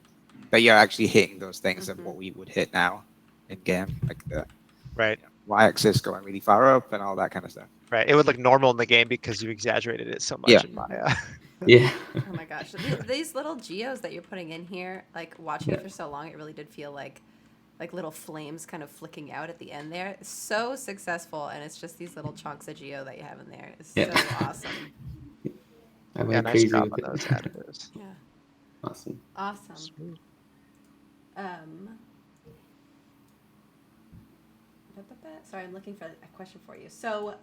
S8: but you're actually hitting those things of what we would hit now in game, like the
S6: Right.
S8: y-axis going really far up and all that kind of stuff.
S6: Right. It would look normal in the game because you exaggerated it so much
S8: Yeah.
S6: in Maya.
S7: Yeah.
S1: Oh my gosh, these little geos that you're putting in here, like watching it for so long, it really did feel like little flames kind of flicking out at the end there. It's so successful, and it's just these little chunks of geo that you have in there. It's so awesome.
S7: I went
S6: Yeah, nice
S7: crazy
S6: job
S7: with
S6: on
S7: it.
S6: those additives.
S1: Yeah,
S7: Awesome.
S1: awesome.
S6: Sweet.
S1: Sorry, I'm looking for a question for you. So,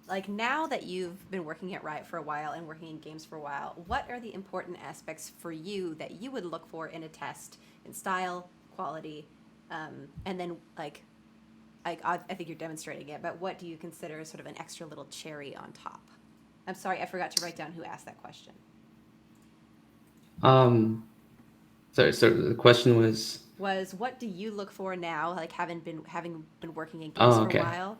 S1: like now that you've been working at Riot for a while and working in games for a while, what are the important aspects for you that you would look for in a test in style, quality, and then like I think you're demonstrating it, but what do you consider sort of an extra little cherry on top? I'm sorry, I forgot to write down who asked that question.
S7: Sorry. So the question was.
S1: Was what do you look for now, like having been working in games
S7: Oh,
S1: for
S7: okay.
S1: a while?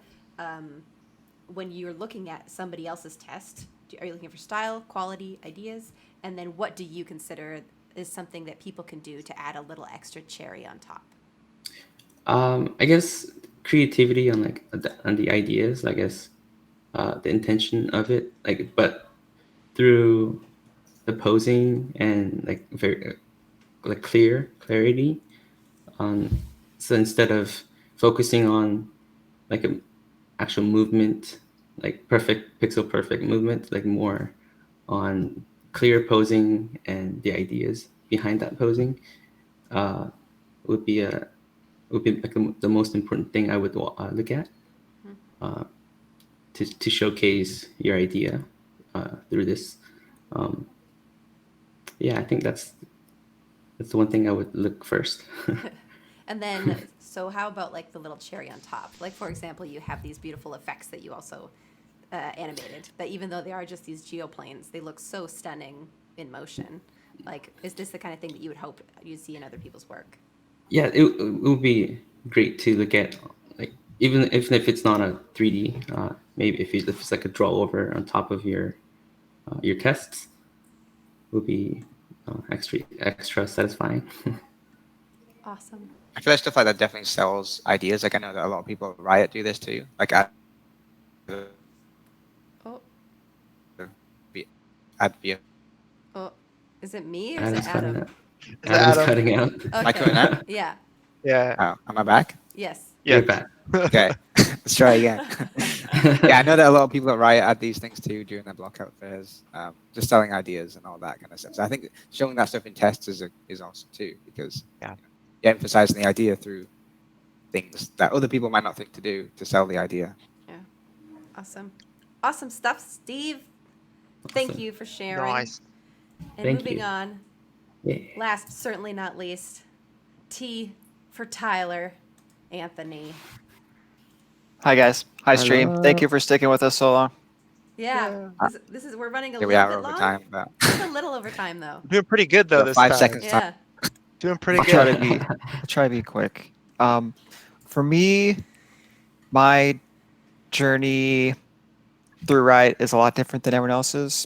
S1: When you're looking at somebody else's test, are you looking for style, quality, ideas? And then what do you consider is something that people can do to add a little extra cherry on top?
S7: I guess creativity on like on the ideas. I guess the intention of it, like, but through the posing and like very like clarity on So instead of focusing on like an actual movement, like perfect pixel perfect movement, like more on clear posing and the ideas behind that posing, would be like the most important thing I would look at to showcase your idea through this. Yeah, I think that's the one thing I would look first.
S1: And then, so how about like the little cherry on top? Like, for example, you have these beautiful effects that you also animated, that even though they are just these geoplanes, they look so stunning in motion. Like, is this the kind of thing that you would hope you'd see in other people's work?
S7: Yeah, it would be great to look at, like even if it's not a 3D, maybe if it's like a draw over on top of your tests, would be extra satisfying.
S1: Awesome.
S8: I feel like stuff like that definitely sells ideas. Like I know that a lot of people at Riot do this too. Like add
S1: Oh,
S8: the
S1: oh, is it me or is
S7: Adam's
S1: it
S7: cutting
S1: Adam?
S7: out. Adam's cutting out.
S8: Am I cutting out?
S1: Yeah.
S6: Yeah.
S8: Oh, am I back?
S1: Yes.
S6: Yeah.
S7: You're back.
S8: Okay, let's try again. Yeah, I know that a lot of people at Riot add these things too during their blockout fairs, just selling ideas and all that kind of stuff. So I think showing that stuff in tests is awesome too, because you're emphasizing the idea through things that other people might not think to do to sell the idea.
S1: Yeah. Awesome. Awesome stuff, Steve. Thank
S7: Awesome.
S1: you for sharing.
S6: Nice.
S1: And
S7: Thank
S1: moving
S7: you.
S1: on,
S7: Yeah.
S1: last but certainly not least, T for Tyler, Anthony.
S3: Hi guys. Hi stream.
S7: Hello.
S3: Thank you for sticking with us so long.
S1: Yeah, this is we're running a
S8: Here we
S1: little
S8: are
S1: bit
S8: over
S1: long.
S8: time. But
S1: Just a little over time though.
S6: Doing pretty good though
S8: Got
S6: this
S8: 5
S6: time.
S8: seconds.
S1: Yeah.
S6: Doing pretty
S3: I'll
S6: good.
S3: try to be quick. For me, my journey through Riot is a lot different than everyone else's.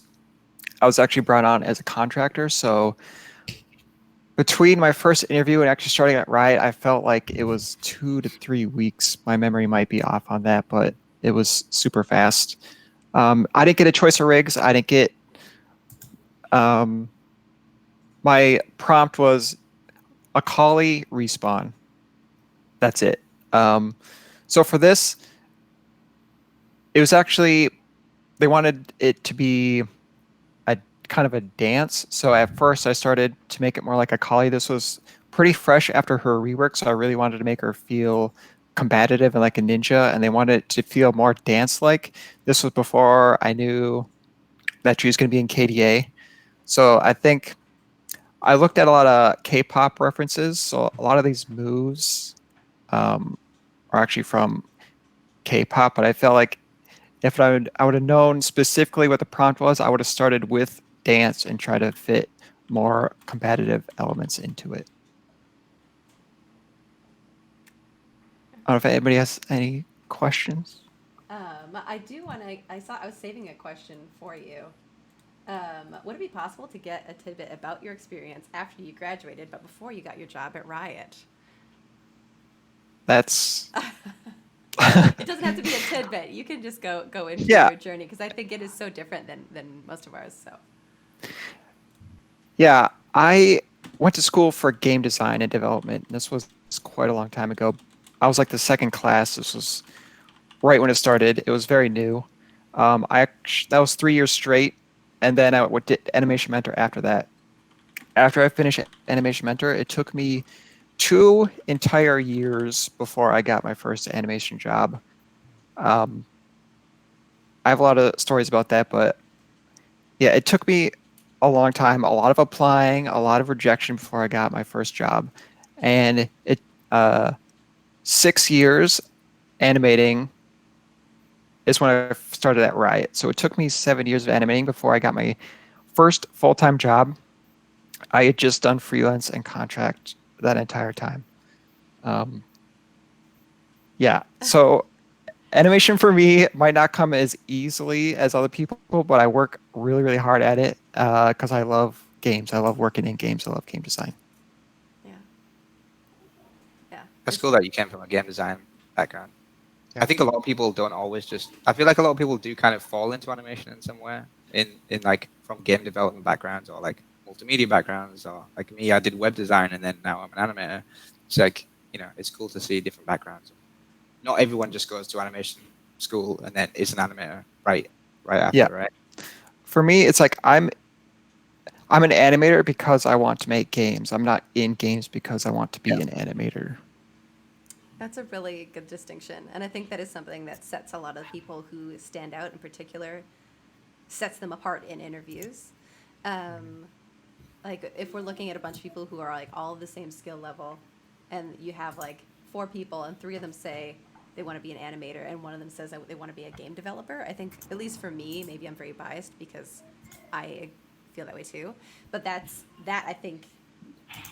S3: I was actually brought on as a contractor, so between my first interview and actually starting at Riot, I felt like it was 2 to 3 weeks. My memory might be off on that, but it was super fast. I didn't get a choice of rigs. I didn't get. My prompt was Akali respawn. That's it. So for this, it was actually they wanted it to be a kind of a dance. So at first I started to make it more like Akali. This was pretty fresh after her rework, so I really wanted to make her feel combative and like a ninja, and they wanted it to feel more dance-like. This was before I knew that she was going to be in KDA. So I think I looked at a lot of K-pop references. So a lot of these moves are actually from K-pop, but I felt like if I would have known specifically what the prompt was, I would have started with dance and try to fit more combative elements into it. I don't know if anybody has any questions.
S1: I do want to. I was saving a question for you. Would it be possible to get a tidbit about your experience after you graduated, but before you got your job at Riot?
S3: That's.
S1: It doesn't have to be a tidbit. You can just go into your journey, because I think it is so different than most of ours. So.
S3: Yeah, I went to school for game design and development. This was quite a long time ago. I was like the second class. This was right when it started. It was very new. That was 3 years straight, and then I did Animation Mentor after that. After I finished Animation Mentor, it took me 2 entire years before I got my first animation job. I have a lot of stories about that, but yeah, it took me a long time, a lot of applying, a lot of rejection before I got my first job. And it 6 years animating is when I started at Riot. So it took me 7 years of animating before I got my first full-time job. I had just done freelance and contract that entire time. Yeah, so animation for me might not come as easily as other people, but I work really, really hard at it because I love games. I love working in games. I love game design.
S1: Yeah.
S8: That's cool that you came from a game design background. I think a lot of people don't always just. I feel like a lot of people do kind of fall into animation in somewhere, in like from game development backgrounds or like multimedia backgrounds, or like me, I did web design and then now I'm an animator. It's like it's cool to see different backgrounds. Not everyone just goes to animation school and then is an animator right after,
S3: Yeah.
S8: right?
S3: For me, it's like I'm an animator because I want to make games. I'm not in games because I want to be an animator.
S1: That's a really good distinction. And I think that is something that sets a lot of people who stand out in particular, sets them apart in interviews. Like if we're looking at a bunch of people who are like all the same skill level, and you have like 4 people and 3 of them say they want to be an animator and one of them says they want to be a game developer, I think, at least for me, maybe I'm very biased because I feel that way too, but that I think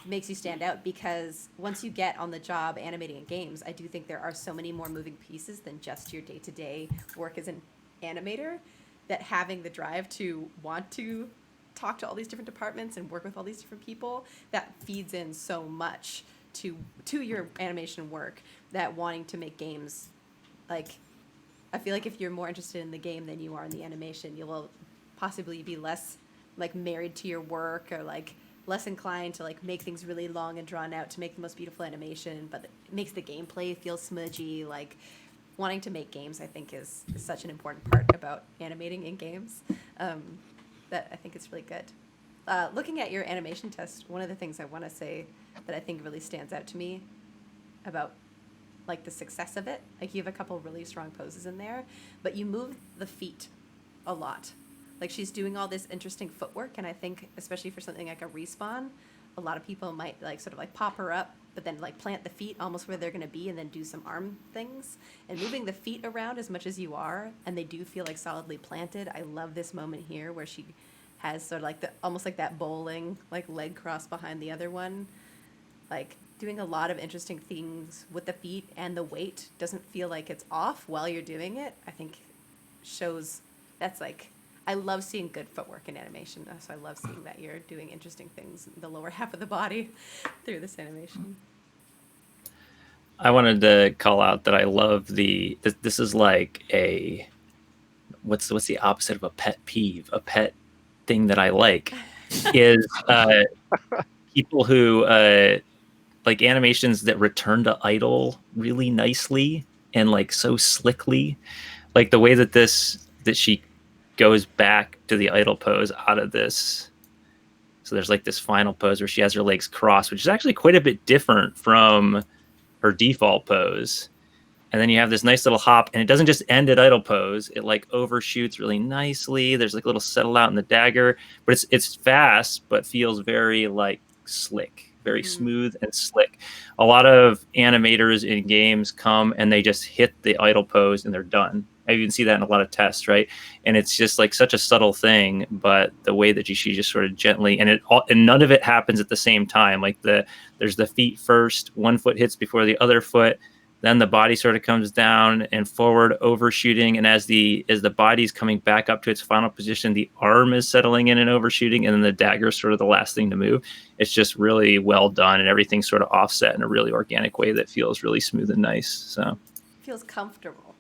S1: makes you stand out, because once you get on the job animating in games, I do think there are so many more moving pieces than just your day-to-day work as an animator, that having the drive to want to talk to all these different departments and work with all these different people, that feeds in so much to your animation work, that wanting to make games, like, I feel like if you're more interested in the game than you are in the animation, you will possibly be less like married to your work, or like less inclined to like make things really long and drawn out to make the most beautiful animation, but it makes the gameplay feel smudgy. Like wanting to make games, I think, is such an important part about animating in games, that I think it's really good. Looking at your animation test, one of the things I want to say that I think really stands out to me about like the success of it, like you have a couple really strong poses in there, but you move the feet a lot. Like she's doing all this interesting footwork, and I think especially for something like a respawn, a lot of people might like sort of like pop her up, but then like plant the feet almost where they're going to be and then do some arm things, and moving the feet around as much as you are, and they do feel like solidly planted. I love this moment here where she has sort of like the almost like that bowling like leg cross behind the other one, like doing a lot of interesting things with the feet, and the weight doesn't feel like it's off while you're doing it. I think shows that's like, I love seeing good footwork in animation, so I love seeing that you're doing interesting things in the lower half of the body through this animation.
S4: I wanted to call out that I love this is like a, what's the opposite of a pet peeve? A pet thing that I like is people who like animations that return to idle really nicely and like so slickly, like the way that she goes back to the idle pose out of this. So there's like this final pose where she has her legs crossed, which is actually quite a bit different from her default pose. And then you have this nice little hop, and it doesn't just end at idle pose. It like overshoots really nicely. There's like a little settle out in the dagger, but it's fast, but feels very like slick, very smooth and slick. A lot of animators in games come and they just hit the idle pose and they're done. I even see that in a lot of tests, right? And it's just like such a subtle thing, but the way that she just sort of gently, and none of it happens at the same time. Like there's the feet first, one foot hits before the other foot, then the body sort of comes down and forward, overshooting, and as the body's coming back up to its final position, the arm is settling in and overshooting, and then the dagger is sort of the last thing to move. It's just really well done, and everything's sort of offset in a really organic way that feels really smooth and nice. So
S1: Feels comfortable.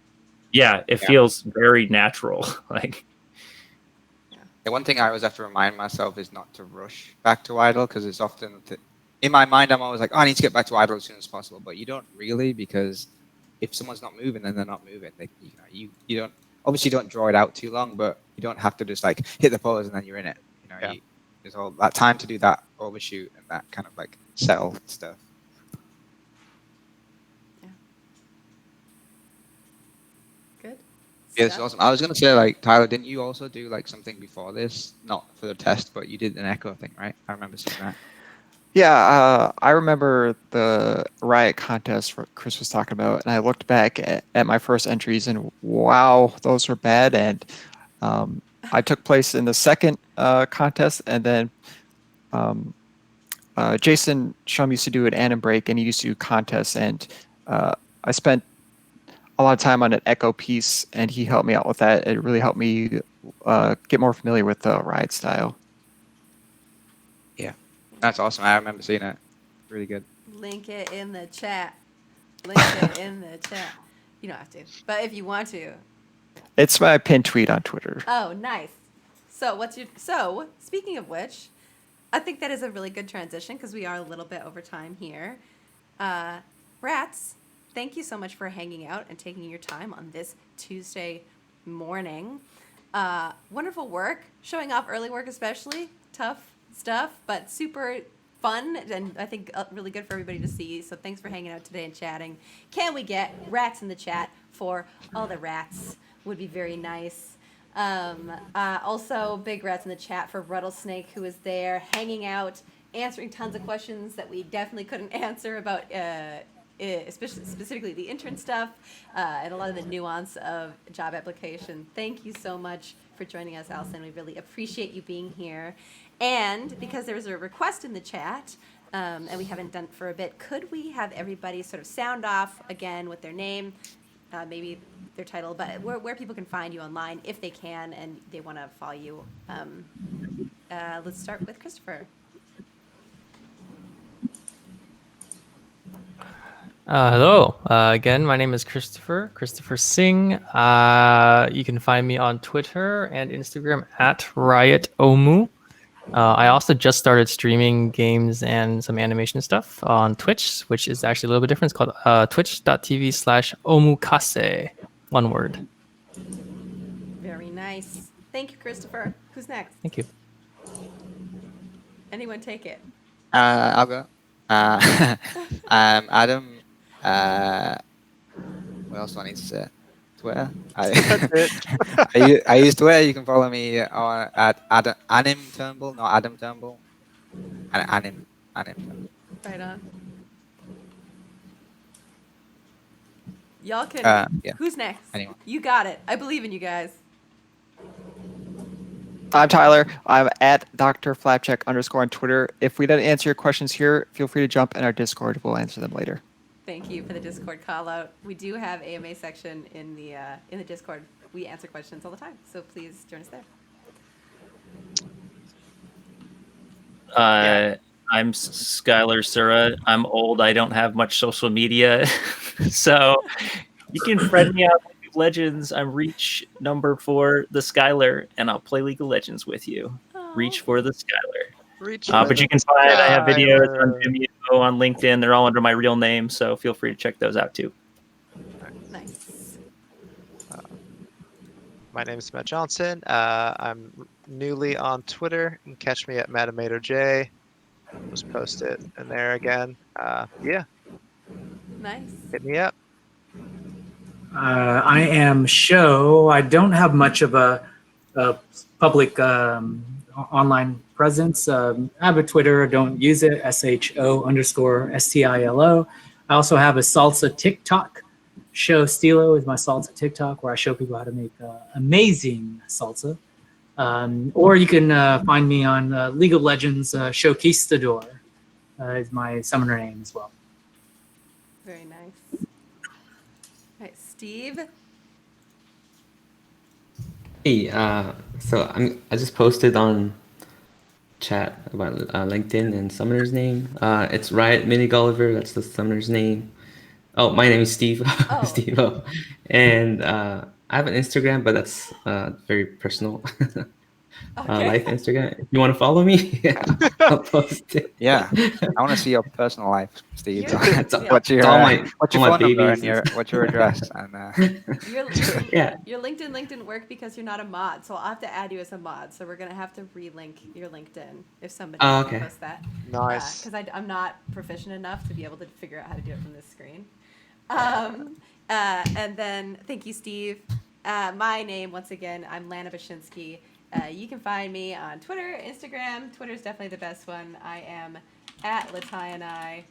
S4: yeah, it feels very natural. Like,
S8: The one thing I always have to remind myself is not to rush back to idle, because it's often in my mind I'm always like, oh, I need to get back to idle as soon as possible, but you don't really, because if someone's not moving, then they're not moving. You don't obviously don't draw it out too long, but you don't have to just like hit the pose and then you're in it. There's all that time to do that overshoot and that kind of like settle stuff.
S1: Good.
S8: Yeah, this is awesome. I was gonna say, like, Tyler, didn't you also do like something before this? Not for the test, but you did an echo thing, right? I remember seeing that.
S3: Yeah, I remember the Riot contest Chris was talking about, and I looked back at my first entries, and wow, those were bad. And I took place in the second contest, and then Jason Shum used to do an anim break, and he used to do contests, and I spent a lot of time on an echo piece, and he helped me out with that. It really helped me get more familiar with the Riot style.
S8: Yeah, that's awesome. I remember seeing it. Really good.
S1: Link it in the chat. Link it in the chat. You don't have to, but if you want to.
S3: It's my pinned tweet on Twitter.
S1: Oh, nice. So speaking of which, I think that is a really good transition because we are a little bit over time here. Rats, thank you so much for hanging out and taking your time on this Tuesday morning. Wonderful work, showing off early work especially. Tough stuff, but super fun and I think really good for everybody to see. So thanks for hanging out today and chatting. Can we get rats in the chat for all the rats? Would be very nice. Also, big rats in the chat for Rattlesnake, who was there hanging out, answering tons of questions that we definitely couldn't answer about especially specifically the intern stuff and a lot of the nuance of job application. Thank you so much for joining us, Allison. We really appreciate you being here. And because there was a request in the chat, and we haven't done it for a bit, could we have everybody sort of sound off again with their name, maybe their title, but where people can find you online if they can and they want to follow you. Let's start with Christopher.
S2: Hello. Again, my name is Christopher Singh. You can find me on Twitter and Instagram at RiotOmu. I also just started streaming games and some animation stuff on Twitch, which is actually a little bit different. It's called twitch.tv/omukase. One word.
S1: Very nice. Thank you, Christopher. Who's next?
S2: Thank you.
S1: Anyone take it?
S8: I'll go. Adam. What else do I need to say? Twitter. I use Twitter. You can follow me on at Anim Turnbull, not Adam Turnbull. Anim Turnbull.
S1: Right on. Y'all can.
S8: Yeah.
S1: Who's next?
S8: Anyone.
S1: You got it. I believe in you guys.
S3: I'm Tyler. I'm at Dr. Flapcheck _ on Twitter. If we didn't answer your questions here, feel free to jump in our Discord. We'll answer them later.
S1: Thank you for the Discord call out. We do have AMA section in the Discord. We answer questions all the time, so please join us there.
S4: I'm Skylar Sura. I'm old. I don't have much social media, so you can friend me on League of Legends. I'm Reach number 4, the Skylar, and I'll play League of Legends with you. Reach for the Skylar. But you can find I have videos on Vimeo, on LinkedIn. They're all under my real name, so feel free to check those out too.
S1: Nice.
S6: My name is Matt Johnson. I'm newly on Twitter. You can catch me at MadameAdoJ. Just post it in there again. Yeah.
S1: Nice.
S6: Hit me up.
S5: I am Show. I don't have much of a public online presence. I have a Twitter. I don't use it. SHO_STILO. I also have a salsa TikTok. Show Stilo is my salsa TikTok, where I show people how to make amazing salsa. Or you can find me on League of Legends. Showkeistador is my summoner name as well.
S1: Very nice. All right, Steve.
S7: Hey, so I just posted on chat about LinkedIn and summoner's name. It's Riot Mini Gulliver. That's the summoner's name. Oh, my name is Steve.
S1: Oh.
S7: Steve. And I have an Instagram, but that's very personal.
S1: Okay.
S7: Life Instagram. If you want to follow me, I'll post it.
S8: Yeah, I want to see your personal life, Steve.
S1: Yeah.
S8: What's your
S7: all my
S8: phone number
S7: babies
S8: and what's your address? And
S1: Your
S7: Yeah.
S1: LinkedIn didn't work because you're not a mod, so I'll have to add you as a mod. So we're gonna have to relink your LinkedIn if somebody
S7: Okay.
S1: posts that.
S6: Nice.
S1: Because I'm not proficient enough to be able to figure out how to do it from this screen. And then thank you, Steve. My name, once again, I'm Lana Bashinsky. You can find me on Twitter, Instagram. Twitter's definitely the best one. I am at Latiani.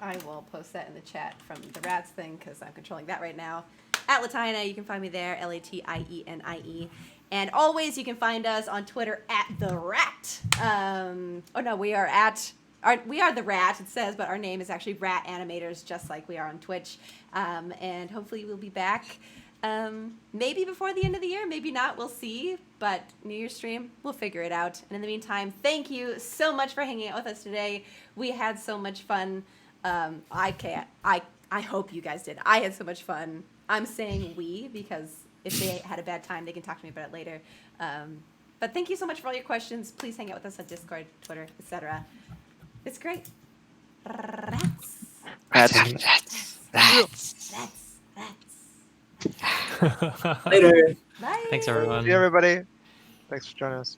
S1: I will post that in the chat from the Rats thing because I'm controlling that right now. At Latiani, you can find me there, LATIENIE. And always you can find us on Twitter at The Rat. We are The Rat, it says, but our name is actually Rat Animators, just like we are on Twitch. And hopefully we'll be back maybe before the end of the year, maybe not, we'll see. But New Year's stream, we'll figure it out. And in the meantime, thank you so much for hanging out with us today. We had so much fun. I hope you guys did. I had so much fun. I'm saying we because if they had a bad time, they can talk to me about it later. But thank you so much for all your questions. Please hang out with us on Discord, Twitter, etc. It's great. Rats.
S3: Rats.
S1: That's.
S5: Later.
S1: Bye.
S2: Thanks, everyone.
S6: See you, everybody. Thanks for joining us.